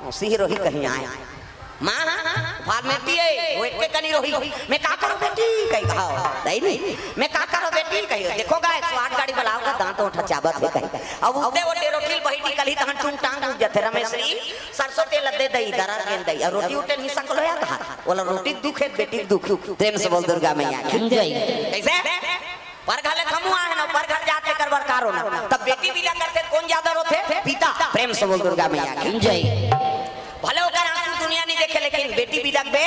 मौसी ही रोही कहीं आए मां फार्मेटी है वो एक के कनी रोही मैं का करूं बेटी कही खाओ नहीं मैं का करूं बेटी कही देखो गाय 108 गाड़ी बुलाओ का दांत उठा चाबत है कही अब उदे वो रोटी बही निकली तहन टूंग टांग उठ जाते रमेश जी सरसों तेल दे दई दरा के दई और रोटी उठे नहीं सकलो या कहा बोला रोटी दुख है बेटी दुख प्रेम से बोल दुर्गा मैया की जय कैसे पर घरे खमुआ है ना पर घर जाते करवर कारो ना तब बेटी विदा करते कौन ज्यादा रोते पिता प्रेम से बोल दुर्गा मैया की जय भले होकर आंसू दुनिया नहीं देखे लेकिन बेटी विदा बे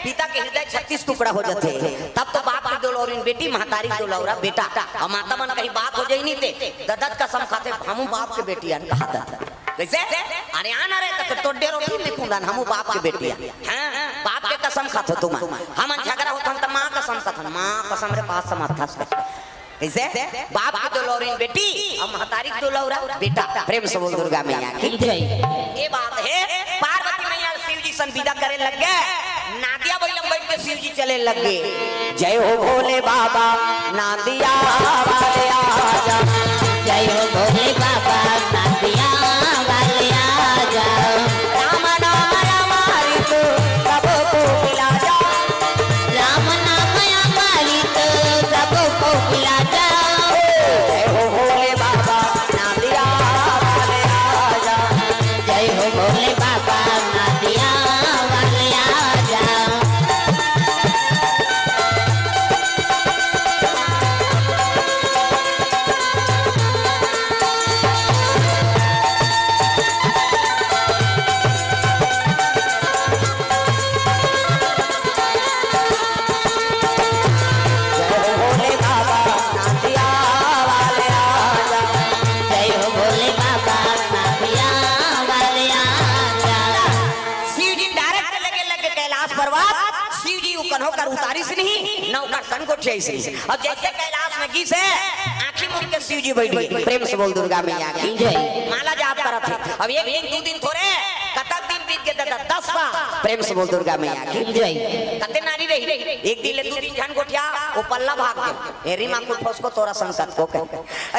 पिता के हृदय 36 टुकड़ा हो जाते तब तो बाप की डोलौरी बेटी महतारी डोलौरा बेटा और माता मन कहीं बात हो जाई नहीं ते ददत कसम खाते हम बाप के बेटी अन कहा था कैसे अरे आना रे तो टोडे रोटी में खुंदान हम बाप के बेटी हां बाप के कसम खाते तुम हम झगड़ा होता त मां कसम खाते मां कसम रे पास समझ था कैसे बाप की डोलौरी बेटी और महतारी डोलौरा बेटा प्रेम से बोल दुर्गा मैया की जय ये बात है पार्वती मैया शिव जी सन विदा करे लग गए नादिया बैलम बैठ के शिव जी चले लग गए जय हो भोले बाबा नादिया वाले आजा जय हो भोले बाबा नादिया वाले आजा राम नाम अमृत सबको पिला जा राम नाम अमृत सबको पिला जा जय हो भोले बाबा नादिया वाले आजा जय हो भोले बाबा नादिया वाले आजा जय हो भोले बाबा नादिया वाले आजा शिव जी डायरेक्ट लगे कैलाश पर्वत शिव जी ऊपर होकर उतारी से नहीं नौकर सन को ठे से अब जैसे कैलाश में गी से आंखें मूंद के शिव जी बैठ गए प्रेम से बोल दुर्गा मैया की जय माला जाप करत थे अब एक दिन दो दिन थोड़े कतक दिन बीत गए 10 साल प्रेम से बोल दुर्गा मैया की जय कते नारी रही एक दिन ले दो दिन जन गोठिया वो पल्ला भाग गए एरी मां को फस को तोरा संकट को कह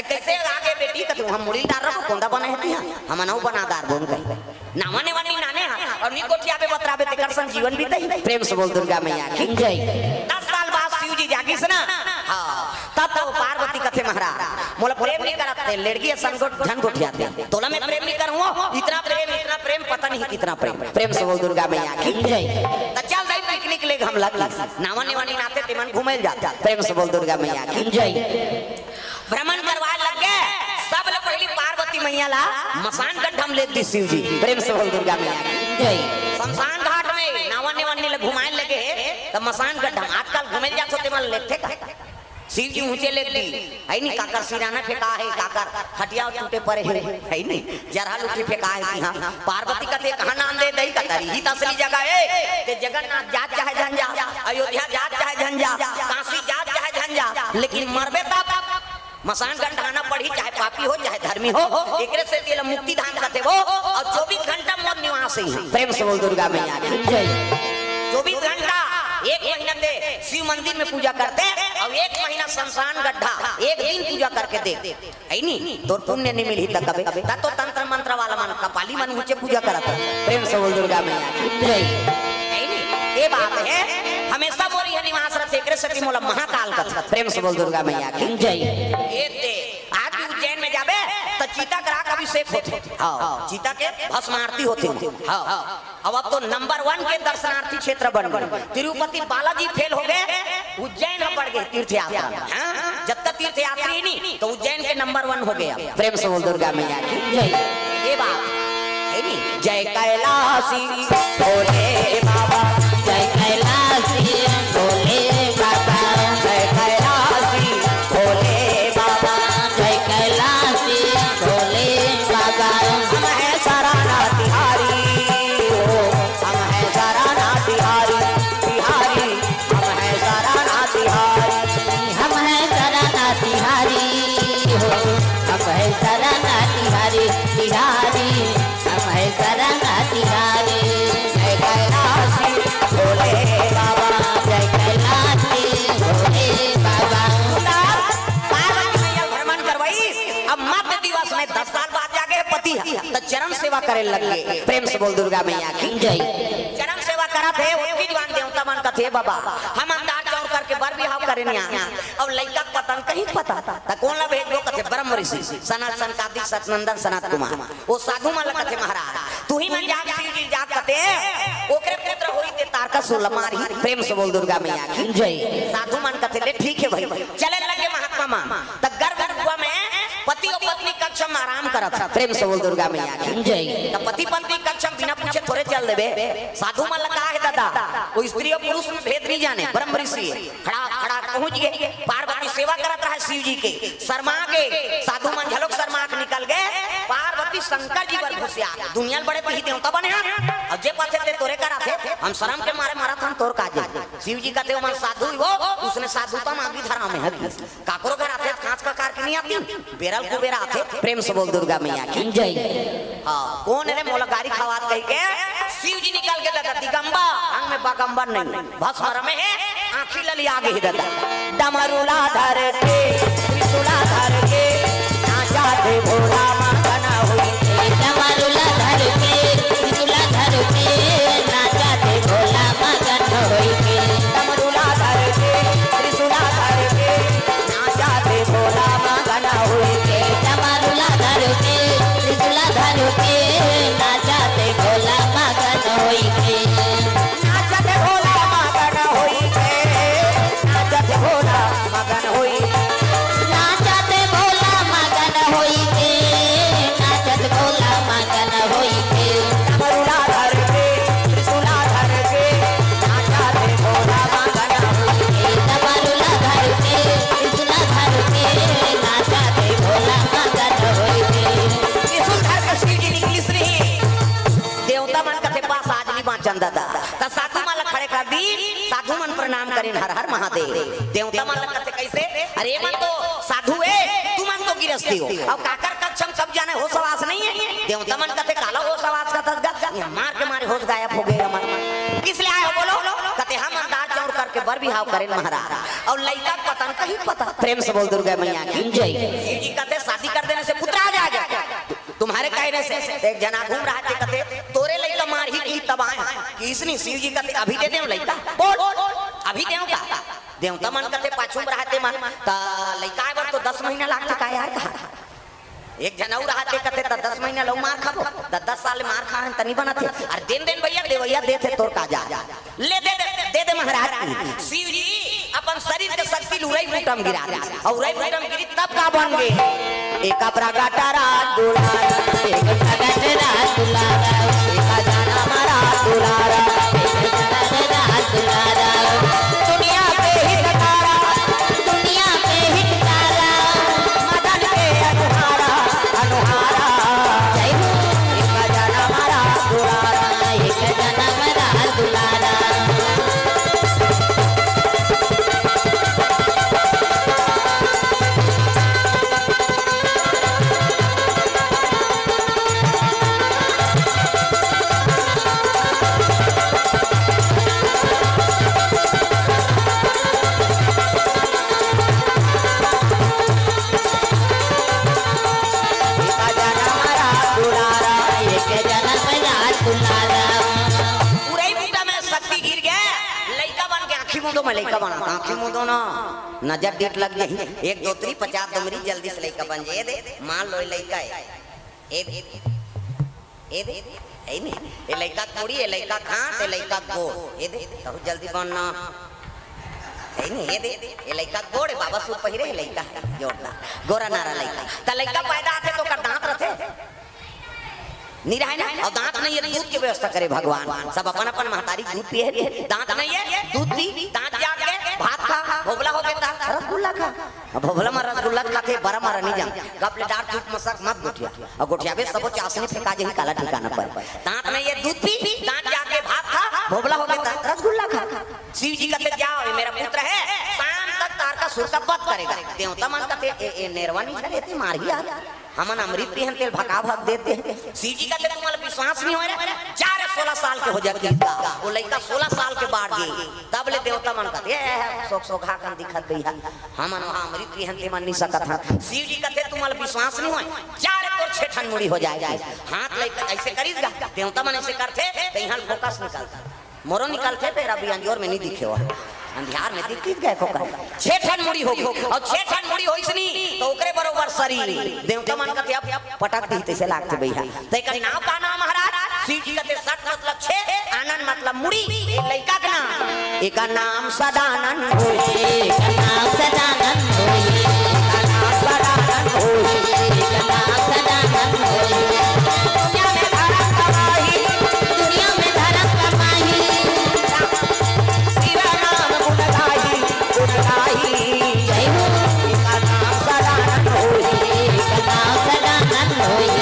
कैसे आगे बेटी कते हम मुड़ी डार रखो कोंदा बने हती हम नौ बनादार बोल गए नावने वाली नाने और नी गोठिया पे बतराबे ते कर सन जीवन बीते प्रेम से बोल दुर्गा मैया की जय 10 साल बाद शिव जी जागी से ना हां तब तो पार्वती कथे महाराज मोला प्रेम नहीं करते लड़की सन को धन गोठियाते तोला में प्रेम नहीं करूं इतना प्रेम पता नहीं कितना प्रेम से बोल दुर्गा मैया की जय त चल दई पिकनिक ले हम लग नावने वाली नाते तिमन घूमे जाता प्रेम से बोल दुर्गा मैया की जय भ्रमण करवा लग गए सब ले पहली पार्वती मैया ला मसान गड्ढा में ले दी शिव जी प्रेम से बोल दुर्गा मैया की जय शमशान घाट में नावने वाली ले घुमाए लगे त मसान गड्ढा आजकल घूमे जात होते मन लेते का शिव जी ऊंचे ले दी है नहीं काकर सिराना फेंका है काकर खटिया टूटे पड़े है नहीं जरा लुटी फेंका है हां पार्वती कथे कहां नाम दे दई कतरी ही असली जगह है ते जगन्नाथ जात चाहे झंझा अयोध्या जात चाहे झंझा काशी जात चाहे झंझा लेकिन मरबे तब मसान गंढाना पड़ी चाहे पापी हो चाहे धर्मी हो एकरे से तेल मुक्ति धाम कथे वो और 24 घंटा मोर निवास है प्रेम से बोल दुर्गा मैया की जय 24 घंटा एक महीना दे शिव मंदिर में पूजा करते और एक महीना शमशान गड्ढा एक दिन पूजा करके दे है नी तो पुण्य नहीं मिली तक कबे ता तो तंत्र मंत्र वाला मन कपाली मन ऊंचे पूजा करता प्रेम से बोल दुर्गा मैया की जय है नी ये बात है हमेशा बोली है निवास रथे एकरे सती मोला महाकाल का प्रेम से बोल दुर्गा मैया की जय ये दे आज भी उज्जैन में जाबे तो चीता करा का अभिषेक होते हां चीता के भस्म आरती होते हां अब तो नंबर 1 के दर्शनार्थी क्षेत्र बन गए तिरुपति बालाजी फेल हो गए उज्जैन में बढ़ गए तीर्थ यात्रा हां जब तक तीर्थ यात्री ही नहीं तो उज्जैन के नंबर 1 हो गया प्रेम से बोल दुर्गा मैया की जय ये बात है नी जय कैलाशी भोले बाबा जय कैलाशी भोले बाबा जय कैलाशी भोले बाबा जय कैलाशी भोले बाबा अब मत दिवस में 10 साल बाद जाके पति तो चरण सेवा करे लगे। प्रेम से बोल दुर्गा मैया की जय। चरण सेवा करा थे उनकी जवान देवता मन का थे बाबा हम अंदाज चौर करके बर बिहाव करे नहीं अब लड़का पतन कहीं पता था कौन ला भेज लो कथे ब्रह्म ऋषि सनातन कार्तिक सतनंदन सनात कुमार वो साधु मन कथे महाराज तू ही मन जाग शिव जी जाग कथे ओकरे पुत्र होई ते तारका सुलमारी। प्रेम से बोल दुर्गा मैया की जय। साधु मन कथे ले ठीक है भाई चले लगे महात्मा मां त गर्भ हुआ में पति और पत्नी कक्ष में आराम करत था। प्रेम से बोल दुर्गा मैया की जय। त पति पत्नी कक्ष में बिना पूछे थोड़े चल देबे साधु मन लगा है दादा वो स्त्री और पुरुष में भेद नहीं जाने ब्रह्म ऋषि खड़ा खड़ा पहुंच गए पार्वती सेवा करत रहा शिव जी के शर्मा के साधु मन झलक शर्मा के निकल गए पार्वती शंकर जी पर घुसिया दुनिया बड़े पही देवता बने अब जे पाथे ते तोरे करा थे हम शर्म के मारे मारा था तोर काजे शिव जी कहते मन साधु वो उसने साधुता मांगी धरा में है काकरो घर आते कांच का कार की नहीं आती बेरल को बेरा आते। प्रेम से बोल दुर्गा मैया की जय। हां कौन है मोला गाड़ी खवात कह के शिव जी निकल के दादा दिगंबर अंग में बागंबर नहीं भस्म में है आंखी लली आगे ही दादा डमरुला धर के त्रिशूला धर के नाचा दे भोला मगन होई डमरुला धर के त्रिशूला धर के नाचा दे भोला मगन होई के डमरुला धर के त्रिशूला धर के नाचा दे भोला मगन होई के डमरुला धर के त्रिशूला धर के नाचा दे भोला मगन होई के नाचा दे भोला मगन होई के नाचा दे भोला मगन होई नाचा दे भोला मगन होई के नाचा दे भोला मगन होई के डमरुला धर के त्रिशूला धर के नाचा दे भोला मगन होई के डमरुला धर के त्रिशूला धर के नाचा दे भोला मगन होई के त्रिशूल धर के शिव जी निकली श्री देवता मन कथे पास आज नहीं बाँचन दादा त साधु मन खड़े कर दी साधु मन प्रणाम करिन हर हर महादेव देवता मन कथे कैसे अरे मन तो साधु है तू मन तो गिरस्ती हो अब काकर कक्षम कब जाने हो सवास नहीं है देवता मन कथे काला हो सवास का तसगा मार के मारे होश गायब हो गए हमारे किस लिए आए हो बोलो कथे हम अंदाज चौर करके बर बिहाव करें महाराज और लइका पतन कहीं पता। प्रेम से बोल दुर्गा मैया की जय। शिव जी कहते शादी कर देने से पुत्र आ जाएगा तुम्हारे कहने से एक जना घूम रहा थे कहते तोरे लइका मार ही की तब आए किसने शिव जी कहते अभी दे दें लइका बोल अभी दें का देवता मन कहते पाछू में रहते मन ता लइका बर तो 10 महीना लागते का यार कहा एक जनऊ रहते कहते त 10 महीना लो मार खाबो 10 साल मार खान तनी बनाते अरे दिन भैया देवैया देते तोर का जा ले दे दे महाराज शिव जी अपन शरीर के शक्ति लुरई बूटम गिरा दे और उरई बूटम गिरी तब का बन गए एक अपरा गाटारा दुलारा एक गटरा दुलारा एक जाना मारा दुलारा गटरा दुलारा दुनिया पे हितकारा दुनिया पे हितकारा मदन के अनुहारा अनुहारा जय हो एक जाना मारा दुलारा एक जन्म रा दुलारा एक जाना मारा दुलारा एक जन्म रा दुलारा पूरे बूटा में शक्ति गिर गया लइका बन के आंखी मुंडो में लइका बना आंखी मुंडो ना नजर डेट लग गई 1 2 3 50 दमरी जल्दी से लइका बन जाए दे मान लो लइका है ए दे ए नहीं ए लइका कोड़ी ए लइका खाट ए लइका गोड़ ए दे तो जल्दी बनना ए नहीं ए दे ए लइका गोड़ बाबा सूट पहिरे लइका जोड़ना गोरा नारा लइका त लइका पैदा आते तो कर दांत रहते नहीं रहे ना और दांत नहीं है दूध की व्यवस्था करे भगवान सब अपन अपन महतारी दूध पिए दांत नहीं है दूध पी दांत जाग के भात खा भोबला हो गया रसगुल्ला खा अब भोबला में रसगुल्ला खाते बड़ा मारा नहीं जान कपले डार टूट मसक मत गोठिया और गोठिया बे सब चासने फेंका जे काला ठिकाना पर दांत नहीं है दूध पी दांत जाग के भात खा भोबला हो गया रसगुल्ला खा शिव जी कहते जाओ ये मेरा पुत्र है शाम तक तार का सुर का बत करेगा देवता मन कहते ए नेरवानी छड़ेते मार ही यार हमन अमृत पीहन तेल भका भग देते शिव जी कहते तुम्हारा विश्वास नहीं हो रहा जा रे 16 साल के हो जाती वो लड़का 16 साल के बाद गई तब ले देवता मन कहते सोख सोखा कन दिखत गई हमन वहां अमृत भी हंते मन नहीं सकत था शिव जी कहते तुम्हारा विश्वास नहीं होय जा रे तोर छेठन मुड़ी हो जाएगा हाथ लेके ऐसे करीगा देवता मन ऐसे करते तो यहां फोकस निकलता मोरो निकलते तेरा भी अंजोर में नहीं दिखे हो अंधियार में दिख गए खोकर छेठन मुड़ी होगी और छेठन मुड़ी होई सनी तो ओकरे बरोबर शरीर देवता मन कहते अब पटक दी तैसे लागते भैया तैका नाम का नाम महाराज शिव जी कहते सट मतलब छे आनंद मतलब मुड़ी लइका का नाम एका नाम सदानंद होई एका नाम सदानंद होई एका नाम सदानंद होई एका नाम सदानंद होई दुनिया में धर्म कमाई दुनिया में धर्म कमाई शिव नाम गुणगाई गुणगाई जय हो एका नाम सदानंद होई एका नाम सदानंद होई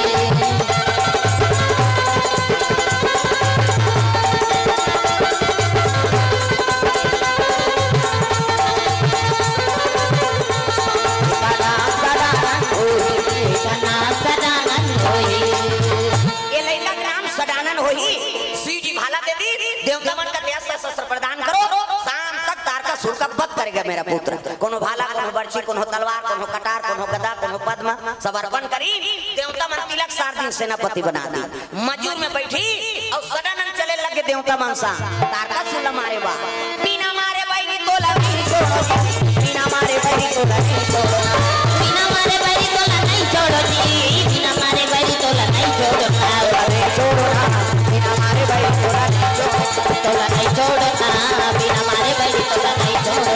करेगा मेरा पुत्र कोनो भाला कोनो बर्छी कोनो तलवार कोनो कटार कोनो गदा कोनो पद्म सब अर्पण करी देवता मन तिलक 7 दिन सेनापति बना दी मजूर में बैठी और सदानंद चले लगे देवता मनसा तारका सुन मारे बा बिना मारे बैरी तो नहीं छोड़ो बिना मारे बैरी तो नहीं छोड़ो बिना मारे बैरी तो नहीं छोड़ो जी बिना मारे बैरी तो नहीं छोड़ो अरे छोड़ो ना बिना मारे बैरी तो नहीं छोड़ो ना बिना मारे बैरी तो नहीं छोड़ो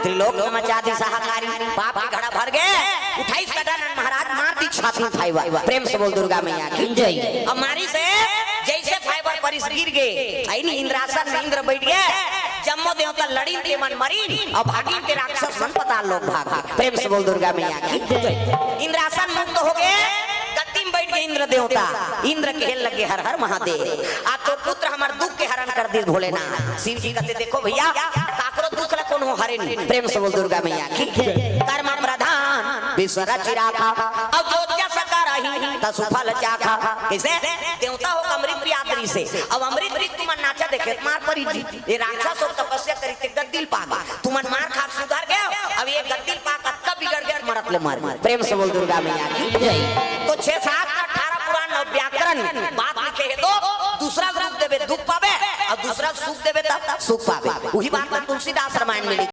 त्रिलोक में मचा दी सहाकारी पाप की घड़ा भर गए उठाई सदानंद महाराज मार दी छाती फाइबर प्रेम से बोल दुर्गा मैया की जय अब मारी से जैसे फाइबर परिस गिर गए आई नहीं इंद्रासन में इंद्र बैठ गए जम्मो देवता लड़ी के मन मरी और भागी के राक्षस मन पताल लोग भागे प्रेम से बोल दुर्गा मैया की जय इंद्रासन मुक्त हो गए गद्दी में बैठ गए इंद्र देवता इंद्र खेल लगे हर हर महादेव आ तो पुत्र हमार दुख के हरण कर दी भोलेनाथ शिव जी कहते देखो भैया काकरो दुख ला कोनो हरे नहीं प्रेम से बोल दुर्गा मैया की कर्म प्रधान विश्व रचिराखा अब ज्योतिया सकार रही त सुफल चाखा कैसे देवता हो अमृत प्रियादरी से अब अमृत प्रिय तुमन नाचा देखे मार परी जी ये राक्षस हो तपस्या करी ते गद्दिल पागा तुमन मार खा सुधार गए अब ये गद्दिल पाका कब बिगड़ गया मरत ले मार प्रेम से बोल दुर्गा मैया की जय तो 6 7 18 पुराण और व्याकरण बात लिखे है तो दूसरा रूप देवे दुख पावे और दूसरा सुख देवे तब सुख पावे वही बात तुलसीदास रामायण में